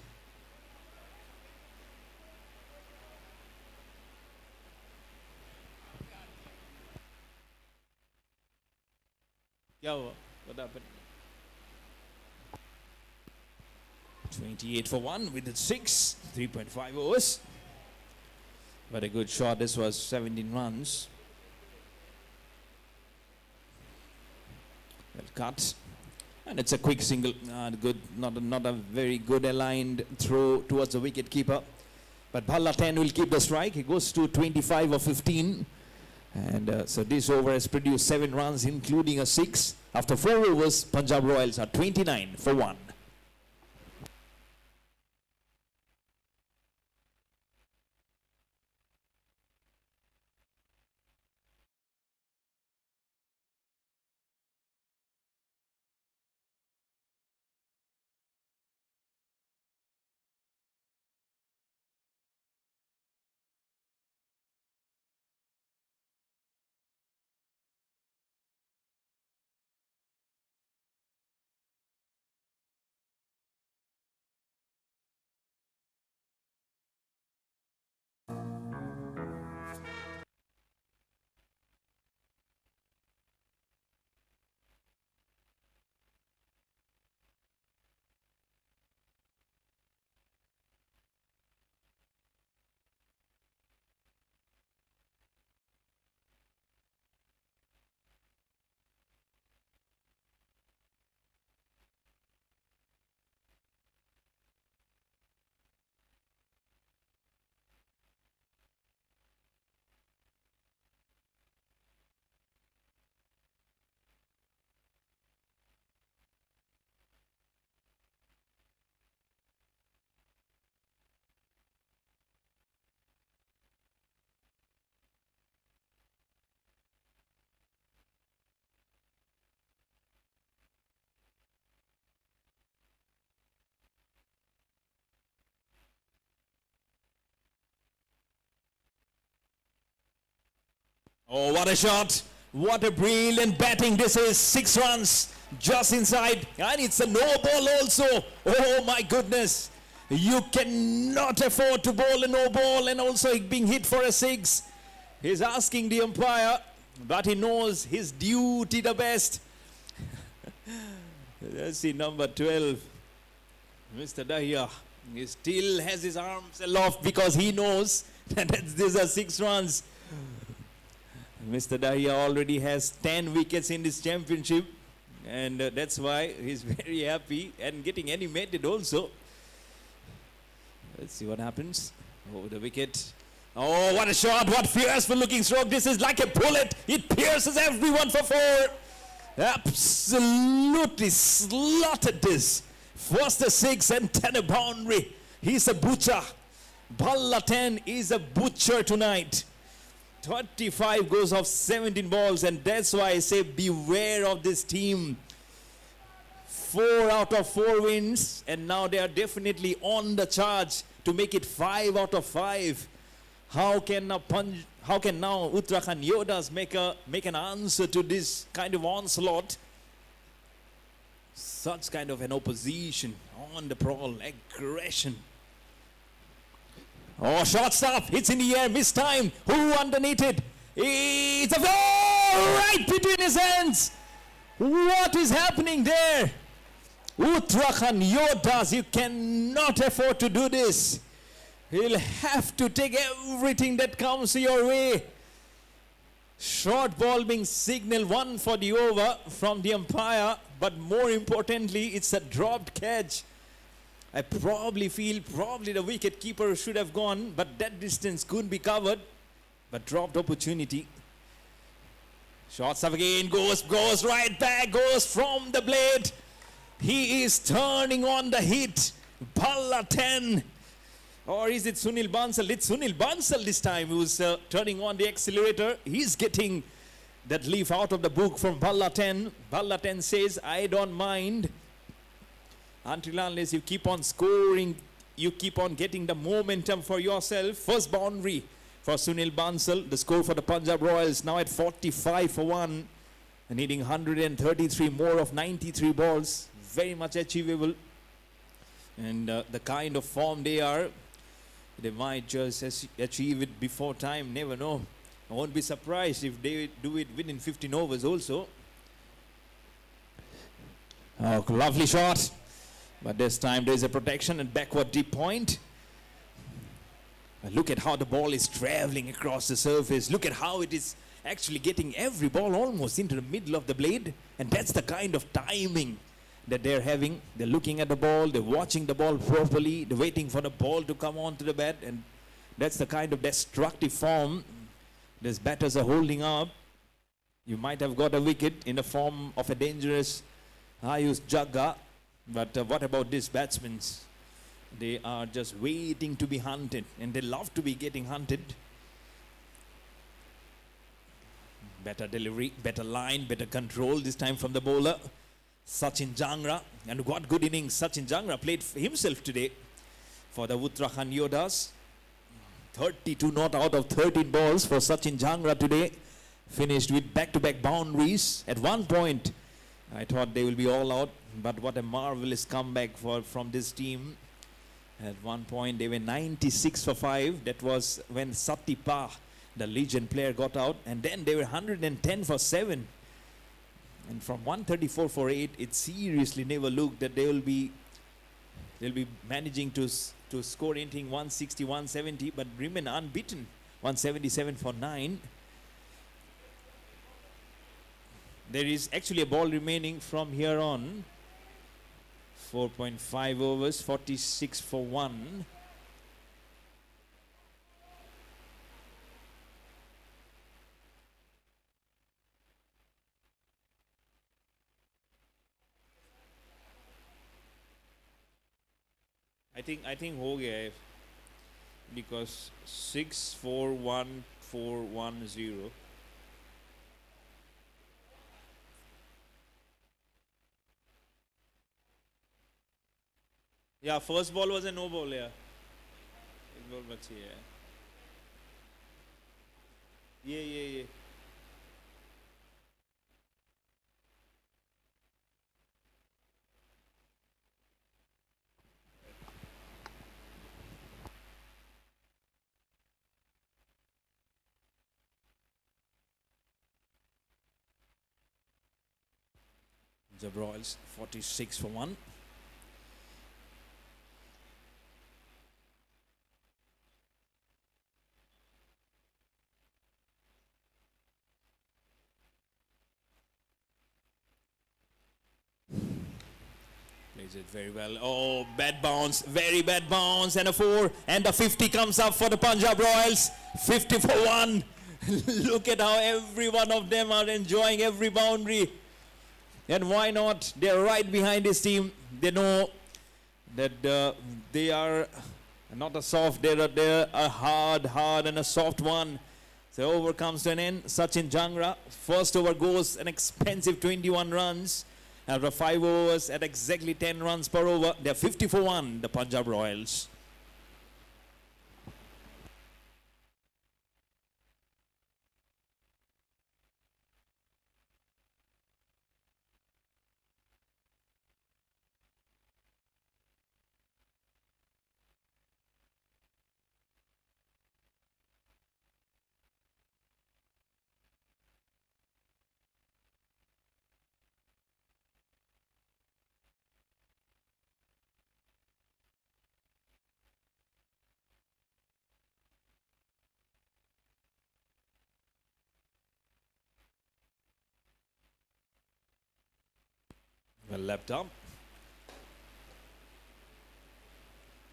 क्या हुआ? What happened? 28 for 1 with the 6, 3.5 overs. But a good shot. This was 17 runs. Well cut. And it's a quick single. Good, not a very good aligned throw towards the wicket keeper. But Balla 10 will keep the strike. He goes to 25 or 15. And so this over has produced 7 runs, including a 6. After 4 overs, Punjab Royals are 29 for 1. Oh, what a shot. What a brilliant batting. This is 6 runs just inside. And it's a no ball also. Oh my goodness. You cannot afford to bowl a no ball and also being hit for a 6. He's asking the umpire, but he knows his duty the best. Let's see number 12. Mr. Dahiya. He still has his arms aloft because he knows that these are 6 runs. Mr. Dahiya already has 10 wickets in this championship, and that's why he's very happy and getting animated also. Let's see what happens. Over the wicket. Oh, what a shot. What fearful looking stroke. This is like a bullet. It pierces everyone for 4. Absolutely slaughtered this. First a 6 and then a boundary. He's a butcher. Balla 10 is a butcher tonight. 35 goes off 17 balls, and that's why I say beware of this team. 4 out of 4 wins, and now they are definitely on the charge to make it 5 out of 5. How can now Uttarakhand Yoddhas make an answer to this kind of onslaught? Such kind of an opposition on the prowl, aggression. Oh, shortstop, hits in the air, missed time. Who underneath it? It's a ball right between his hands. What is happening there? Uttarakhand Yoddhas, you cannot afford to do this. You'll have to take everything that comes your way. Short ball being signaled 1 for the over from the umpire, but more importantly, it's a dropped catch. I probably feel the wicket keeper should have gone, but that distance couldn't be covered. But dropped opportunity. Shots up again, goes right back, goes from the blade. He is turning on the hit. Balla 10. Or is it Sunil Bansal? It's Sunil Bansal this time who's turning on the accelerator. He's getting that leaf out of the book from Balla 10. Balla 10 says, I don't mind. Until unless you keep on scoring, you keep on getting the momentum for yourself. First boundary for Sunil Bansal. The score for the Punjab Royals now at 45 for 1. And needing 133 more of 93 balls. Very much achievable. And the kind of form they are, they might just achieve it before time. Never know. I won't be surprised if they do it within 15 overs also. Oh, lovely shot. But this time there is a protection and backward deep point. Look at how the ball is traveling across the surface. Look at how it is actually getting every ball almost into the middle of the blade. And that's the kind of timing that they're having. They're looking at the ball, they're watching the ball properly, they're waiting for the ball to come onto the bat. And that's the kind of destructive form these batters are holding up. You might have got a wicket in the form of a dangerous Ayush Jagga. But what about these batsmen? They are just waiting to be hunted, and they love to be getting hunted. Better delivery, better line, better control this time from the bowler, Sachin Jangra. And what good innings Sachin Jangra played himself today for the Uttarakhand Yoddhas. 32 not out of 13 balls for Sachin Jangra today. Finished with back-to-back boundaries. At one point, I thought they will be all out. But what a marvelous comeback from this team. At one point, they were 96 for 5. That was when Satipa, the legend player, got out. And then they were 110 for 7. And from 134 for 8, it seriously never looked that they'll be managing to score anything 160, 170, but remain unbeaten. 177 for 9. There is actually a ball remaining from here on. 4.5 overs, 46 for 1. I think हो गया है because 6-4-1-4-1-0. Yeah, first ball was a no ball, yeah. एक ball बची है. ये Punjab Royals 46 for 1. Plays it very well. Oh, bad bounce, very bad bounce, and a 4, and a 50 comes up for the Punjab Royals. 50 for 1. Look at how every one of them are enjoying every boundary. And why not? They're right behind this team. They know that they are not a soft, they're a hard and a soft one. So over comes to an end. Sachin Jangra, first over goes an expensive 21 runs. After 5 overs at exactly 10 runs per over, they're 50 for 1, the Punjab Royals. Well left up.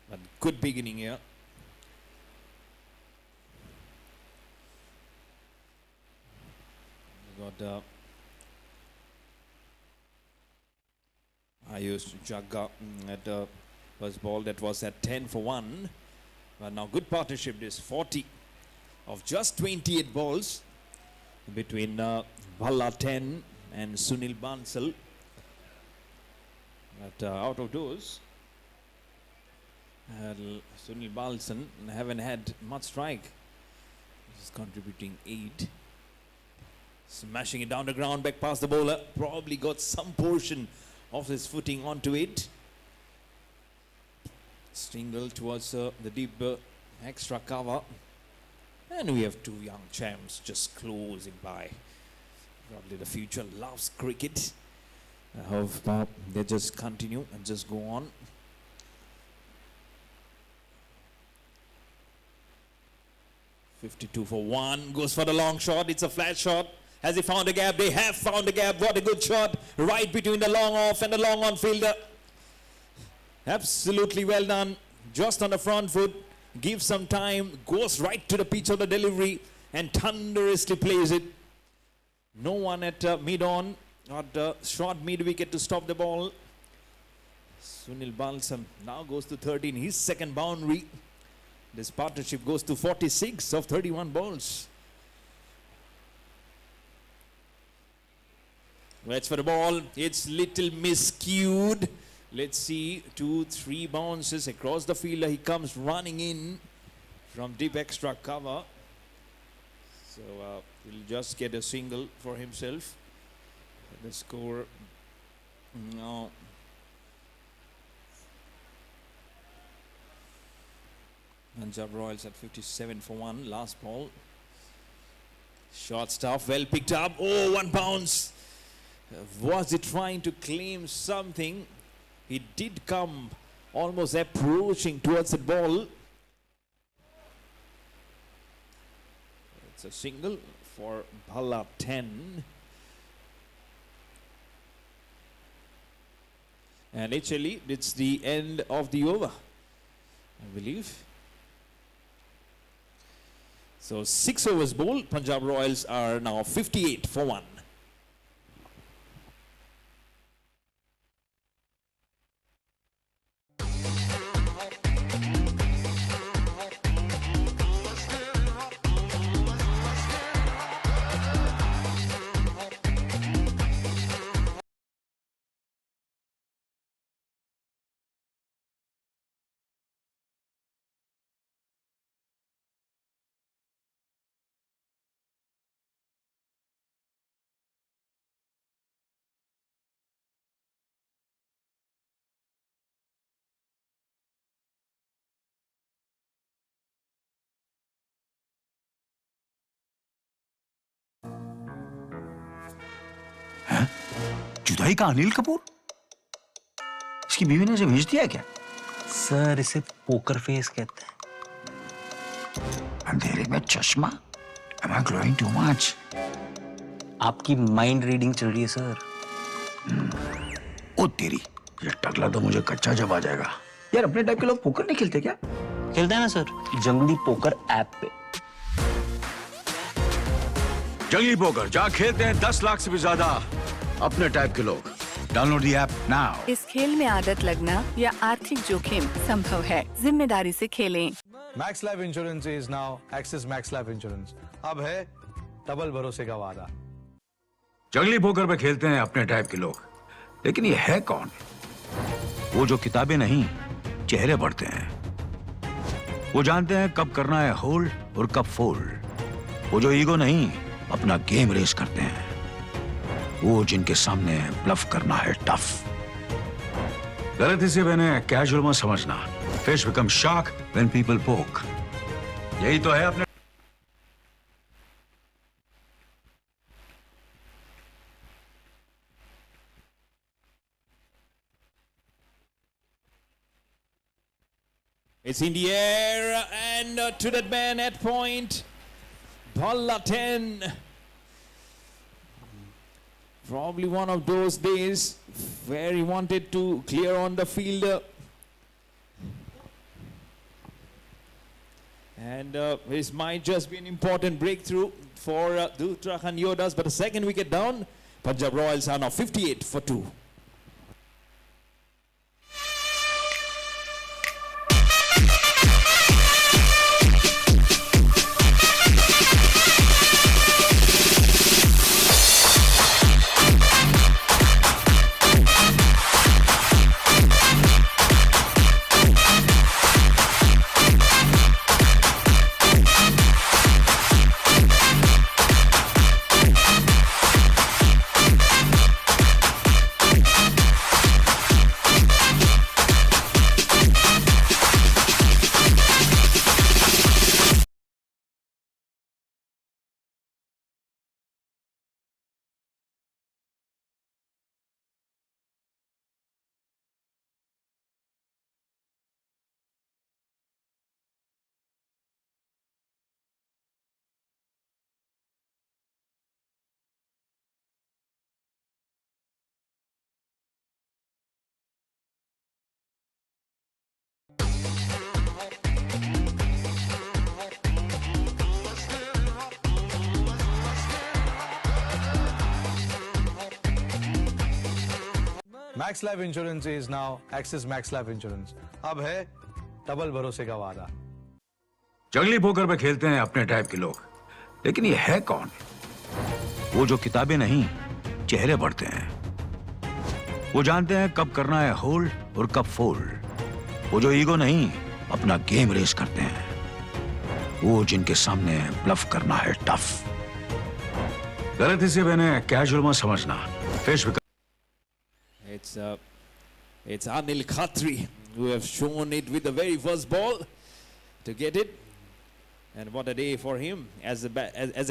But good beginning here. We got Ayush Jagga at the first ball. That was at 10 for 1. But now good partnership. This 40 of just 28 balls between Bhalla 10 and Sunil Bansal. But out of those, Sunil Balsan haven't had much strike. This is contributing 8. Smashing it down the ground, back past the bowler. Probably got some portion of his footing onto it. Stingle towards the deep extra cover. And we have 2 young champs just closing by. Probably the future loves cricket. I hope they just continue and just go on. $52 for 1. Goes for the long shot. It's a flat shot. Has he found a gap? They have found a gap. What a good shot. Right between the long off and the long on fielder. Absolutely well done. Just on the front foot. Gives some time. Goes right to the pitch of the delivery. And thunderously plays it. No one at mid-on. Not short mid-wicket to stop the ball. Sunil Balsam now goes to 13. His second boundary. This partnership goes to 46 of 31 balls. Waits for the ball. It's little miscued. Let's see. 2-3 bounces across the field. He comes running in from deep extra cover. So he'll just get a single for himself. The score now Punjab Royals at 57 for 1. Last ball. Short stuff, well picked up. Oh, 1 bounce. Was he trying to claim something? He did come almost approaching towards the ball. It's a single for Bhalla 10. And actually, it's the end of the over, I believe. So 6 overs bowled. Punjab Royals are now 58 for 1. Dudhai का अनिल कपूर? इसकी बीवी ने इसे भेज दिया क्या? Sir इसे poker face कहते हैं। अंधेरे में चश्मा? Am I glowing too much? आपकी माइंड रीडिंग चल रही है सर। ओ तेरी, ये टकला तो मुझे कच्चा जब आ जाएगा। यार अपने टाइप के लोग पोकर नहीं खेलते क्या? खेलते हैं ना सर, जंगली पोकर ऐप पे। जंगली पोकर जहाँ खेलते हैं 10 लाख से भी ज्यादा अपने टाइप के लोग। Download the app now. इस खेल में आदत लगना या आर्थिक जोखिम संभव है। जिम्मेदारी से खेलें। Max life insurance is now axis max life insurance. अब है डबल भरोसे का वादा। जंगली पोकर पे खेलते हैं अपने टाइप के लोग, लेकिन ये है कौन? वो जो किताबें नहीं, चेहरे पढ़ते हैं। वो जानते हैं कब करना है होल्ड और कब फोल्ड। वो जो ईगो नहीं, अपना गेम रेस करते हैं। वो जिनके सामने ब्लफ करना है टफ। गलती से मैंने कैजुअल मत समझना। Fish become shark when people पोक। यही तो है अपने। It's in the air and to that man at point. Balla 10. Probably one of those days where he wanted to clear on the fielder. And this might just be an important breakthrough for the Uttarakhand Yoddhas. But the second wicket down, Punjab Royals are now 58 for 2. Max life insurance is now axis max life insurance. अब है double भरोसे का वादा। जंगली poker पे खेलते हैं अपने टाइप के लोग, लेकिन ये है कौन? वो जो किताबें नहीं, चेहरे पढ़ते हैं। वो जानते हैं कब करना है होल्ड और कब फोल्ड। वो जो ईगो नहीं, अपना गेम रेस करते हैं। वो जिनके सामने ब्लफ करना है टफ। गलती से मैंने कैजुअल मत समझना। Fish It's Anil Khatri who have shown it with the very first ball to get it. And what a day for him as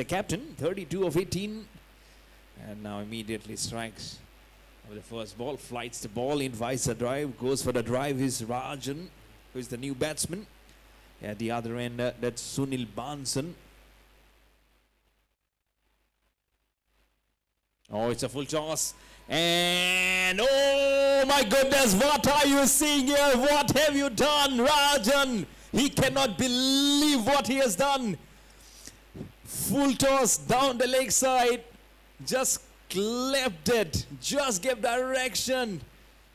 a captain. 32 of 18. And now immediately strikes with the first ball. Flights the ball, invites a drive. Goes for the drive is Rajan, who is the new batsman. At the other end, that's Sunil Bansan. Oh, it's a full toss. And oh my goodness, what are you seeing here? What have you done, Rajan? He cannot believe what he has done. Full toss down the leg side. Just clapped it. Just gave direction.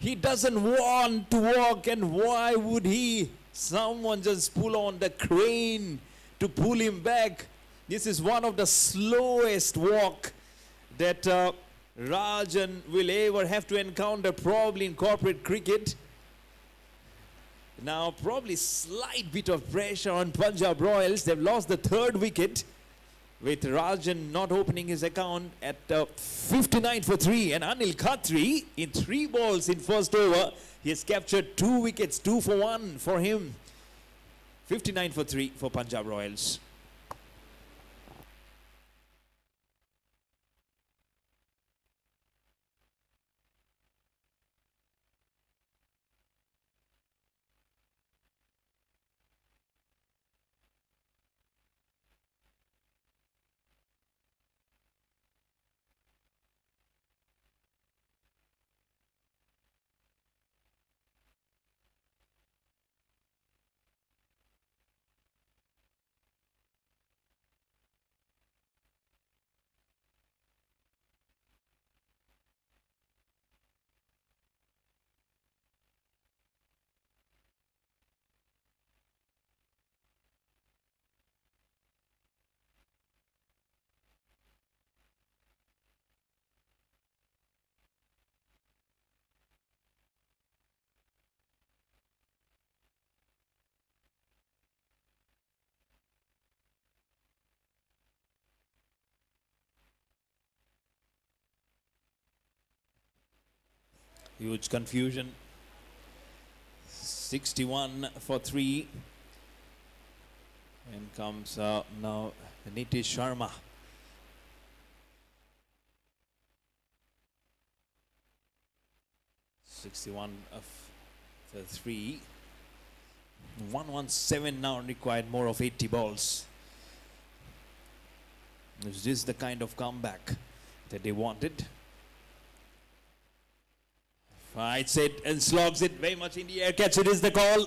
He doesn't want to walk, and why would he? Someone just pull on the crane to pull him back. This is one of the slowest walk that Rajan will ever have to encounter probably in corporate cricket. Now probably slight bit of pressure on Punjab Royals. They've lost the third wicket with Rajan not opening his account at 59 for 3. And Anil Khatri in 3 balls in first over. He has captured 2 wickets, 2 for 1 for him. 59 for 3 for Punjab Royals. Huge confusion. 61 for 3. And comes now Nitish Sharma. For 3. 117 now required, more of 80 balls. Is this the kind of comeback that they wanted? Fights it and slogs it very much in the air. Catch it is the call.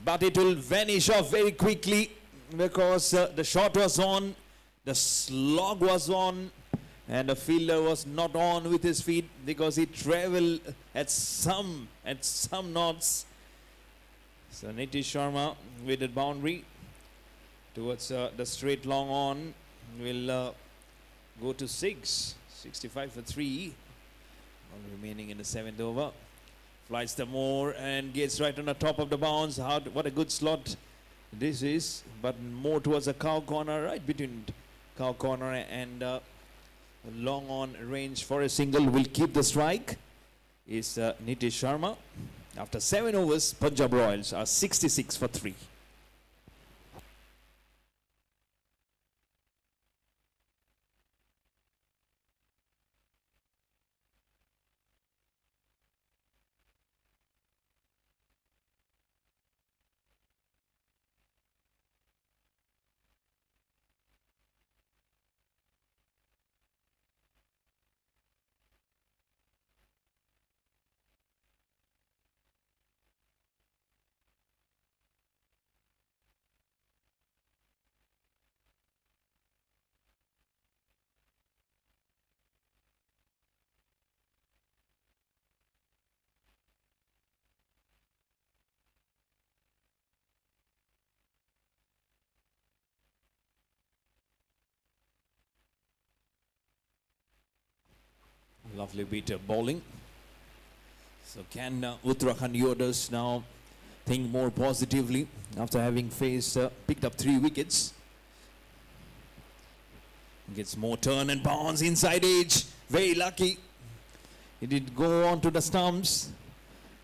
But it will vanish off very quickly because the shot was on, the slog was on, and the fielder was not on with his feet because he traveled at some knots. So Nitish Sharma with the boundary towards the straight long on will go to 6. 65 for 3. All remaining in the 7th over. Flies the more and gets right on the top of the bounce. What a good slot this is, but more towards the cow corner, right between cow corner and long on range for a single. Will keep the strike is Nitish Sharma. After 7 overs, Punjab Royals are 66 for 3. Lovely beater bowling. So can Uttarakhand Yoddhas now think more positively after having picked up 3 wickets? Gets more turn and bounce inside edge. Very lucky. He did go on to the stumps.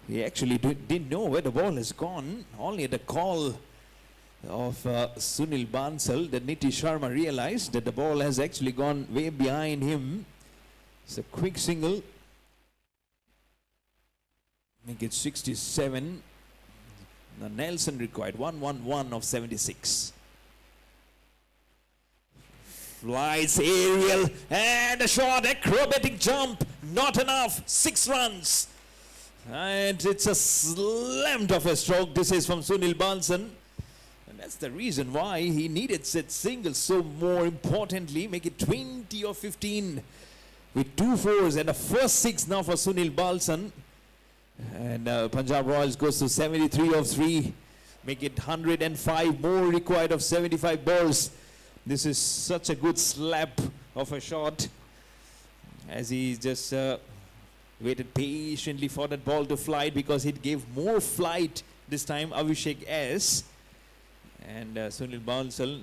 He actually didn't know where the ball has gone. Only at the call of Sunil Bansal that Nitish Sharma realized that the ball has actually gone way behind him. It's a quick single. Make it 67. Now Nelson required 111 of 76. Flies aerial and a shot, acrobatic jump, not enough, 6 runs. And it's a slammed off a stroke. This is from Sunil Bansal. And that's the reason why he needed set singles. So more importantly, make it 20 or 15 with 2 fours and a first 6 now for Sunil Bansal. And Punjab Royals goes to 73 of 3. Make it 105 more required of 75 balls. This is such a good slap of a shot as he just waited patiently for that ball to fly because it gave more flight this time, Abhishek S. And Sunil Bansal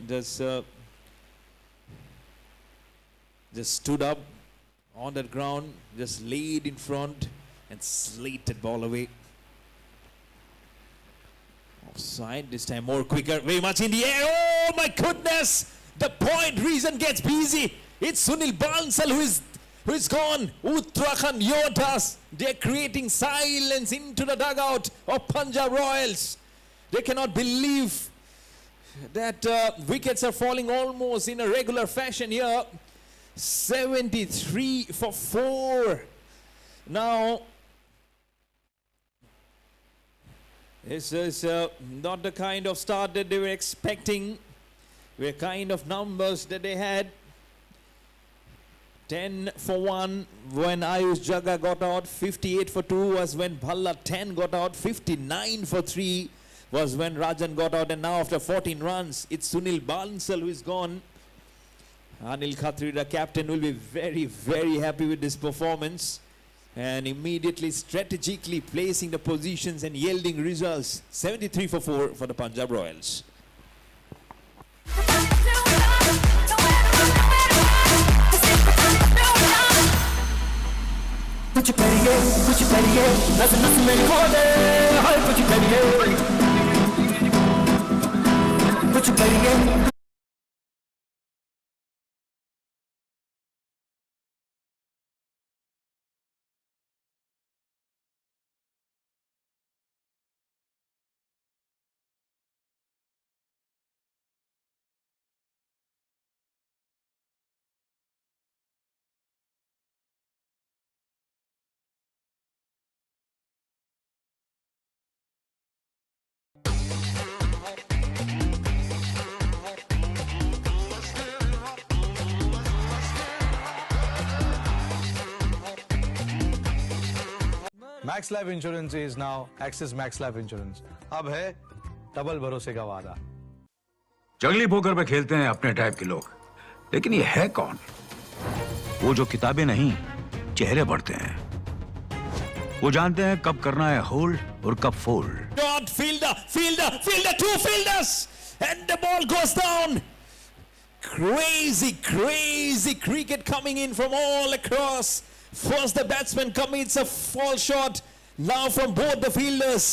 just stood up on that ground, just laid in front and slated ball away. Offside, this time more quicker, very much in the air. Oh my goodness! The point reason gets busy. It's Sunil Bansal who is gone. Uttarakhand Yoddhas, they're creating silence into the dugout of Punjab Royals. They cannot believe that wickets are falling almost in a regular fashion here. 73 for 4. Now, this is not the kind of start that they were expecting. The kind of numbers that they had. 10 for 1 when Ayush Jagga got out. 58 for 2 was when Bhalla 10 got out. 59 for 3 was when Rajan got out. And now after 14 runs, it's Sunil Bansal who is gone. Anil Khatri, the captain, will be very, very happy with this performance. And immediately, strategically placing the positions and yielding results. 73 for 4 for the Punjab Royals. कुछ करिए नस नस में खो दे हाय कुछ करिए max life insurance is now axis max life insurance. अब है डबल भरोसे का वादा। जंगली पोकर पे खेलते हैं अपने टाइप के लोग, लेकिन ये है कौन? वो जो किताबें नहीं चेहरे पढ़ते हैं। वो जानते हैं कब करना है होल्ड और कब fold. God, fielder, two fielders, and the ball goes down. Crazy cricket coming in from all across. First the batsman commits a fall shot. Now from both the fielders,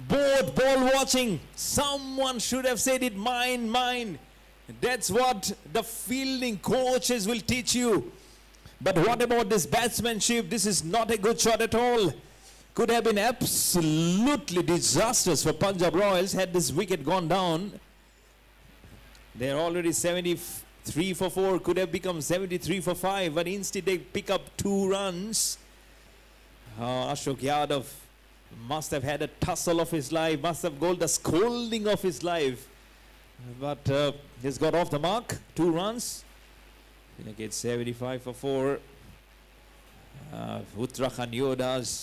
both ball watching. Someone should have said it, mine. That's what the fielding coaches will teach you. But what about this batsmanship? This is not a good shot at all. Could have been absolutely disastrous for Punjab Royals had this wicket gone down. They're already 73 for 4, could have become 73 for 5, but instead they pick up 2 runs. Ashok Yadav must have had a tussle of his life, must have got the scolding of his life. But he's got off the mark, 2 runs. Gonna get 75 for 4. Uttarakhand Yoddhas,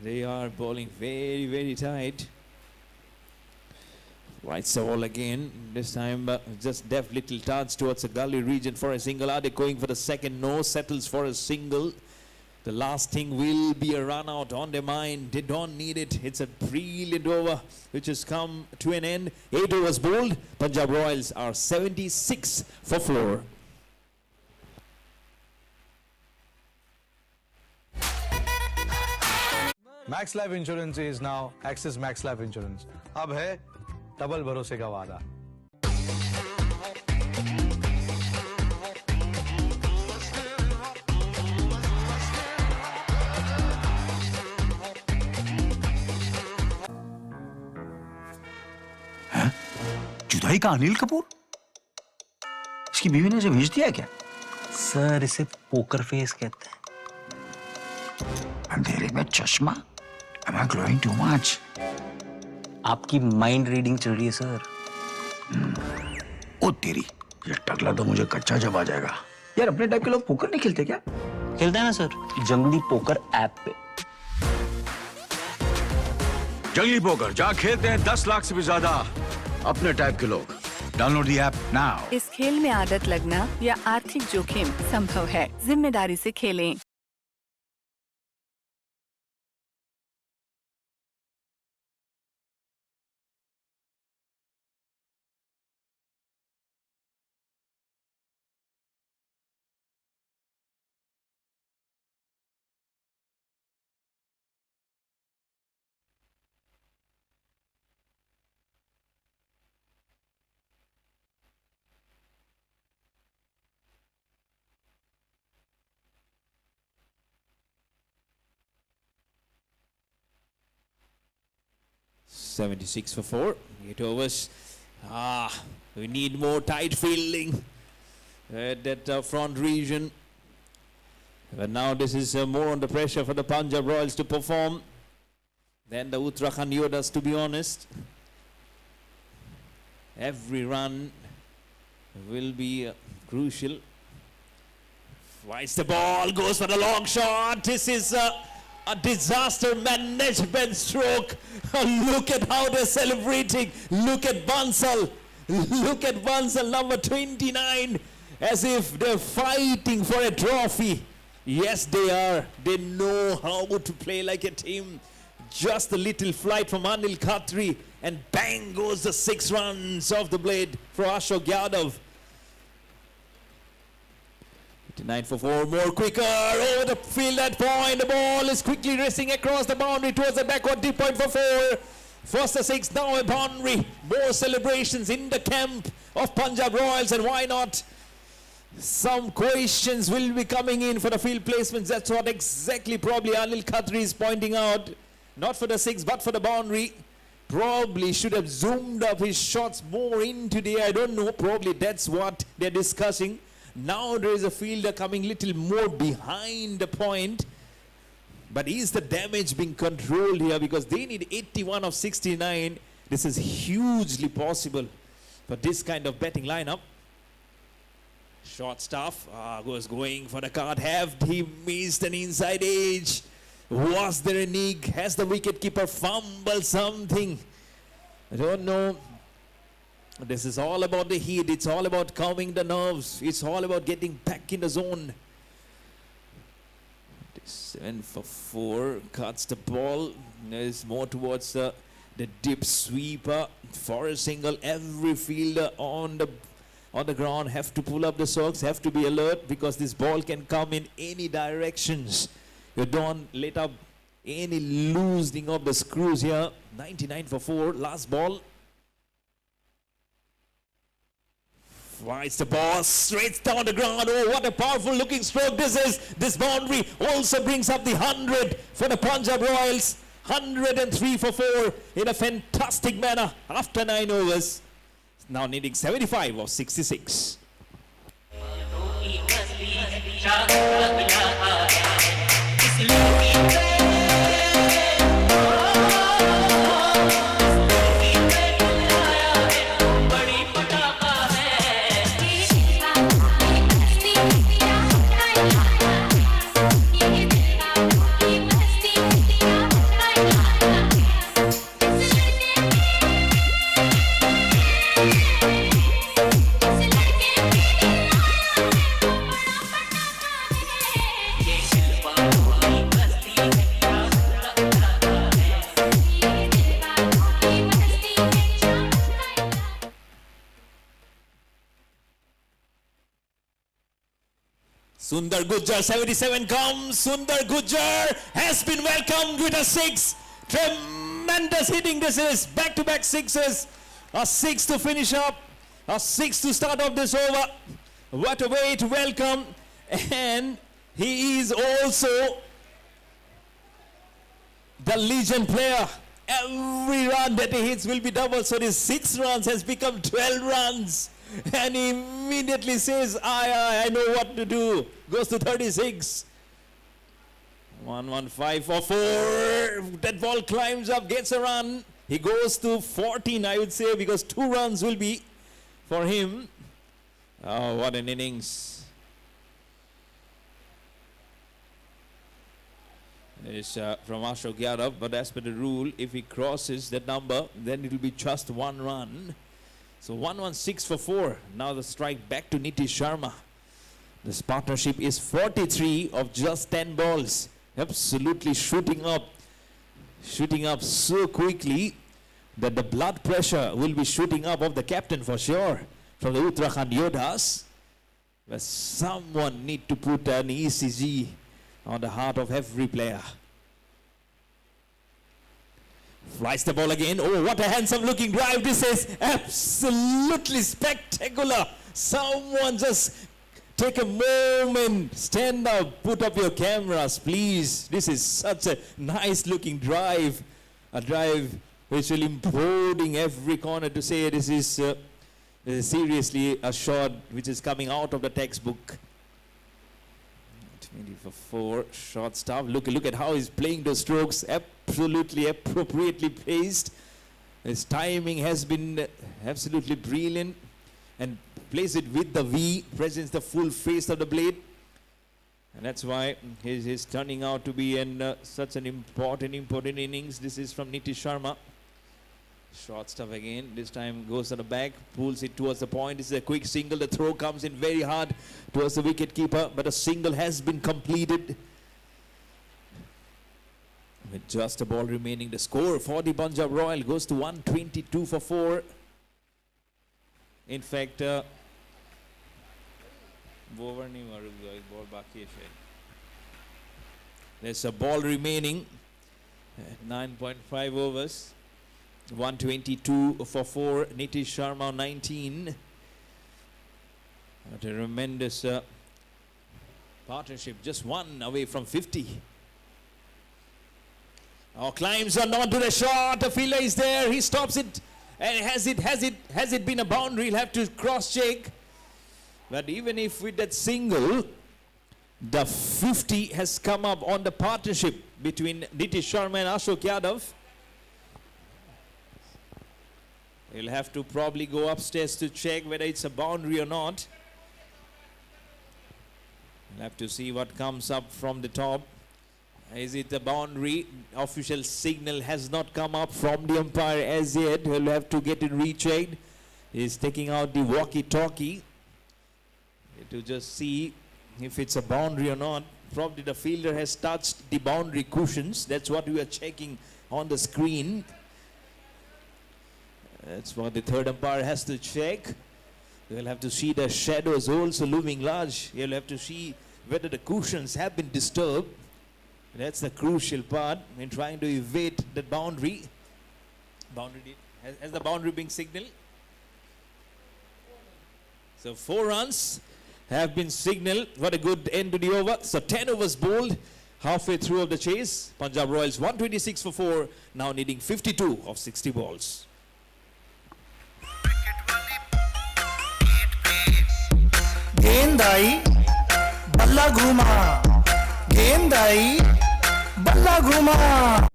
they are bowling very tight. Right, so all again, this time just deft little touch towards the gully region for a single. Are they going for the second? No, settles for a single. The last thing will be a run out on their mind. They don't need it. It's a brilliant over which has come to an end. 8 overs bowled. Punjab Royals are 76 for 4. Max life insurance is now axis max life insurance. अब है double भरोसे का वादा। जुदाई का अनिल कपूर? इसकी बीवी ने इसे भेज दिया क्या? सर इसे पोकर फेस कहते हैं। अंधेरे में चश्मा? Am I glowing too much? आपकी माइंड रीडिंग चल रही है सर। ओ तेरी, ये टकला तो मुझे कच्चा जब आ जाएगा। यार अपने टाइप के लोग पोकर नहीं खेलते क्या? खेलते हैं ना सर, जंगली पोकर ऐप पे। जंगली पोकर जहाँ खेलते हैं 10 लाख से भी ज्यादा अपने टाइप के लोग। Download the app now. इस खेल में आदत लगना या आर्थिक जोखिम संभव है। जिम्मेदारी से खेलें। $76 for 4. 8 overs. We need more tight fielding at that front region. But now this is more under pressure for the Punjab Royals to perform than the Uttarakhand Yoddhas, to be honest. Every run will be crucial. Why's the ball? Goes for the long shot. This is a disaster management stroke. Look at how they're celebrating. Look at Bansal. Look at Bansal, number 29, as if they're fighting for a trophy. Yes, they are. They know how to play like a team. Just a little flight from Anil Khatri, and bang goes the 6 runs off the blade for Ashok Yadav. 9 for 4, more quicker, over the field at point, the ball is quickly racing across the boundary towards the backward deep point for 4. First a 6, now a boundary, more celebrations in the camp of Punjab Royals, and why not? Some questions will be coming in for the field placements. That's what exactly probably Anil Khatri is pointing out. Not for the 6, but for the boundary. Probably should have zoomed up his shots more into the air. I don't know, probably that's what they're discussing. Now there is a fielder coming little more behind the point. But is the damage being controlled here? Because they need 81 of 69. This is hugely possible for this kind of batting lineup. Short stuff. Was going for the card. Have he missed an inside edge? Was there a nick? Has the wicketkeeper fumbled something? I don't know. This is all about the heat. It's all about calming the nerves. It's all about getting back in the zone. 7 for 4. Cuts the ball. There's more towards the dip sweeper. For a single. Every fielder on the ground have to pull up the socks. Have to be alert because this ball can come in any directions. You don't let up any loosening of the screws here. 99 for 4. Last ball. Flies the ball straight down the ground. Oh, what a powerful looking stroke this is. This boundary also brings up the 100 for the Punjab Royals. 103 for 4 in a fantastic manner after 9 overs. Now needing 75 of 66. Sundar Gujjar, 77 comes. Sundar Gujjar has been welcomed with a 6. Tremendous hitting this is. Back-to-back sixes. A 6 to finish up. A 6 to start off this over. What a way to welcome. And he is also the legend player. Every run that he hits will be double. So this 6 runs has become 12 runs. And he immediately says, I know what to do. Goes to 36. 115 for 4. That ball climbs up, gets a run. He goes to 14, I would say, because 2 runs will be for him. Oh, what an innings. It is from Ashok Yadav, but as per the rule, if he crosses that number, then it will be just 1 run. So 116 for 4. Now the strike back to Nitish Sharma. This partnership is 43 of just 10 balls. Absolutely shooting up so quickly that the blood pressure will be shooting up of the captain for sure from the Uttarakhand Yoddhas. But someone need to put an ECG on the heart of every player. Flies the ball again. Oh, what a handsome looking drive. This is absolutely spectacular. Someone just take a moment, stand up, put up your cameras, please. This is such a nice looking drive. A drive which will imploding every corner to say this is seriously a shot which is coming out of the textbook. 20 for 4, short stuff. Look at how he's playing those strokes. Absolutely appropriately placed. His timing has been absolutely brilliant. And plays it with the V, presents the full face of the blade. And that's why he's turning out to be in such an important innings. This is from Nitish Sharma. Short stuff again. This time goes on the back, pulls it towards the point. This is a quick single. The throw comes in very hard towards the wicket keeper, but a single has been completed. With just a ball remaining, the score for the Punjab Royal goes to 122 for 4. In fact, over नहीं मारूंगा, एक ball बाकी है शायद. There's a ball remaining. 9.5 overs. 122 for 4. Nitish Sharma 19. What a tremendous partnership. Just one away from 50. Climbs on onto the shot. The fielder is there. He stops it. And has it been a boundary? He'll have to cross check. But even if with that single, the 50 has come up on the partnership between Nitish Sharma and Ashok Yadav. He'll have to probably go upstairs to check whether it's a boundary or not. We'll have to see what comes up from the top. Is it a boundary? Official signal has not come up from the umpire as yet. He'll have to get it rechecked. He's taking out the walkie-talkie to just see if it's a boundary or not. Probably the fielder has touched the boundary cushions. That's what we are checking on the screen. That's what the third umpire has to check. We'll have to see the shadows also looming large. You'll have to see whether the cushions have been disturbed. That's the crucial part in trying to evade the boundary. Has the boundary been signaled? So 4 runs have been signaled. What a good end to the over. So 10 overs bowled halfway through of the chase. Punjab Royals 126 for 4, now needing 52 of 60 balls. गेंद आई बल्ला घूमा, गेंद आई बल्ला घूमा.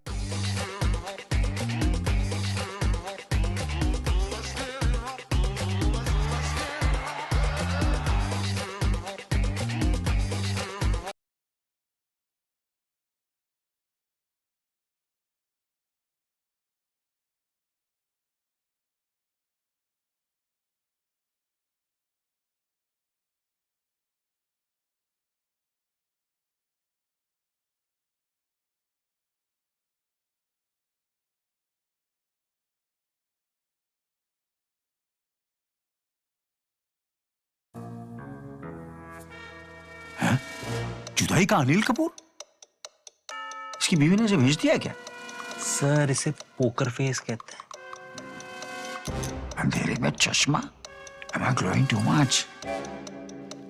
जुदाई का अनिल कपूर? इसकी बीवी ने इसे भेज दिया क्या? सर इसे पोकर फेस कहते हैं. अंधेरे में चश्मा? Am I glowing too much?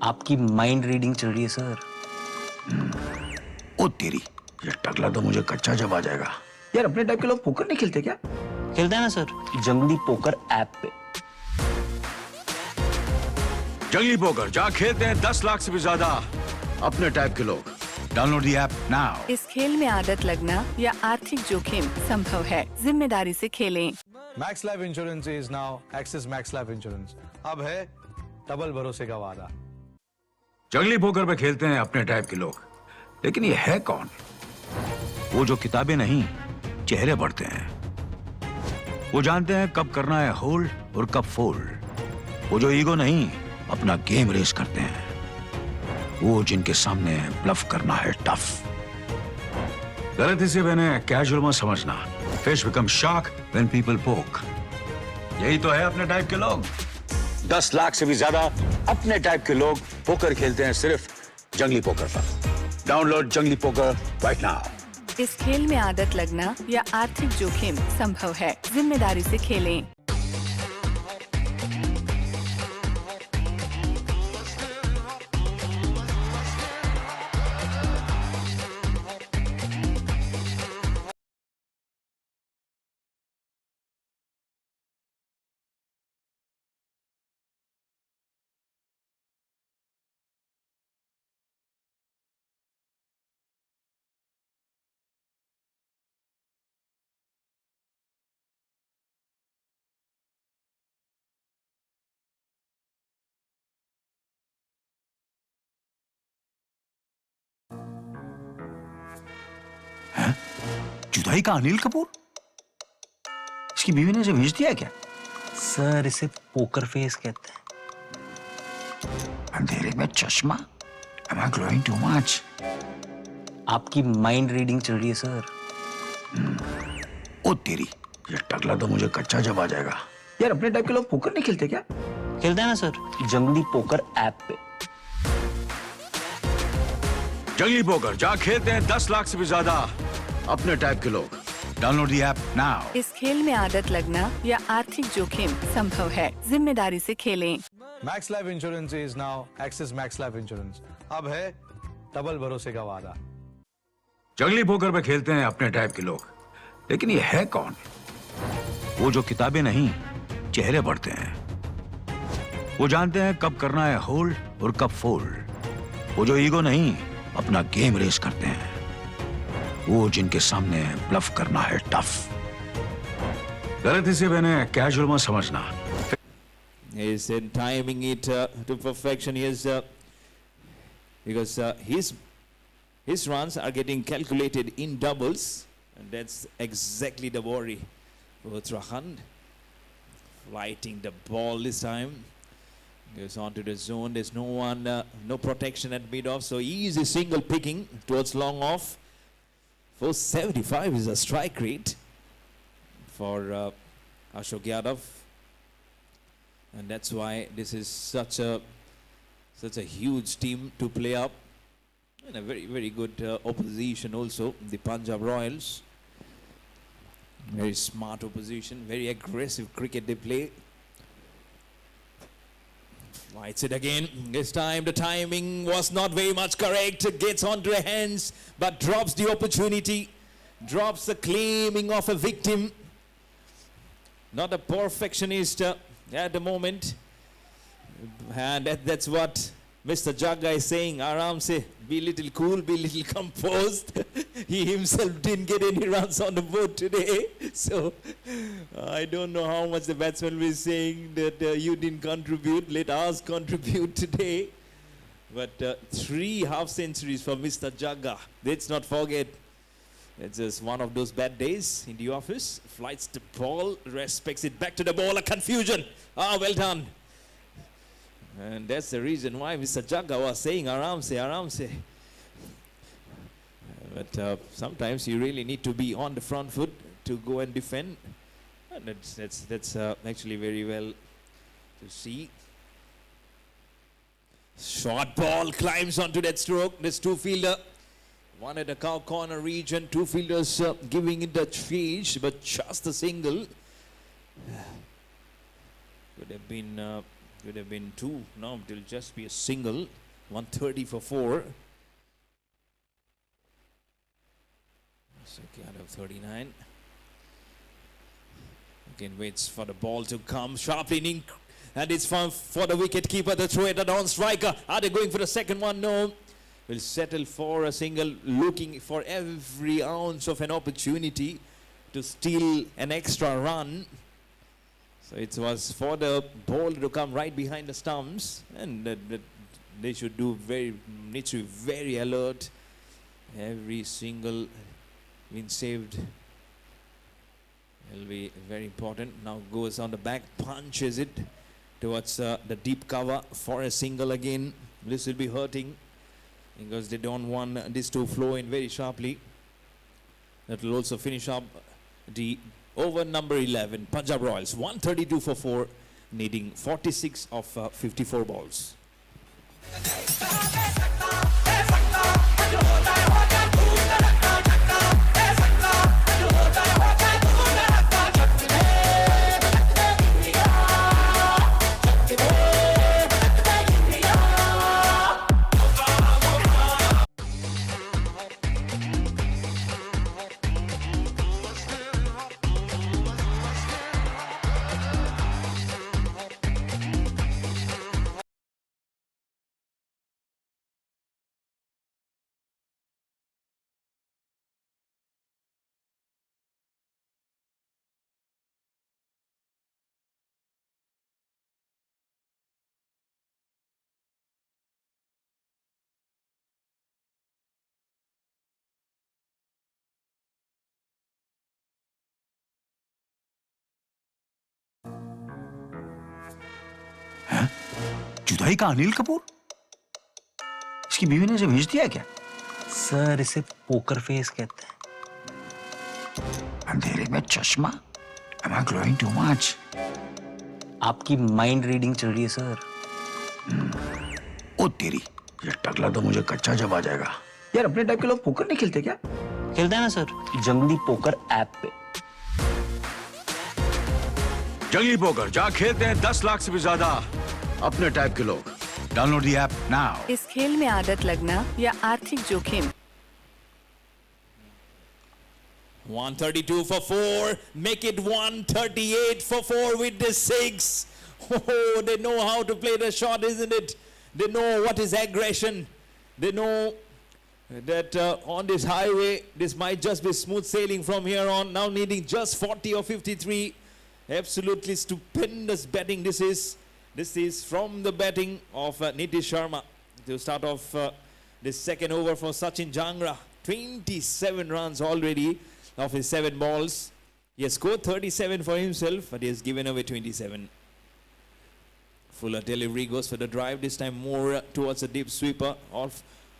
आपकी माइंड रीडिंग चल रही है सर. ओ तेरी, ये टकला तो मुझे कच्चा जब आ जाएगा. यार अपने टाइप के लोग पोकर नहीं खेलते क्या? खेलते हैं ना सर, जंगली पोकर ऐप पे. जंगली पोकर जहाँ खेलते हैं 10 लाख से भी ज्यादा अपने टाइप के लोग. Download the app now. इस खेल में आदत लगना या आर्थिक जोखिम संभव है. जिम्मेदारी से खेलें. Max life insurance is now axis max life insurance. अब है डबल भरोसे का वादा. जंगली पोकर पे खेलते हैं अपने टाइप के लोग, लेकिन ये है कौन? वो जो किताबें नहीं, चेहरे पढ़ते हैं. वो जानते हैं कब करना है होल्ड और कब फोल्ड. वो जो ईगो नहीं, अपना गेम रेस करते हैं. वो जिनके सामने ब्लफ करना है टफ. गलती से मैंने कैजुअल मत समझना. Fish become shark when people पोक. यही तो है अपने टाइप के लोग. 10 लाख से भी ज्यादा अपने टाइप के लोग पोकर खेलते हैं सिर्फ जंगली पोकर पर. डाउनलोड जंगली पोकर राइट नाउ. इस खेल में आदत लगना या आर्थिक जोखिम संभव है. जिम्मेदारी से खेलें. जुदाई का अनिल कपूर? इसकी बीवी ने इसे भेज दिया क्या? सर इसे पोकर फेस कहते हैं. अंधेरे में चश्मा? Am I glowing too much? आपकी माइंड रीडिंग चल रही है सर. ओ तेरी, ये टकला तो मुझे कच्चा जब आ जाएगा. यार अपने टाइप के लोग पोकर नहीं खेलते क्या? खेलते हैं ना सर, जंगली पोकर ऐप पे. जंगली पोकर जहाँ खेलते हैं 10 लाख से भी ज्यादा अपने टाइप के लोग। Download the app now. इस खेल में आदत लगना या आर्थिक जोखिम संभव है। जिम्मेदारी से खेलें। Max life insurance is now axis max life insurance. अब है डबल भरोसे का वादा। जंगली पोकर पे खेलते हैं अपने टाइप के लोग, लेकिन ये है कौन? वो जो किताबें नहीं चेहरे पढ़ते हैं। वो जानते हैं कब करना है होल्ड और कब फोल्ड। वो जो ईगो नहीं अपना गेम रेस करते हैं। वो जिनके सामने ब्लफ करना है टफ। गलती से मैंने कैजुअल मत समझना। He is timing it to perfection. He is because his runs are getting calculated in doubles, and that's exactly the worry for Uttarakhand. Lighting the ball this time. Goes on to the zone. There's no one, no protection at mid-off. So easy single picking towards long off. 475 is a strike rate for Ashok Yadav. And that's why this is such a huge team to play up. And a very, very good opposition also, the Punjab Royals. Very smart opposition, very aggressive cricket they play. Lights it again. This time the timing was not very much correct. Gets onto the hands, but drops the opportunity. Drops the claiming of a victim. Not a perfectionist at the moment. And that's what Mr. Jagga is saying. Aram se, be little cool, be little composed. He himself didn't get any runs on the board today. So I don't know how much the batsman will be saying that you didn't contribute. Let us contribute today. But 3 half centuries for Mr. Jagga. Let's not forget. It's just one of those bad days in the office. Flights the ball, respects it back to the ball. A confusion. Ah, well done. And that's the reason why Mr. Jagga was saying aram se. But sometimes you really need to be on the front foot to go and defend. And that's actually very well to see. Short ball climbs onto that stroke. This two-fielder. One at the cow corner region. 2 fielders giving it a chase, but just a single. Could have been 2. No, it'll just be a single. 130 for 4. So out of 39. Again waits for the ball to come sharply in, and it's for the wicket keeper to throw it at on striker. Are they going for the second one? No. Will settle for a single, looking for every ounce of an opportunity to steal an extra run. So it was for the ball to come right behind the stumps, and they should need to be very alert. Every single been saved will be very important. Now goes on the back, punches it towards the deep cover for a single again. This will be hurting because they don't want this to flow in very sharply. That will also finish up the over number 11, Punjab Royals, 132 for 4, needing 46 of 54 balls. जुदाई का अनिल कपूर? इसकी बीवी ने इसे भेज दिया क्या? Sir इसे पोकर फेस कहते हैं। अंधेरे में चश्मा? Am I glowing too much? आपकी माइंड रीडिंग चल रही है सर। ओ तेरी, ये टकला तो मुझे कच्चा जब आ जाएगा। यार अपने टाइप के लोग पोकर नहीं खेलते क्या? खेलते हैं ना सर, जंगली पोकर ऐप पे। जंगली पोकर जहाँ खेलते हैं 10 लाख से भी ज्यादा अपने टाइप के लोग। Download the app now. इस खेल में आदत लगना या आर्थिक जोखिम। 132 for 4. Make it 138 for 4 with the 6. Oh, they know how to play the shot, isn't it? They know what is aggression. They know that on this highway, this might just be smooth sailing from here on. Now needing just 40 or 53. Absolutely stupendous batting this is. This is from the batting of Nitish Sharma to start off this second over for Sachin Jangra. 27 runs already of his 7 balls. He has scored 37 for himself, but he has given away 27. Fuller delivery goes for the drive, this time more towards a deep sweeper,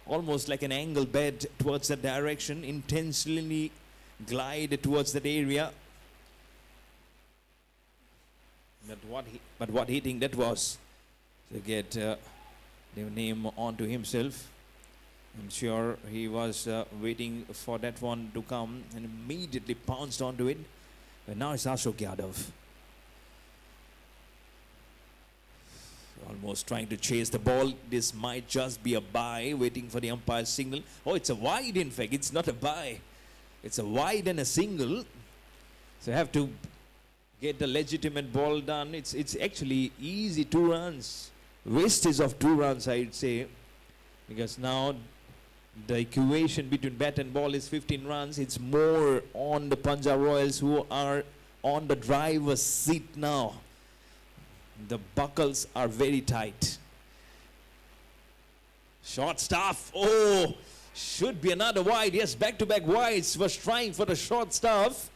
almost like an angle bed towards that direction, intentionally glide towards that area. But what hitting that was to get the name onto himself. I'm sure he was waiting for that one to come and immediately pounced onto it. But now it's Ashok Yadav. Almost trying to chase the ball. This might just be a bye, waiting for the umpire's signal. Oh, it's a wide in fact. It's not a bye. It's a wide and a single. So you have to get the legitimate ball done. It's actually easy 2 runs. Wastage of 2 runs, I'd say. Because now the equation between bat and ball is 15 runs. It's more on the Punjab Royals, who are on the driver's seat now. The buckles are very tight. Short stuff. Oh, should be another wide. Yes, back-to-back wides. Was trying for the short stuff.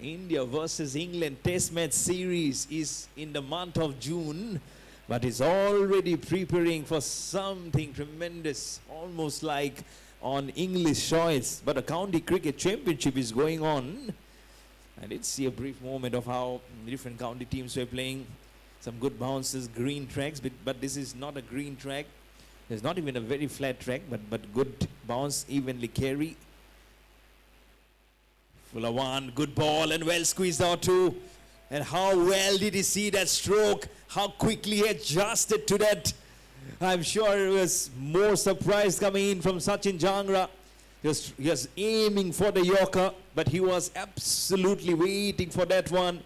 India versus England Test match series is in the month of June, but is already preparing for something tremendous, almost like on English soils. But a county cricket championship is going on. I did see a brief moment of how different county teams were playing. Some good bounces, green tracks, but this is not a green track. There's not even a very flat track, but good bounce, evenly carry. Fuller one, good ball and well squeezed out too. And how well did he see that stroke? How quickly he adjusted to that. I'm sure it was more surprise coming in from Sachin Jangra. He was aiming for the Yorker, but he was absolutely waiting for that one.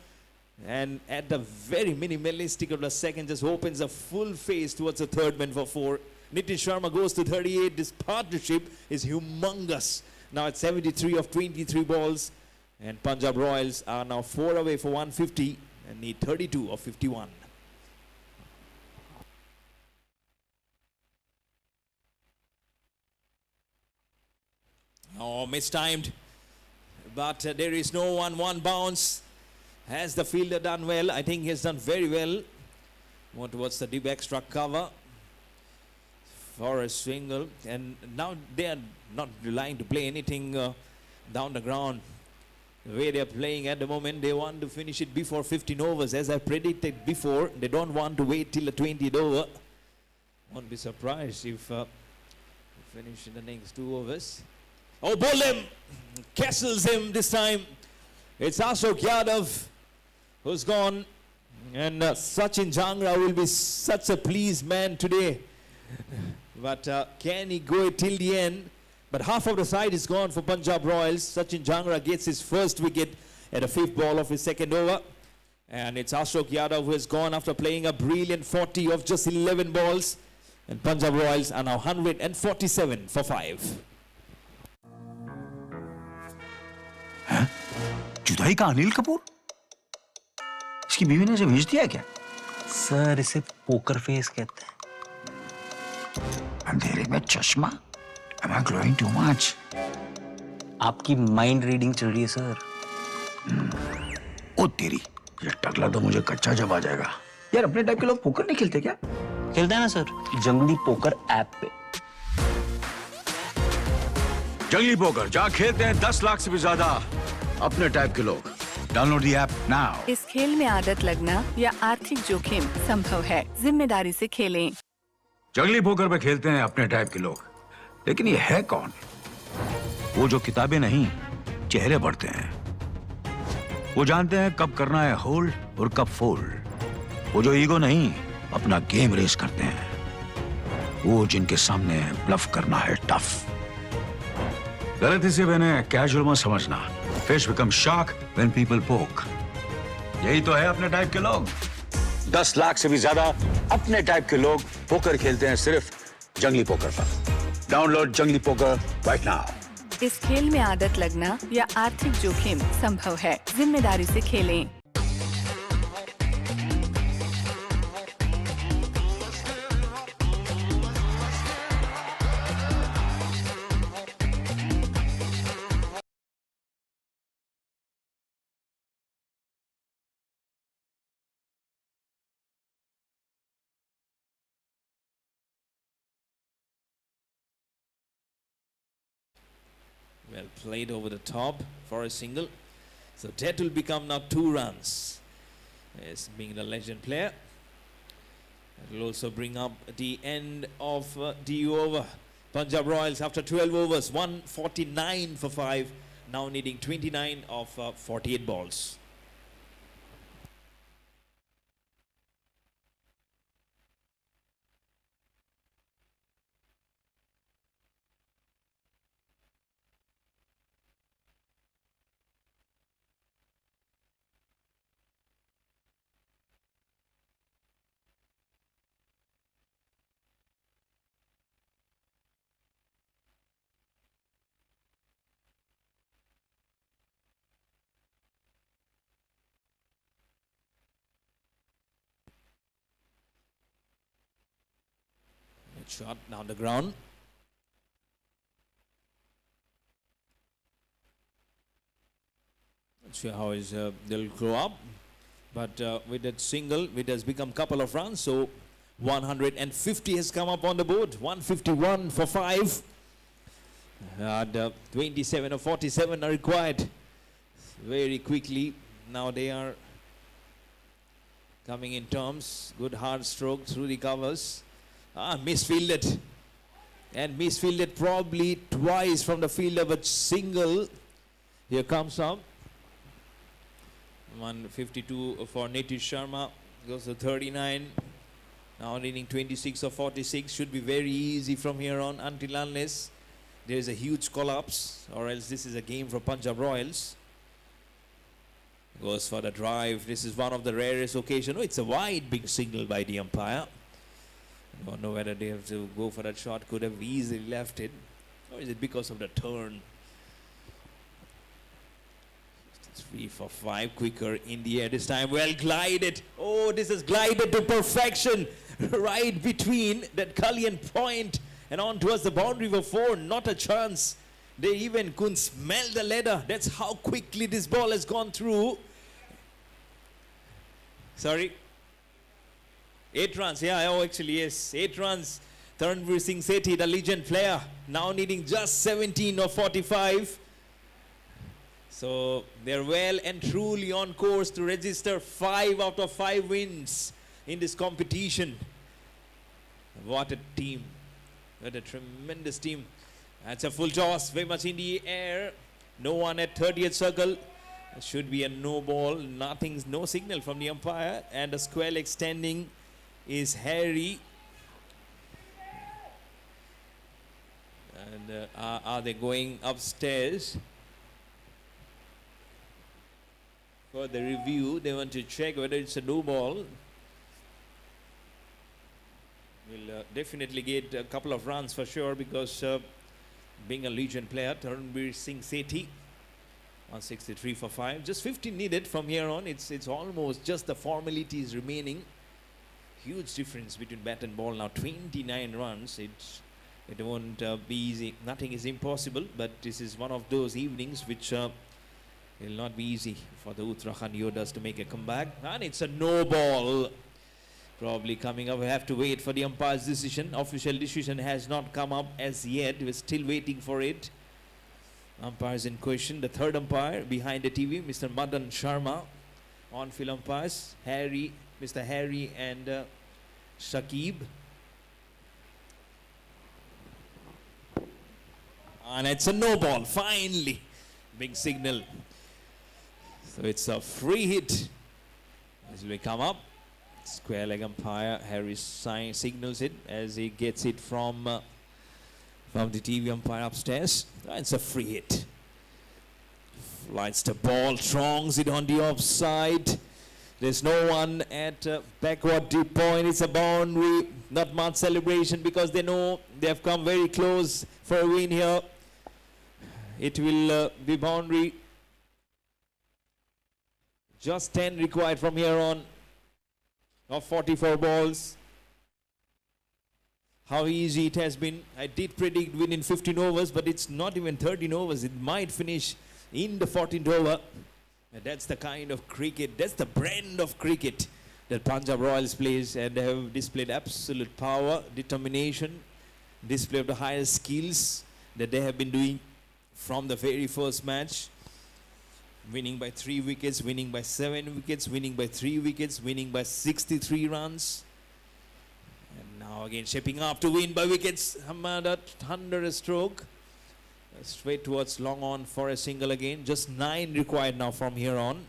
And at the very minimalistic of the second, just opens a full face towards the third man for 4. Nitish Sharma goes to 38. This partnership is humongous. Now at 73 of 23 balls. And Punjab Royals are now 4 away for 150 and need 32 of 51. Oh, mistimed. But there is no one bounce. Has the fielder done well? I think he has done very well. More towards the deep extra cover for a single. And now they are not relying to play anything down the ground. The way they are playing at the moment, they want to finish it before 15 overs. As I predicted before, they don't want to wait till the 20th over. Won't be surprised if they finish in the next 2 overs. Oh, bowled him! Castles him this time. It's Ashok Yadav who's gone. And Sachin Jangra will be such a pleased man today. But can he go till the end? But half of the side is gone for Punjab Royals. Sachin Jangra gets his first wicket at the 5th ball of his second over. And it's Ashok Yadav who has gone after playing a brilliant 40 of just 11 balls. And Punjab Royals are now 147 for 5. हैं? जुदाई का अनिल कपूर? इसकी बीवी ने इसे भेज दिया है क्या? सर इसे पोकर फेस कहते हैं। अंधेरे में चश्मा? Am I glowing too much? आपकी माइंड रीडिंग चल रही है सर। ओ तेरी, ये टकला तो मुझे कच्चा जब आ जाएगा। यार अपने टाइप के लोग पोकर नहीं खेलते क्या? खेलते हैं ना सर, जंगली पोकर ऐप पे। जंगली पोकर जहाँ खेलते हैं 10 लाख से भी ज्यादा अपने टाइप के लोग। Download the app now. इस खेल में आदत लगना या आर्थिक जोखिम संभव है, जिम्मेदारी से खेलें। जंगली पोकर पे खेलते हैं अपने टाइप के लोग। लेकिन ये है कौन? वो जो किताबें नहीं, चेहरे पढ़ते हैं। वो जानते हैं कब करना है होल्ड और कब फोल्ड। वो जो ईगो नहीं, अपना गेम रेस करते हैं। वो जिनके सामने ब्लफ करना है टफ। गलती से मैंने कैजुअल मत समझना। Fish become shark when people पोक। यही तो है अपने टाइप के लोग। 10 लाख से भी ज्यादा अपने टाइप के लोग पोकर खेलते हैं सिर्फ जंगली पोकर पर। डाउनलोड जंगली पोकर राइट नाउ। इस खेल में आदत लगना या आर्थिक जोखिम संभव है। जिम्मेदारी से खेलें। Well played over the top for a single. So that will become now 2 runs. Yes, being the legend player. That will also bring up the end of the over. Punjab Royals after 12 overs, 149 for 5. Now needing 29 of 48 balls. Shot down the ground. Not sure how they'll grow up, but with that single, it has become couple of runs. So 150 has come up on the board. 151 for 5. And 27 or 47 are required. Very quickly now they are coming in terms. Good hard stroke through the covers. Misfielded. And misfielded probably twice from the fielder, but single. Here comes up. 152 for Nitish Sharma. Goes to 39. Now needing 26 or 46. Should be very easy from here on until unless there is a huge collapse, or else this is a game for Punjab Royals. Goes for the drive. This is one of the rarest occasions. Oh, it's a wide big single by the umpire. I don't know whether they have to go for that shot. Could have easily left it. Or is it because of the turn? 3 for 5. Quicker in the air this time. Well glided. Oh, this is glided to perfection. Right between that Kalyan point and on towards the boundary for 4. Not a chance. They even couldn't smell the ladder. That's how quickly this ball has gone through. Sorry. 8 runs, yeah, oh actually yes, 8 runs. Taranveer Singh Sethi, the legend player, now needing just 17 or 45. So they're well and truly on course to register 5 out of 5 wins in this competition. What a team, what a tremendous team. That's a full toss, very much in the air. No one at 30th circle. Should be a no ball, no signal from the umpire, and a square leg standing is Harry. And are they going upstairs for the review? They want to check whether it's a no ball. Will definitely get a couple of runs for sure, because being a legend player, Taranveer Singh Sethi, 163 for 5. Just 15 needed from here on. It's almost just the formalities remaining. Huge difference between bat and ball now. 29 runs. It won't be easy. Nothing is impossible, but this is one of those evenings which will not be easy for the Uttarakhand Yoddhas to make a comeback. And it's a no ball. Probably coming up. We have to wait for the umpire's decision. Official decision has not come up as yet. We're still waiting for it. Umpires in question. The third umpire behind the TV, Mr. Madan Sharma. On-field umpires, Mr. Harry and Shakib. And it's a no ball, finally. Big signal. So it's a free hit. As we come up, square leg umpire Harris signals it as he gets it from the TV umpire upstairs. It's a free hit. Flights the ball, throngs it on the offside. There's no one at backward deep point. It's a boundary. Not much celebration because they know they have come very close for a win here. It will be boundary. Just 10 required from here on of 44 balls. How easy it has been. I did predict win in 15 overs, but it's not even 13 overs. It might finish in the 14th over. And that's the kind of cricket, that's the brand of cricket that Punjab Royals plays, and they have displayed absolute power, determination, display of the highest skills that they have been doing from the very first match. Winning by 3 wickets, winning by 7 wickets, winning by 3 wickets, winning by 63 runs. And now again shaping up to win by wickets. Hamadat under a stroke. Straight towards long on for a single again. Just 9 required now from here on.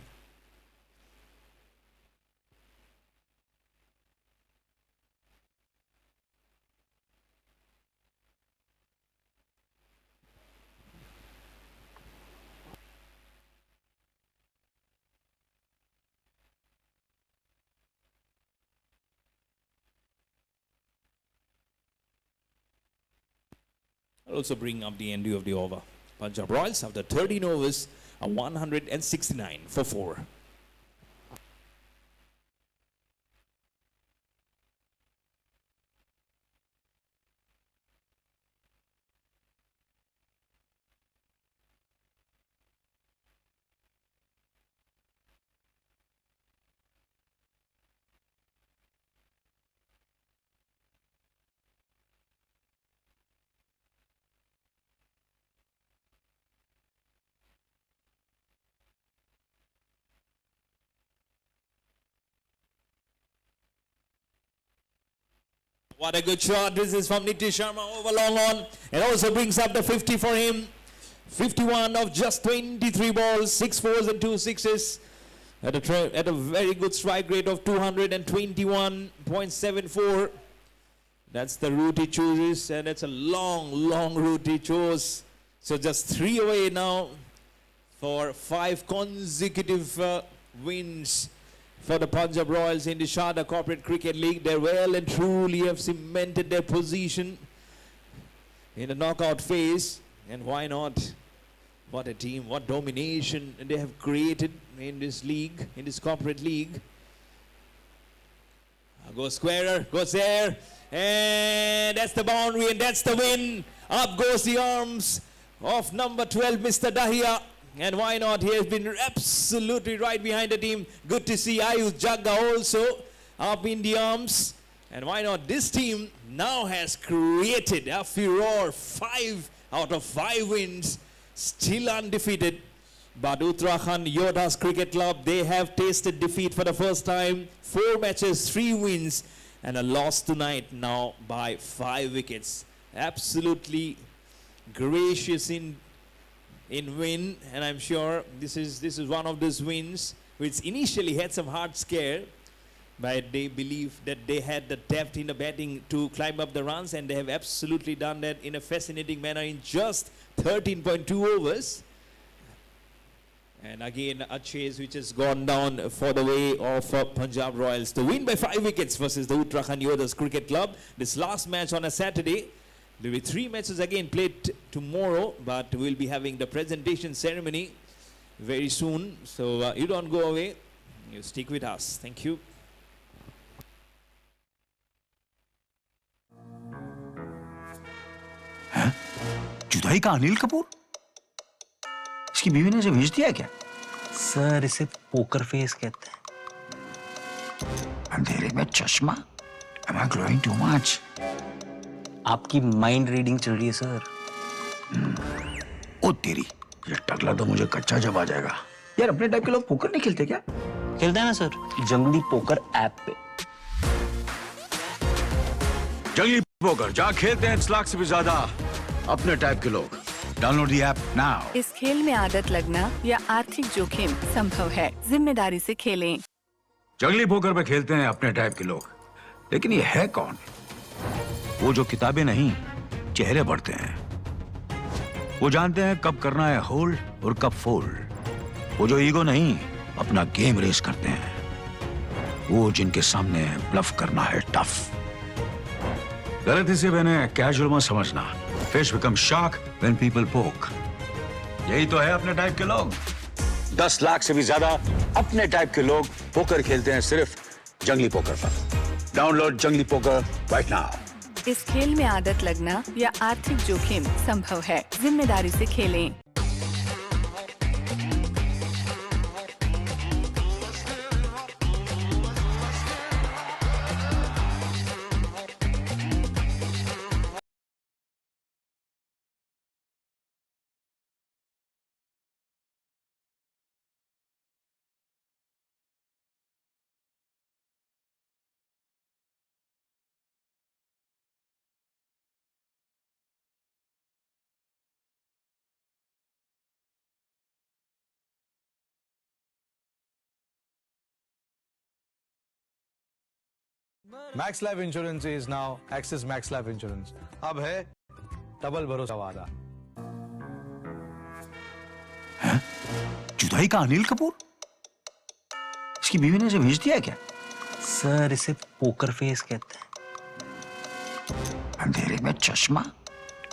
I'll also bring up the end of the over. Punjab Royals after 13 overs are 169 for 4. What a good shot. This is from Nitish Sharma over long on. It also brings up the 50 for him. 51 of just 23 balls, 6 fours and 2 sixes. At a very good strike rate of 221.74. That's the route he chooses, and it's a long route he chose. So just 3 away now for 5 consecutive wins for the Punjab Royals in the Sarda Corporate Cricket League. They well and truly have cemented their position in the knockout phase. And why not? What a team, what domination they have created in this league, in this corporate league. Goes squarer, goes there, and that's the boundary, and that's the win. Up goes the arms of number 12, Mr. Dahiya. And why not? He has been absolutely right behind the team. Good to see Ayush Jagga also up in the arms. And why not? This team now has created a furore. 5 out of 5 wins. Still undefeated. But Uttarakhand Yoddhas Cricket Club, they have tasted defeat for the first time. 4 matches, 3 wins, and a loss tonight now by 5 wickets. Absolutely gracious in win, and I'm sure this is one of those wins which initially had some hard scare, but they believe that they had the depth in the batting to climb up the runs, and they have absolutely done that in a fascinating manner in just 13.2 overs. And again a chase which has gone down for the way of Punjab Royals to win by 5 wickets versus the Uttarakhand Yoddhas Cricket Club. This last match on a Saturday. There will be 3 matches again played tomorrow, but we'll be having the presentation ceremony very soon. So you don't go away. You stick with us. Thank you. हैं? जुदाई का अनिल कपूर? इसकी बीवी ने इसे भेज दिया क्या? सर इसे पोकर फेस कहते हैं। अंधेरे में चश्मा? Am I glowing too much? आपकी माइंड रीडिंग चल रही है सर। ओ तेरी, ये टकला तो मुझे कच्चा जब आ जाएगा। यार अपने टाइप के लोग पोकर नहीं खेलते क्या? खेलते हैं ना सर, जंगली पोकर ऐप पे। जंगली पोकर जहाँ खेलते हैं 1 लाख से भी ज्यादा अपने टाइप के लोग। Download the app now. इस खेल में आदत लगना या आर्थिक जोखिम संभव है। जिम्मेदारी से खेलें। जंगली पोकर पे खेलते हैं अपने टाइप के लोग, लेकिन ये है कौन? वो जो किताबें नहीं, चेहरे पढ़ते हैं। वो जानते हैं कब करना है होल्ड और कब फोल्ड। वो जो ईगो नहीं, अपना गेम रेस करते हैं। वो जिनके सामने ब्लफ करना है टफ। गलत इसे मैंने कैजुअल मत समझना। Fish become shark when people पोक। यही तो है अपने टाइप के लोग। 10 लाख से भी ज्यादा अपने टाइप के लोग पोकर खेलते हैं सिर्फ जंगली पोकर पर। डाउनलोड जंगली पोकर राइट नाउ। इस खेल में आदत लगना या आर्थिक जोखिम संभव है। जिम्मेदारी से खेलें। Max life insurance is now axis max life insurance. अब है डबल भरोसा वादा। जुदाई का अनिल कपूर? इसकी बीवी ने इसे भेज दिया है क्या? सर इसे पोकर फेस कहते हैं। अंधेरे में चश्मा?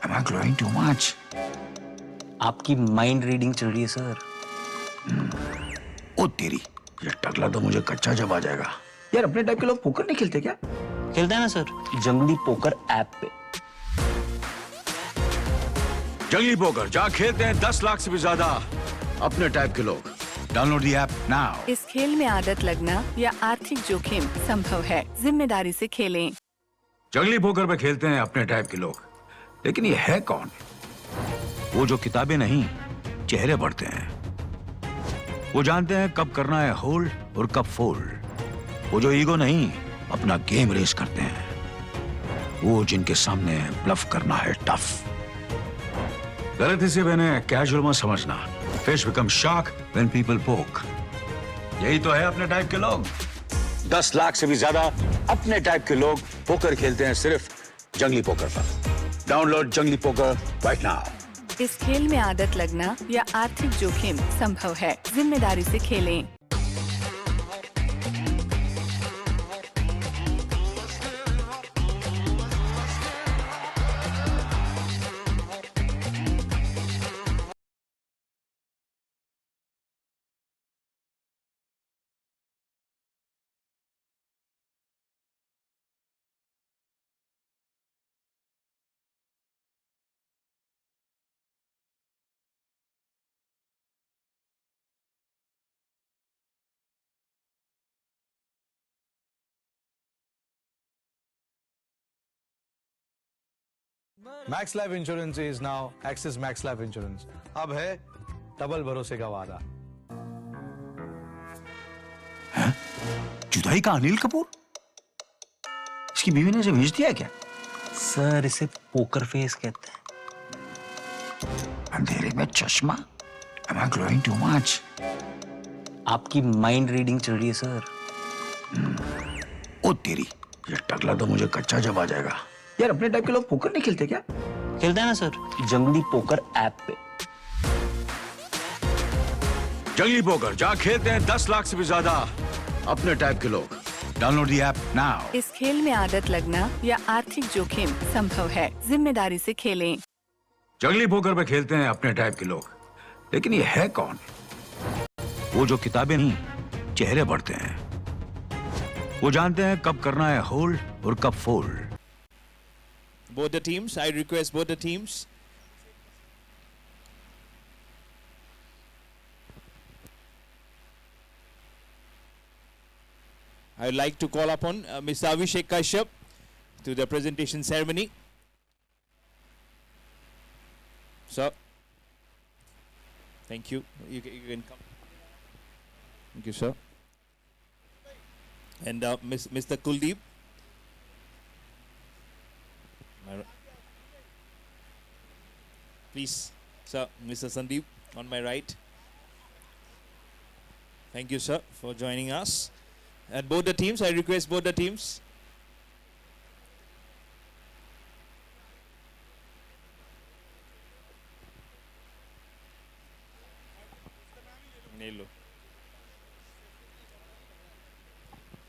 Am I glowing too much? आपकी माइंड रीडिंग चल रही है सर। ओ तेरी, ये टकला तो मुझे कच्चा जब आ जाएगा। यार अपने टाइप के लोग पोकर नहीं खेलते क्या? खेलते हैं ना सर, जंगली पोकर ऐप पे। जंगली पोकर जहाँ खेलते हैं 10 लाख से भी ज्यादा अपने टाइप के लोग। Download the app now. इस खेल में आदत लगना या आर्थिक जोखिम संभव है। जिम्मेदारी से खेलें। जंगली पोकर पे खेलते हैं अपने टाइप के लोग, लेकिन ये है कौन? वो जो किताबें नहीं, चेहरे पढ़ते हैं। वो जानते हैं कब करना है होल्ड और कब फोल्ड। वो जो ईगो नहीं, अपना गेम रेस करते हैं। वो जिनके सामने ब्लफ करना है टफ। गलत इसे मैंने कैजुअल मत समझना। Fish become shark when people पोक। यही तो है अपने टाइप के लोग। 10 लाख से भी ज्यादा अपने टाइप के लोग पोकर खेलते हैं सिर्फ जंगली पोकर पर। डाउनलोड जंगली पोकर राइट नाउ। इस खेल में आदत लगना या आर्थिक जोखिम संभव है। जिम्मेदारी से खेलें। Max life insurance is now axis max life insurance. अब है डबल भरोसे का वादा। जुदाई का अनिल कपूर? इसकी बीवी ने इसे भेज दिया है क्या? सर इसे पोकर फेस कहते हैं। अंधेरे में चश्मा? Am I glowing too much? आपकी माइंड रीडिंग चल रही है सर। ओ तेरी, ये टकला तो मुझे कच्चा जब आ जाएगा। यार अपने टाइप के लोग पोकर नहीं खेलते क्या? खेलते हैं ना सर, जंगली पोकर ऐप पे। जंगली पोकर जहाँ खेलते हैं 10 लाख से भी ज्यादा अपने टाइप के लोग। Download the app now. इस खेल में आदत लगना या आर्थिक जोखिम संभव है। जिम्मेदारी से खेलें। जंगली पोकर पे खेलते हैं अपने टाइप के लोग, लेकिन ये है कौन? वो जो किताबें नहीं, चेहरे पढ़ते हैं। वो जानते हैं कब करना है होल्ड और कब fold. Both the teams, I request both the teams. I would like to call upon Mr. Abhishek Kashyap to the presentation ceremony. Sir, thank you. You can come. Thank you, sir. And Mr. Kuldeep. Please. So, Mr. Sandeep on my right. Thank you, sir, for joining us. And both the teams, I request both the teams.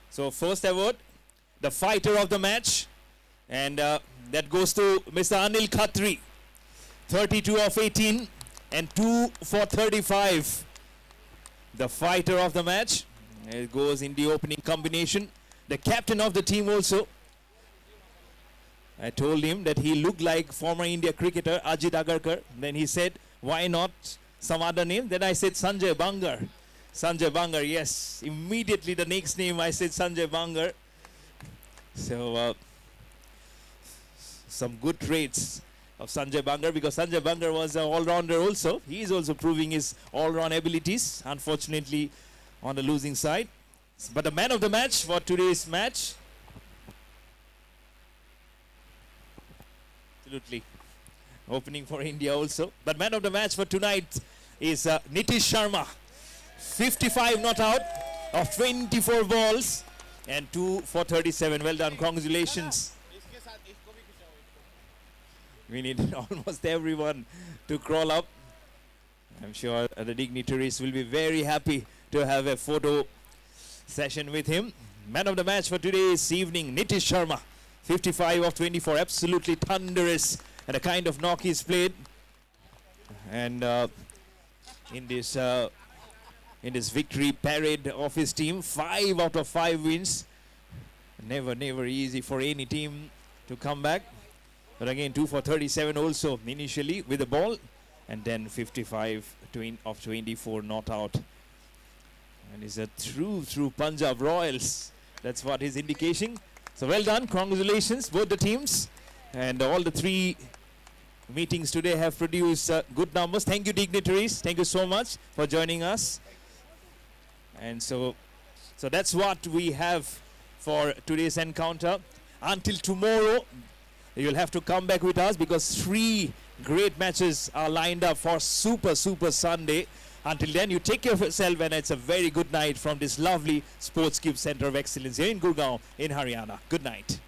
So, first award, the fighter of the match. And that goes to Mr. Anil Khatri. 32 of 18 and 2 for 35. The fighter of the match. It goes in the opening combination. The captain of the team also. I told him that he looked like former India cricketer Ajit Agarkar. Then he said, why not some other name? Then I said Sanjay Bangar. Sanjay Bangar, yes. Immediately the next name I said Sanjay Bangar. So some good traits of Sanjay Bangar, because Sanjay Bangar was an all-rounder also. He is also proving his all-round abilities, unfortunately on the losing side. But the man of the match for today's match, absolutely opening for India also. But man of the match for tonight is Nitish Sharma. 55 not out of 24 balls and 2 for 37. Well done, congratulations. We need almost everyone to crawl up. I'm sure the dignitaries will be very happy to have a photo session with him. Man of the match for today's evening, Nitish Sharma. 55 of 24, absolutely thunderous and the kind of knock he's played. And in this victory parade of his team, 5 out of 5 wins. Never easy for any team to come back. But again, 2 for 37 also initially with the ball. And then 55 of 24 not out. And he's a true Punjab Royals. That's what he's indicating. So well done, congratulations both the teams. And all the 3 meetings today have produced good numbers. Thank you, dignitaries. Thank you so much for joining us. And so that's what we have for today's encounter. Until tomorrow, you'll have to come back with us because 3 great matches are lined up for Super Sunday. Until then, you take care of yourself, and it's a very good night from this lovely Sports Cube Center of Excellence here in Gurgaon in Haryana. Good night.